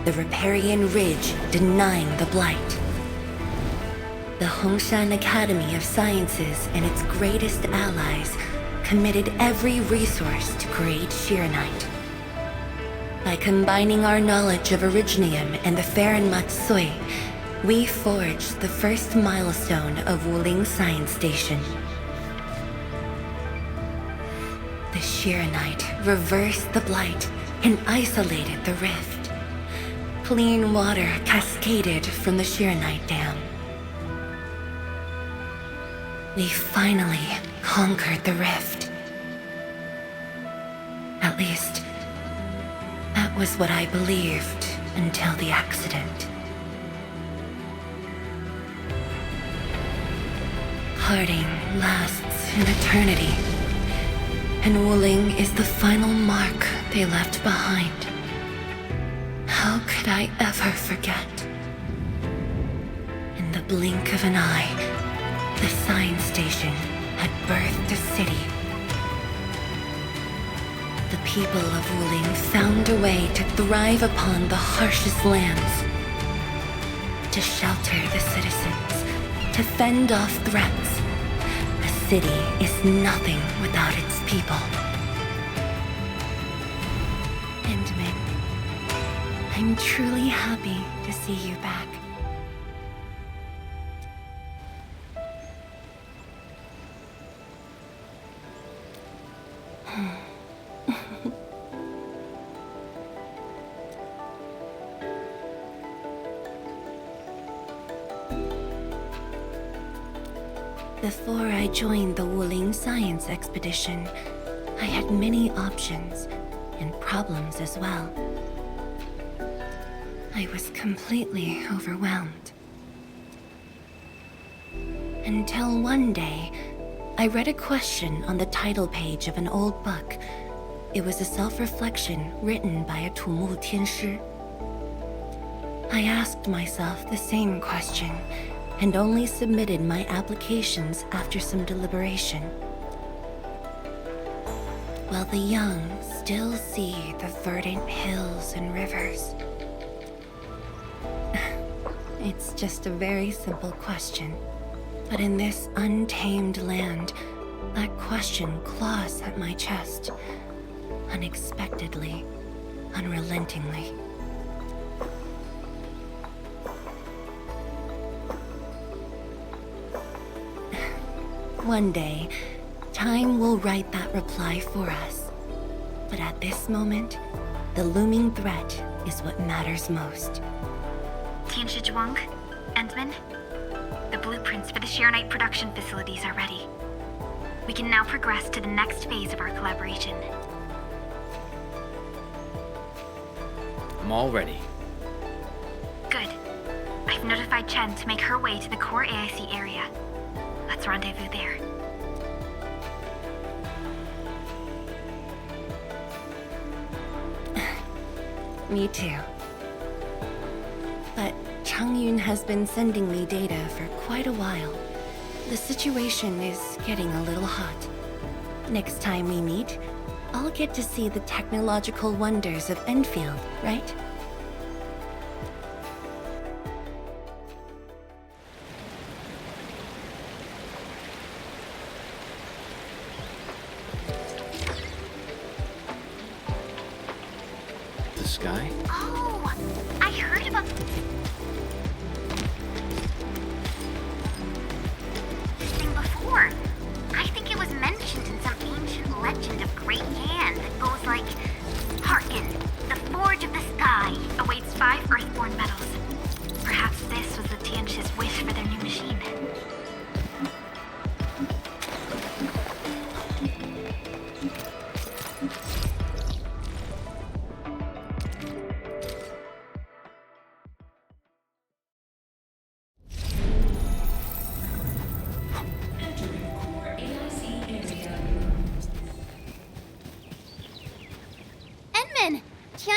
the riparian ridge denying the blight. The Hongshan Academy of Sciences and its greatest allies committed every resource to create Shiranite. By combining our knowledge of Originium and the Farron Matsui, we forged the first milestone of Wuling Science Station. The Shiranite reversed the blight and isolated the rift. Clean water cascaded from the Shiranite Dam. We finally conquered the rift. At least, that was what I believed until the accident. Parting lasts an eternity, and Wuling is the final mark they left behind. How could I ever forget? In the blink of an eye, the science station had birthed a city. The people of Wuling found a way to thrive upon the harshest lands, to shelter the citizens, to fend off threats. A city is nothing without its people. Endman, I'm truly happy to see you back. Before I joined the Wuling science expedition, I had many options and problems as well. I was completely overwhelmed. Until one day, I read a question on the title page of an old book. It was a self-reflection written by a Tumu Tianshi. I asked myself the same question, and only submitted my applications after some deliberation. While the young still see the verdant hills and rivers. It's just a very simple question. But in this untamed land, that question claws at my chest. Unexpectedly, unrelentingly. One day, time will write that reply for us. But at this moment, the looming threat is what matters most. Tianshi Zhuang, Endman, the blueprints for the Shiranite production facilities are ready. We can now progress to the next phase of our collaboration. I'm all ready. Good. I've notified Chen to make her way to the core AIC area. Let's rendezvous there. Me too. But Changyun has been sending me data for quite a while. The situation is getting a little hot. Next time we meet, I'll get to see the technological wonders of Endfield, right? Sky? Oh, I heard about this thing before. I think it was mentioned in some ancient legend of Great Yan that goes like, "Hearken, the forge of the sky awaits 5 earthborn metals." Perhaps this was the Tianqi's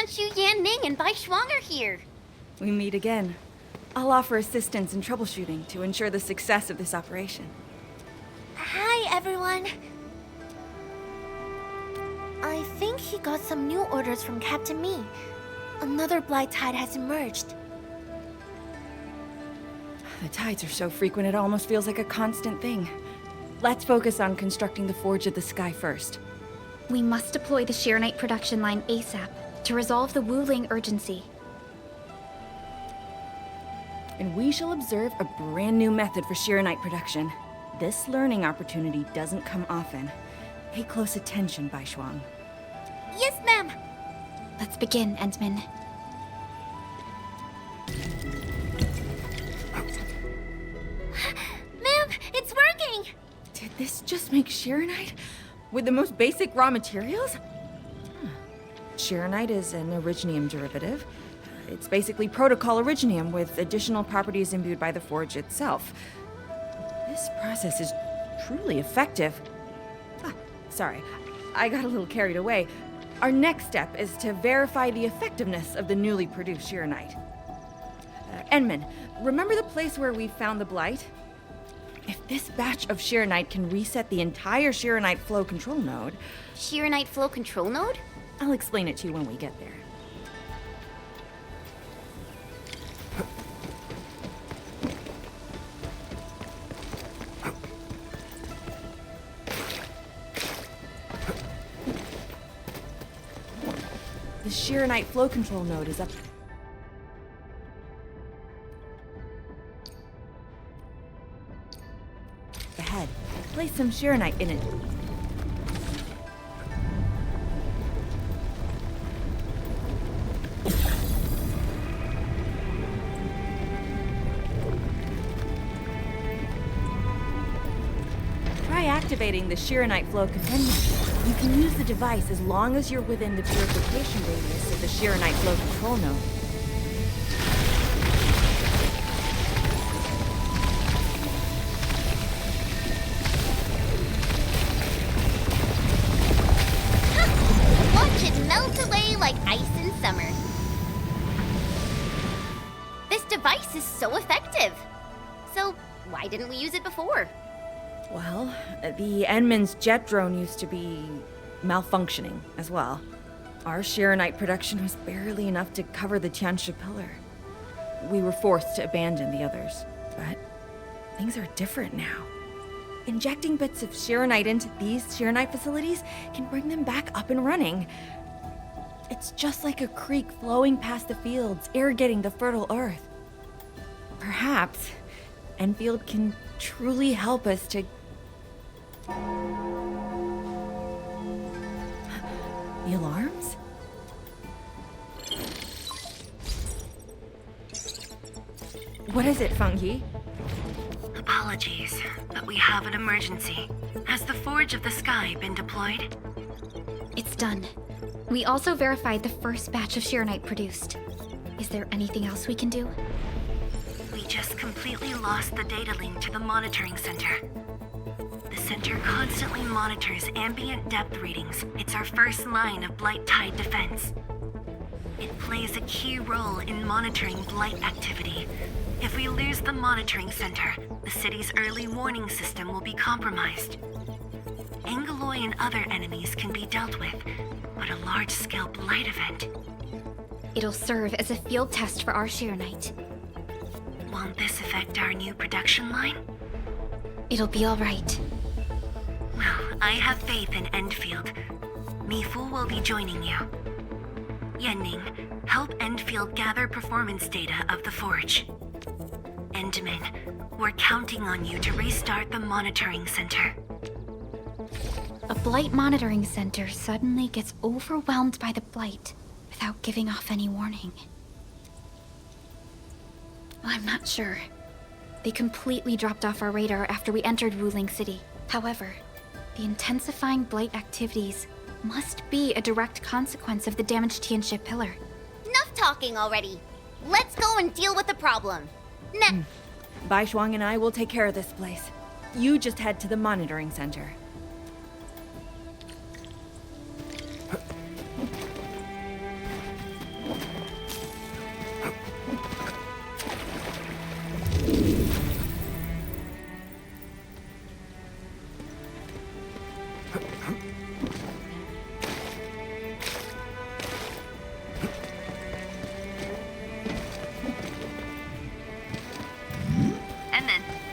Shu Yanning and Bai Shuang are here. We meet again. I'll offer assistance in troubleshooting to ensure the success of this operation. Hi, everyone. I think he got some new orders from Captain Mi. Another blight tide has emerged. The tides are so frequent it almost feels like a constant thing. Let's focus on constructing the Forge of the Sky first. We must deploy the Shiranite production line ASAP to resolve the Wuling urgency. And we shall observe a brand new method for Shiranite production. This learning opportunity doesn't come often. Pay close attention, Bai Shuang. Yes, ma'am. Let's begin, Endman. Ma'am, it's working! Did this just make Shiranite? With the most basic raw materials? Shiranite is an originium derivative. It's basically protocol originium with additional properties imbued by the forge itself. This process is truly effective. Sorry, I got a little carried away. Our next step is to verify the effectiveness of the newly produced Shiranite. Enman, remember the place where we found the blight? If this batch of Shiranite can reset the entire Shiranite flow control node... Shiranite flow control node? I'll explain it to you when we get there. The Shiranite flow control node is up... ahead. Place some Shiranite in it. Try activating the Shiranite flow containment. You can use the device as long as you're within the purification radius of the Shiranite flow control node. Watch it melt away like ice in summer. This device is so effective. So why didn't we use it before? Well, the Enman's jet drone used to be malfunctioning as well. Our Shiranite production was barely enough to cover the Tiansha pillar. We were forced to abandon the others, but things are different now. Injecting bits of Shiranite into these Shiranite facilities can bring them back up and running. It's just like a creek flowing past the fields, irrigating the fertile earth. Perhaps Enfield can truly help us to... The alarms? What is it, Fangyi? Apologies, but we have an emergency. Has the Forge of the Sky been deployed? It's done. We also verified the first batch of Shiranite produced. Is there anything else we can do? We just completely lost the data link to the monitoring center. The center constantly monitors ambient depth readings. It's our first line of blight tide defense. It plays a key role in monitoring blight activity. If we lose the monitoring center, the city's early warning system will be compromised. Angeloy and other enemies can be dealt with, but a large-scale blight event... It'll serve as a field test for our Shiranite. Won't this affect our new production line? It'll be all right. Well, I have faith in Endfield. Mi Fu will be joining you. Yanning, help Endfield gather performance data of the Forge. Endman, we're counting on you to restart the monitoring center. A blight monitoring center suddenly gets overwhelmed by the blight without giving off any warning. I'm not sure. They completely dropped off our radar after we entered Wuling City. However, the intensifying blight activities must be a direct consequence of the damaged Tianxia pillar. Enough talking already. Let's go and deal with the problem. Bai Shuang and I will take care of this place. You just head to the monitoring center.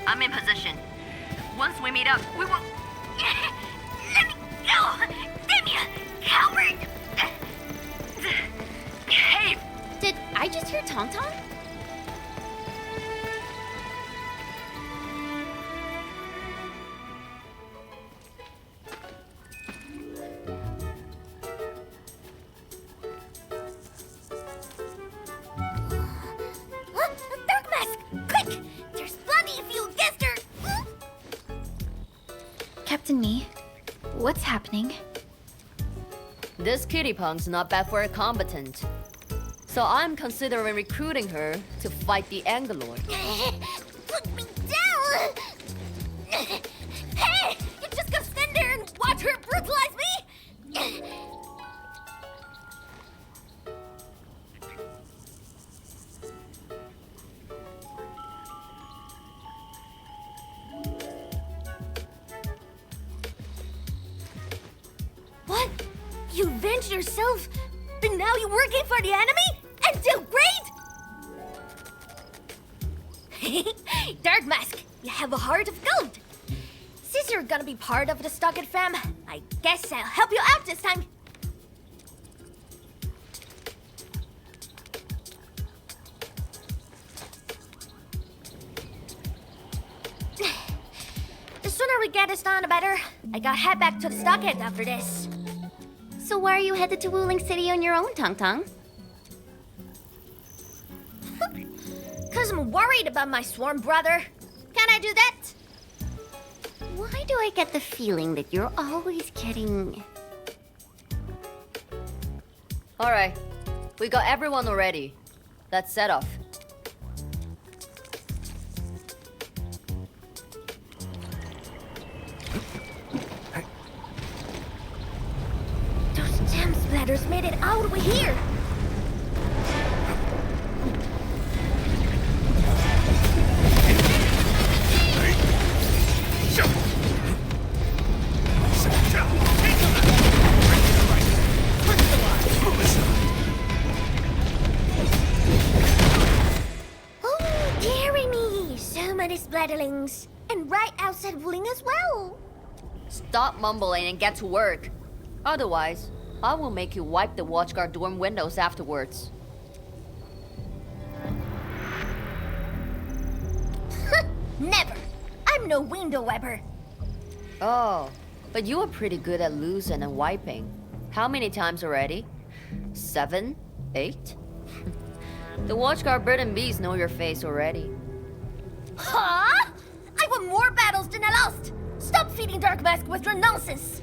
I'm in position. Once we meet up, we will... Let me go! Damn you, coward! Hey! Did I just hear Tangtang? Dark Mask! Quick! There's bloody if you guessed her! Captain Mi, what's happening? This kitty punk's not bad for a combatant. So I'm considering recruiting her to fight the Angelord. Put me down! Hey! You're just gonna stand there and watch her brutalize me? What? You avenged yourself, but now you're working for the enemy? And do great? Dark Mask, you have a heart of gold. Since you're gonna be part of the Stockade fam, I guess I'll help you out this time. The sooner we get this done, the better. I gotta head back to the Stockade after this. So why are you headed to Wuling City on your own, Tangtang? Cause I'm worried about my swarm brother. Can I do that? Why do I get the feeling that you're always getting... Alright, we got everyone already. Let's set off. Those damn splatters made it all the way here. Oh, dearie me. So many splatterlings. And right outside Wuling as well. Stop mumbling and get to work. Otherwise, I will make you wipe the watchguard dorm windows afterwards. Never. I'm no window wiper. Oh, but you are pretty good at losing and wiping. How many times already? 7? 8? The watchguard bird and bees know your face already. Huh? I won more battles than I lost. Stop feeding Dark Mask with your nonsense.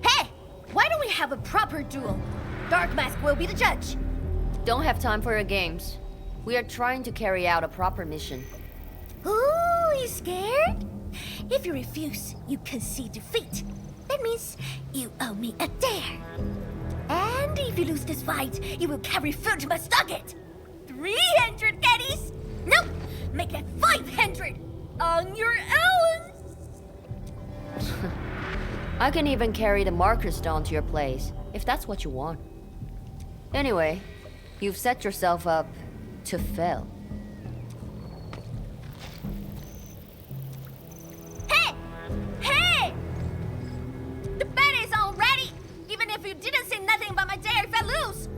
Hey, why don't we have a proper duel? Dark Mask will be the judge. Don't have time for your games. We are trying to carry out a proper mission. Ooh, you scared? If you refuse, you concede defeat. That means you owe me a dare. And if you lose this fight, you will carry food to my stockade. 300 caddies? No, make that 500 on your own. I can even carry the marker stone to your place, if that's what you want. Anyway, you've set yourself up to fail. Hey! Hey! The bet is all ready, even if you didn't say nothing about my dare if I lose.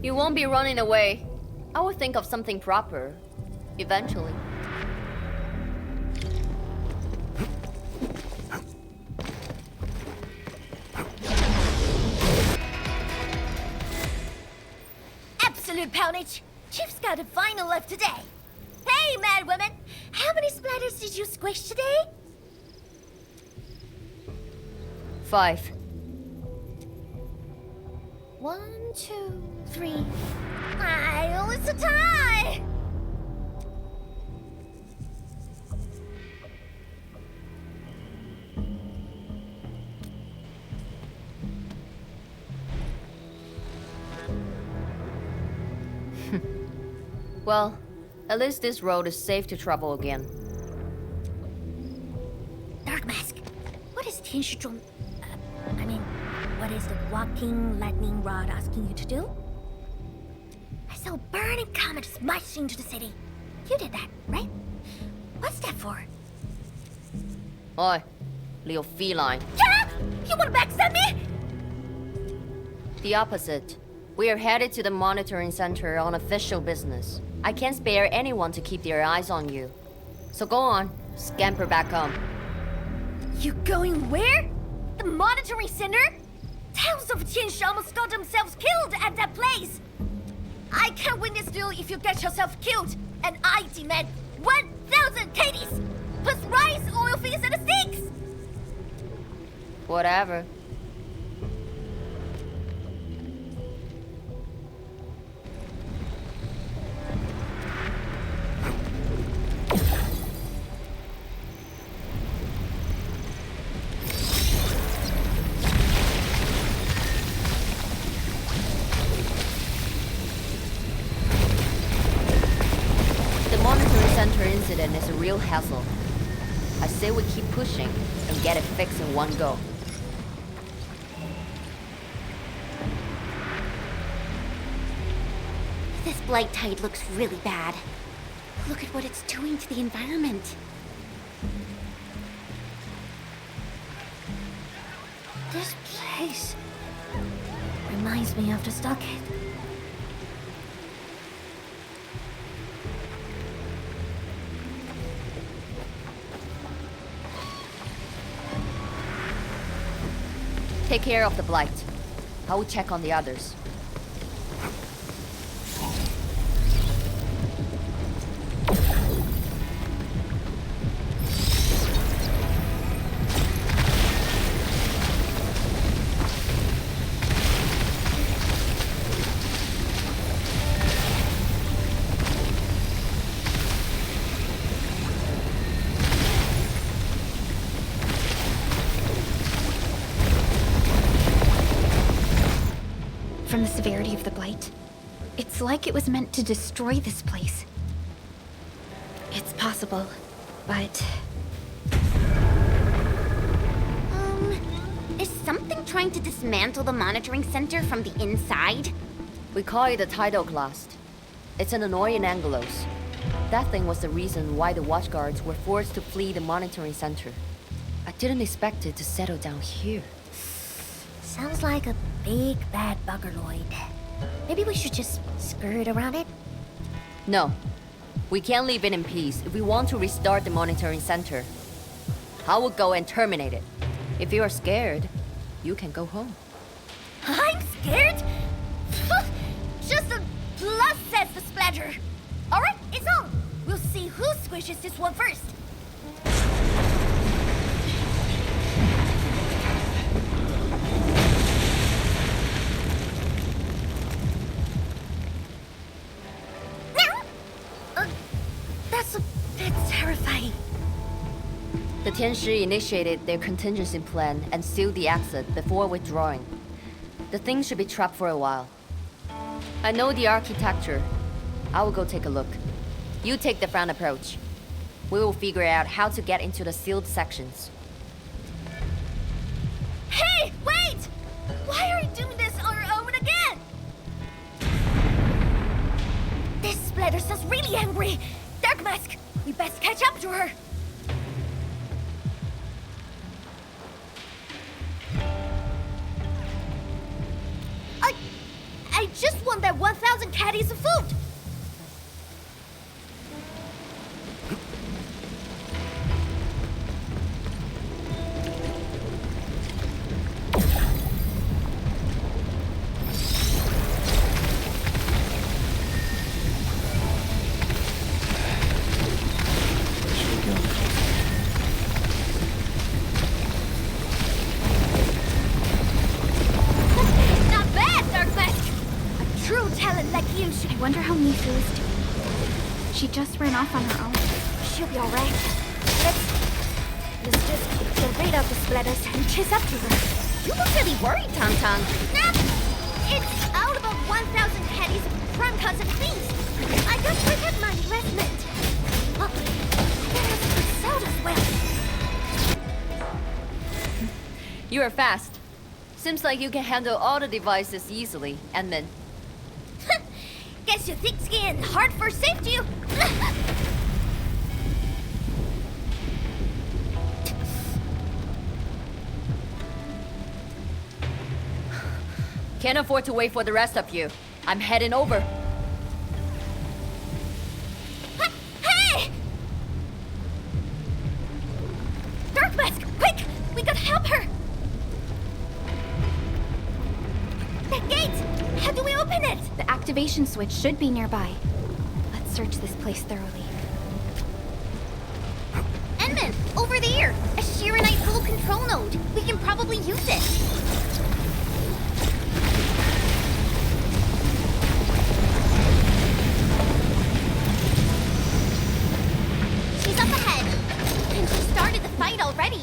You won't be running away. I will think of something proper, eventually. Absolute poundage. Chief's got a final left today. Hey, mad women! How many splatters did you squish today? 5. 1, 2, 3. Oh, it's a tie! Well, at least this road is safe to travel again. Dark Mask, what is Tianshizhuang... what is the walking lightning rod asking you to do? I saw a burning comet smash into the city. You did that, right? What's that for? Oi, little feline. Yeah! You wanna backstab me? The opposite. We are headed to the monitoring center on official business. I can't spare anyone to keep their eyes on you. So go on, scamper back home. You going where? The monitoring center? Towns of Qianshi almost got themselves killed at that place. I can't win this duel if you get yourself killed. And I demand 1,000 KDs, plus rice, oil fees, and a six. Whatever. Incident is a real hassle. I say we keep pushing and get it fixed in one go. This blight tide looks really bad. Look at what it's doing to the environment. This place reminds me of the stockade. Take care of the blight. I will check on the others. From the severity of the blight, it's like it was meant to destroy this place. It's possible, but... Is something trying to dismantle the monitoring center from the inside? We call it a tidal blast. It's an annoying Angelos. That thing was the reason why the watchguards were forced to flee the monitoring center. I didn't expect it to settle down here. Sounds like a big bad buggerloid. Maybe we should just skirt around it? No. We can't leave it in peace if we want to restart the monitoring center. I will go and terminate it. If you are scared, you can go home. I'm scared? Just a plus, says the splatter. Alright, it's on. We'll see who squishes this one first. That's a bit terrifying. The Tianshi initiated their contingency plan and sealed the exit before withdrawing. The thing should be trapped for a while. I know the architecture. I will go take a look. You take the front approach. We will figure out how to get into the sealed sections. Hey, wait! Why are we doing this on our own again? This splatter sounds really angry. Dark Mask, we best catch up to her. I just want that 1,000 caddies of food. I wonder how Mi Fu is doing. She just ran off on her own. She'll be alright. Let's just get rid of the splatters and chase up to her. You look really worried, Tangtang. Nah! It's all about 1,000 caddies of prime concept things. I got to protect my investment. Oh, there's the sound as well. You are fast. Seems like you can handle all the devices easily, and then... Guess you thick skin, hard for safety. Can't afford to wait for the rest of you. I'm heading over. Hey! Dark Mask, quick! We gotta help her! The gate! How do we open it? The activation switch should be nearby. Let's search this place thoroughly. Enman, over there! A Shiranite full control node. We can probably use it. She's up ahead. And she started the fight already.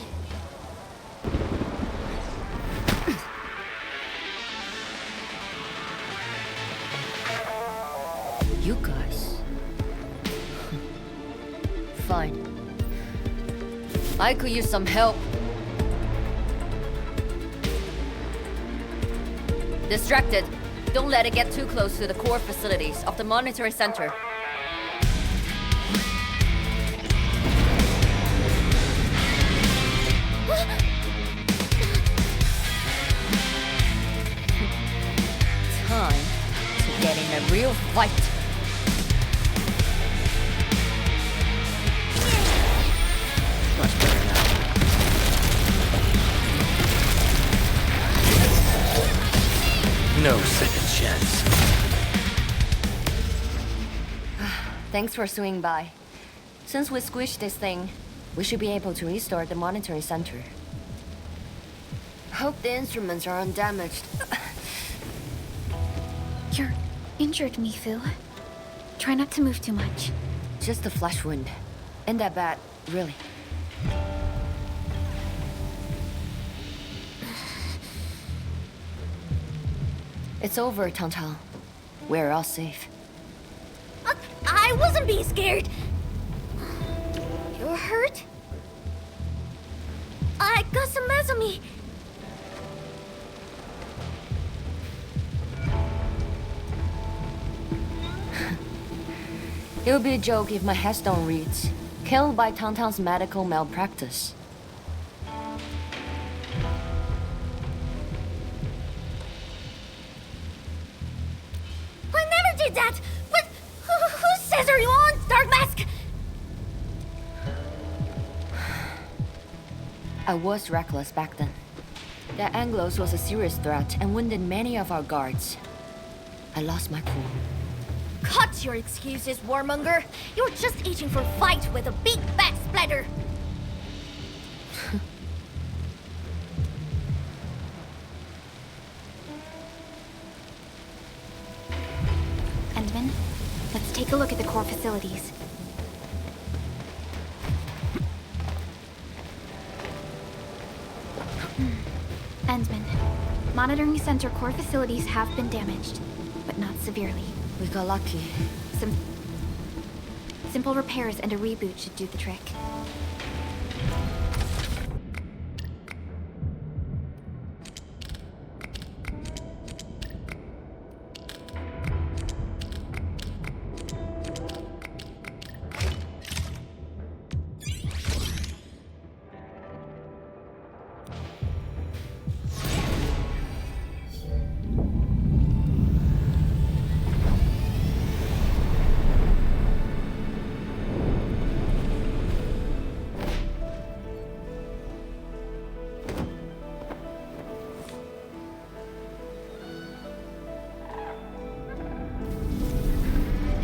You guys. Fine. I could use some help. Distracted. Don't let it get too close to the core facilities of the monitoring center. Time to get in a real fight. Much better now. No second chance. Thanks for swinging by. Since we squished this thing, we should be able to restart the monitoring center. Hope the instruments are undamaged. You're injured, Mi Fu. Try not to move too much. Just a flesh wound. Ain't that bad, really. It's over, Tangtang. We're all safe. I wasn't being scared. You're hurt? I got some meds on me. It would be a joke if my headstone reads, "Killed by Tangtang's medical malpractice." I never did that! But who says are you on, Dark Mask? I was reckless back then. That Anglos was a serious threat and wounded many of our guards. I lost my cool. Cut your excuses, warmonger. You're just itching for a fight with a big bad splatter. Endman, let's take a look at the core facilities. Endman, monitoring center core facilities have been damaged, but not severely. We got lucky. Some simple repairs and a reboot should do the trick.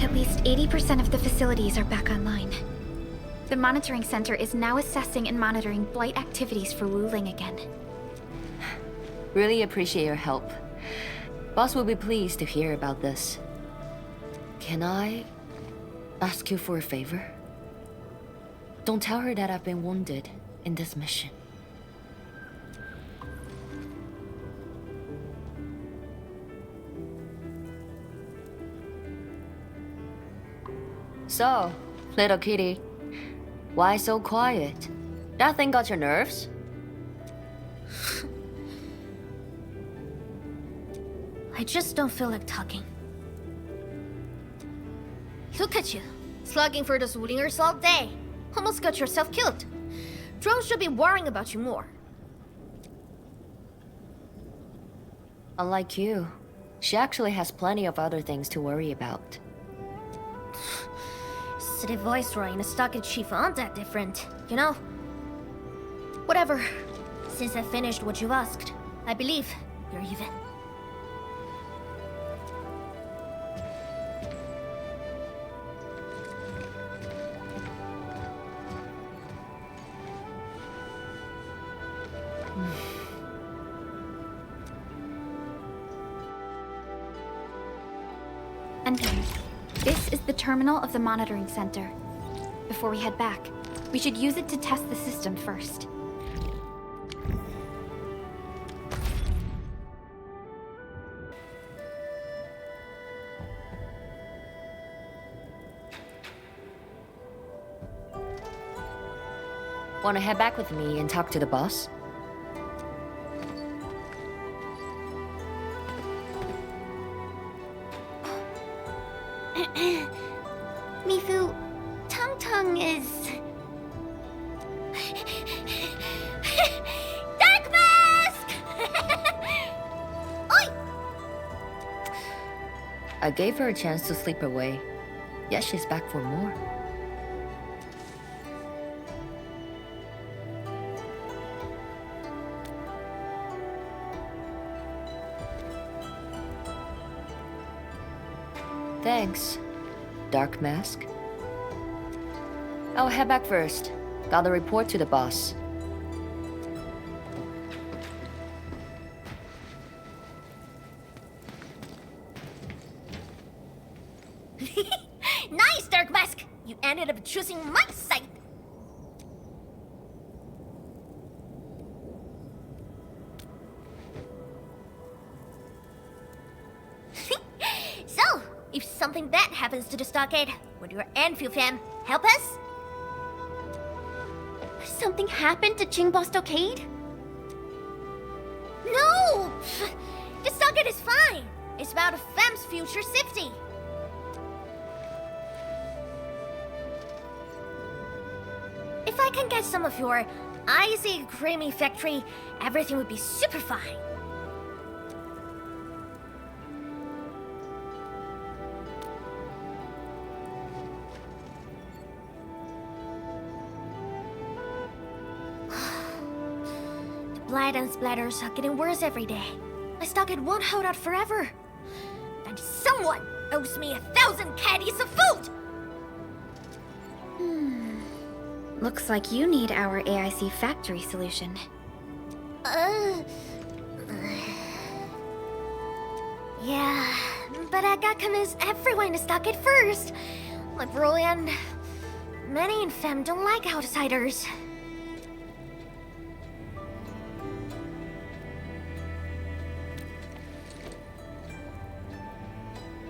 At least 80% of the facilities are back online. The monitoring center is now assessing and monitoring blight activities for Wuling again. Really appreciate your help. Boss will be pleased to hear about this. Can I ask you for a favor? Don't tell her that I've been wounded in this mission. So, little kitty, why so quiet? That thing got your nerves? I just don't feel like talking. Look at you, slugging for those Wulingers all day. Almost got yourself killed. Drones should be worrying about you more. Unlike you, she actually has plenty of other things to worry about. City Viceroy and a Stockade Chief aren't that different, you know? Whatever. Since I finished what you asked, I believe you're even. Endgame. This is the terminal of the monitoring center. Before we head back, we should use it to test the system first. Wanna head back with me and talk to the boss? Mi Fu, Tangtang is... Dark Mask! Oi! I gave her a chance to sleep away. Yet she's back for more. Thanks, Dark Mask. I'll head back first. Gotta report to the boss. Nice, Dark Mask! You ended up choosing my side! So, if something bad happens to the Stockade, would your Endfield fam help us? Something happened to Qingbo Stockade? No! The Stockade is fine! It's about a fam's future safety! If I can get some of your icy creamy factory, everything would be super fine. The blight and splatters are getting worse every day. My Stockade won't hold out forever. And someone owes me 1,000 caddies of food! Looks like you need our AIC factory solution. Yeah, but I got convinced everyone to stock it first. Like Broly and many in Fem don't like outsiders.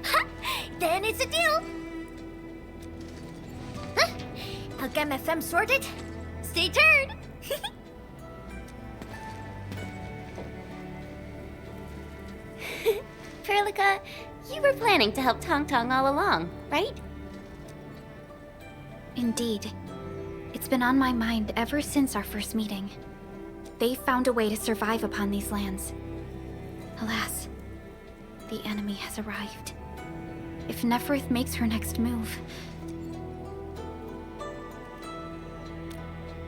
Ha! Then it's a deal. Huh? I'll get my Fem sorted. Stay tuned. Perlica, you were planning to help Tangtang all along, right? Indeed. It's been on my mind ever since our first meeting. They found a way to survive upon these lands. Alas, the enemy has arrived. If Neferith makes her next move...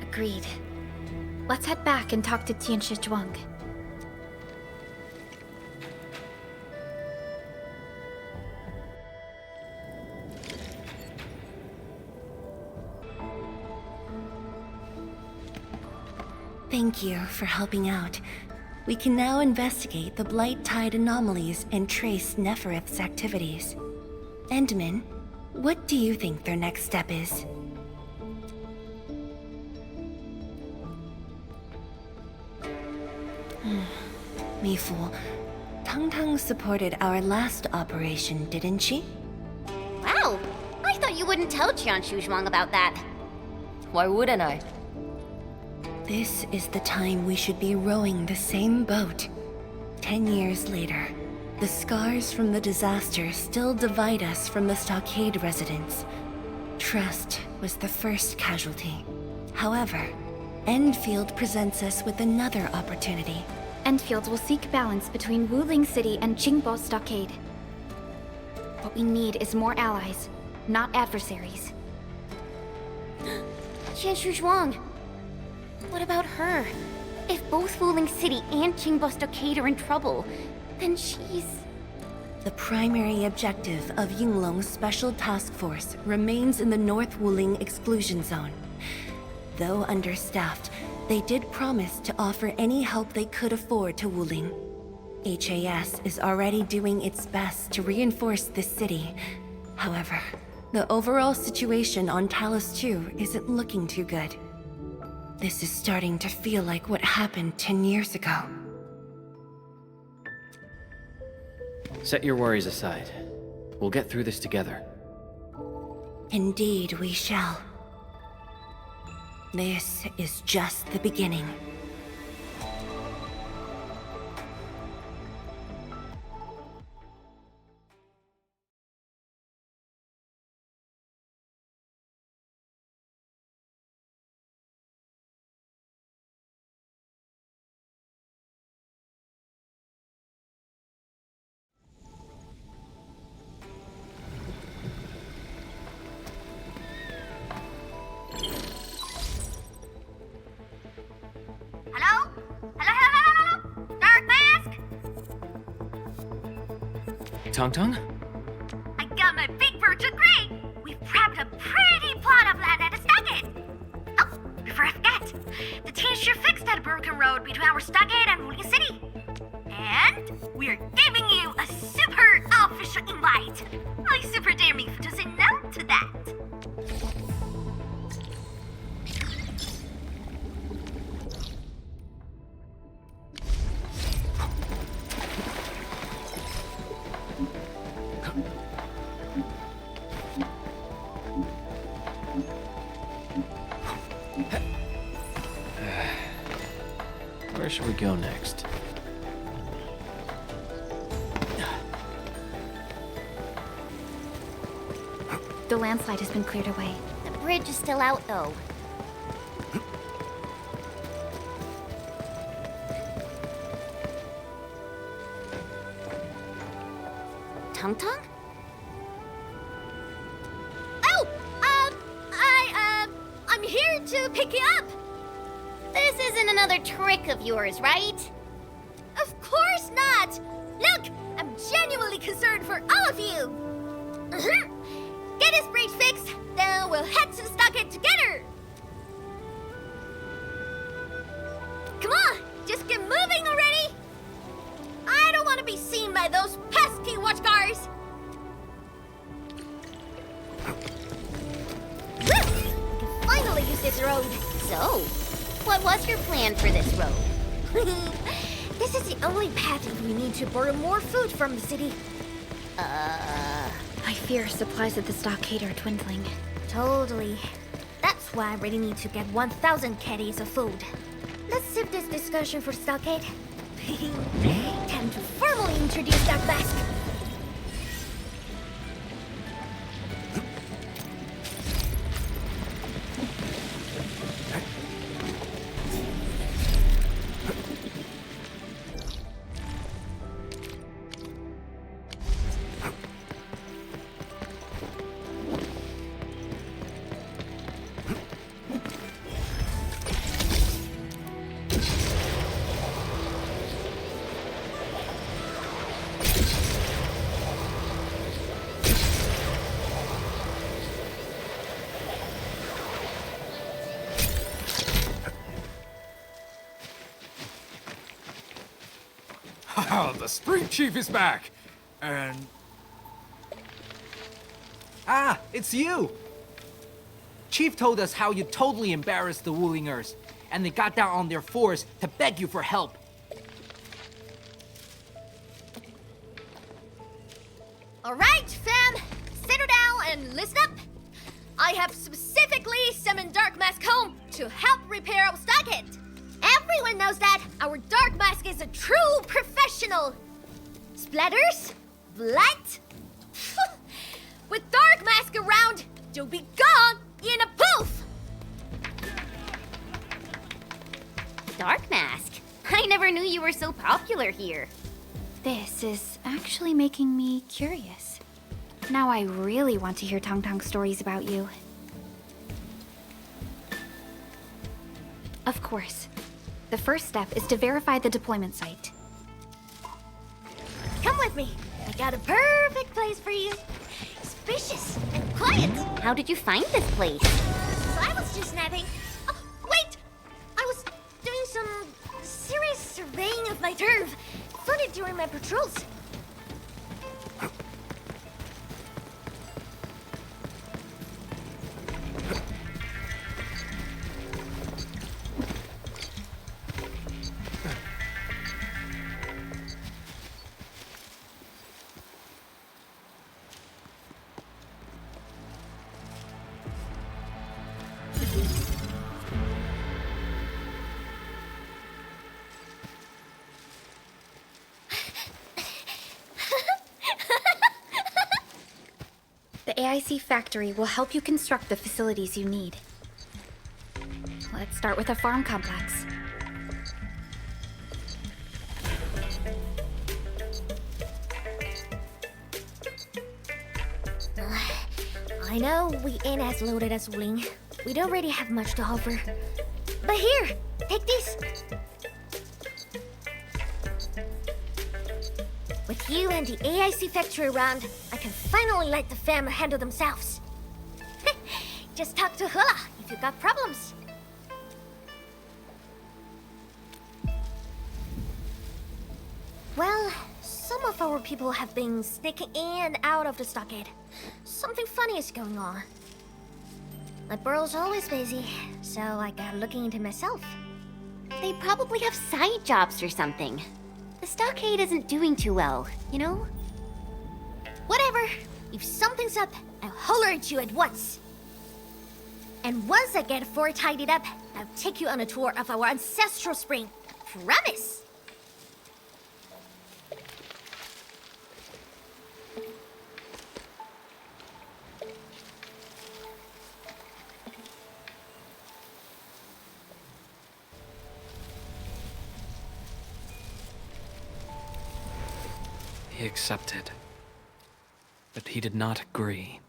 Agreed. Let's head back and talk to Tianshi Zhuang. Thank you for helping out. We can now investigate the Blight Tide anomalies and trace Neferith's activities. Endman, what do you think their next step is? Mi Fu, Tangtang supported our last operation, didn't she? Wow! I thought you wouldn't tell Qianshu Zhuang about that. Why wouldn't I? This is the time we should be rowing the same boat. 10 years later, the scars from the disaster still divide us from the Stockade residents. Trust was the first casualty. However, Endfield presents us with another opportunity. Endfield will seek balance between Wuling City and Qingbo Stockade. What we need is more allies, not adversaries. Qianshu Zhuang. What about her? If both Wuling City and Qingbo Stockade are in trouble, then she's... The primary objective of Yinglong's Special Task Force remains in the North Wuling Exclusion Zone. Though understaffed, they did promise to offer any help they could afford to Wuling. HAS is already doing its best to reinforce this city. However, the overall situation on Talos 2 isn't looking too good. This is starting to feel like what happened 10 years ago. Set your worries aside. We'll get through this together. Indeed, we shall. This is just the beginning. Hello? Hello? Dark Mask? Tangtang? I got my big birch of gray. We've prepped a pretty plot of land at the stockade. Oh, before I forget, the team sure fixed that broken road between our stockade and Wuling City. And we're giving you a super official invite. I super dare Mi Fu to say no to that. Where should we go next? The landslide has been cleared away. The bridge is still out, though. Tangtang? Oh! I'm here to pick you up! This isn't another trick of yours, right? Of course not! Look! I'm genuinely concerned for all of you! Get this bridge fixed, then we'll head to the stockade together! Come on! Just get moving already! I don't want to be seen by those pesky watchguards! We can finally use this road! So, what was your plan for this road? This is the only path if we need to borrow more food from the city. I fear supplies at the stockade are dwindling. Totally. That's why I really need to get 1,000 caddies of food. Let's save this discussion for stockade. Time to formally introduce Dark Mask. The Spring Chief is back! And... Ah, it's you! Chief told us how you totally embarrassed the Wulingers, and they got down on their fours to beg you for help. Alright, fam! Settle down and listen up! I have specifically summoned Dark Mask home to help repair our stockade. Everyone knows that our Dark Mask is a true professional. Splatters? Blood? With Dark Mask around, you'll be gone in a poof! Dark Mask? I never knew you were so popular here. This is actually making me curious. Now I really want to hear Tangtang stories about you. Of course. The first step is to verify the deployment site. Come with me. I got a perfect place for you. Spacious and quiet. How did you find this place? So I was just napping. Oh, wait! I was doing some serious surveying of my turf. Found it during my patrols. The AIC factory will help you construct the facilities you need. Let's start with a farm complex. I know we ain't as loaded as Wuling. We don't really have much to offer. But here, take this. With you and the AIC factory around, I can finally let the fam handle themselves. Just talk to Hula if you got problems. Well, some of our people have been sneaking in and out of the stockade. Something funny is going on. My burrow's always busy, so I got looking into myself. They probably have side jobs or something. The stockade isn't doing too well, you know? Whatever. If something's up, I'll holler at you at once. And once I get fort tidied up, I'll take you on a tour of our ancestral spring. Promise! He accepted. But he did not agree.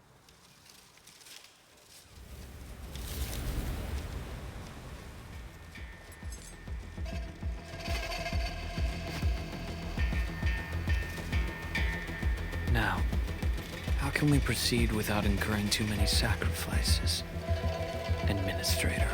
Now, how can we proceed without incurring too many sacrifices? Administrator.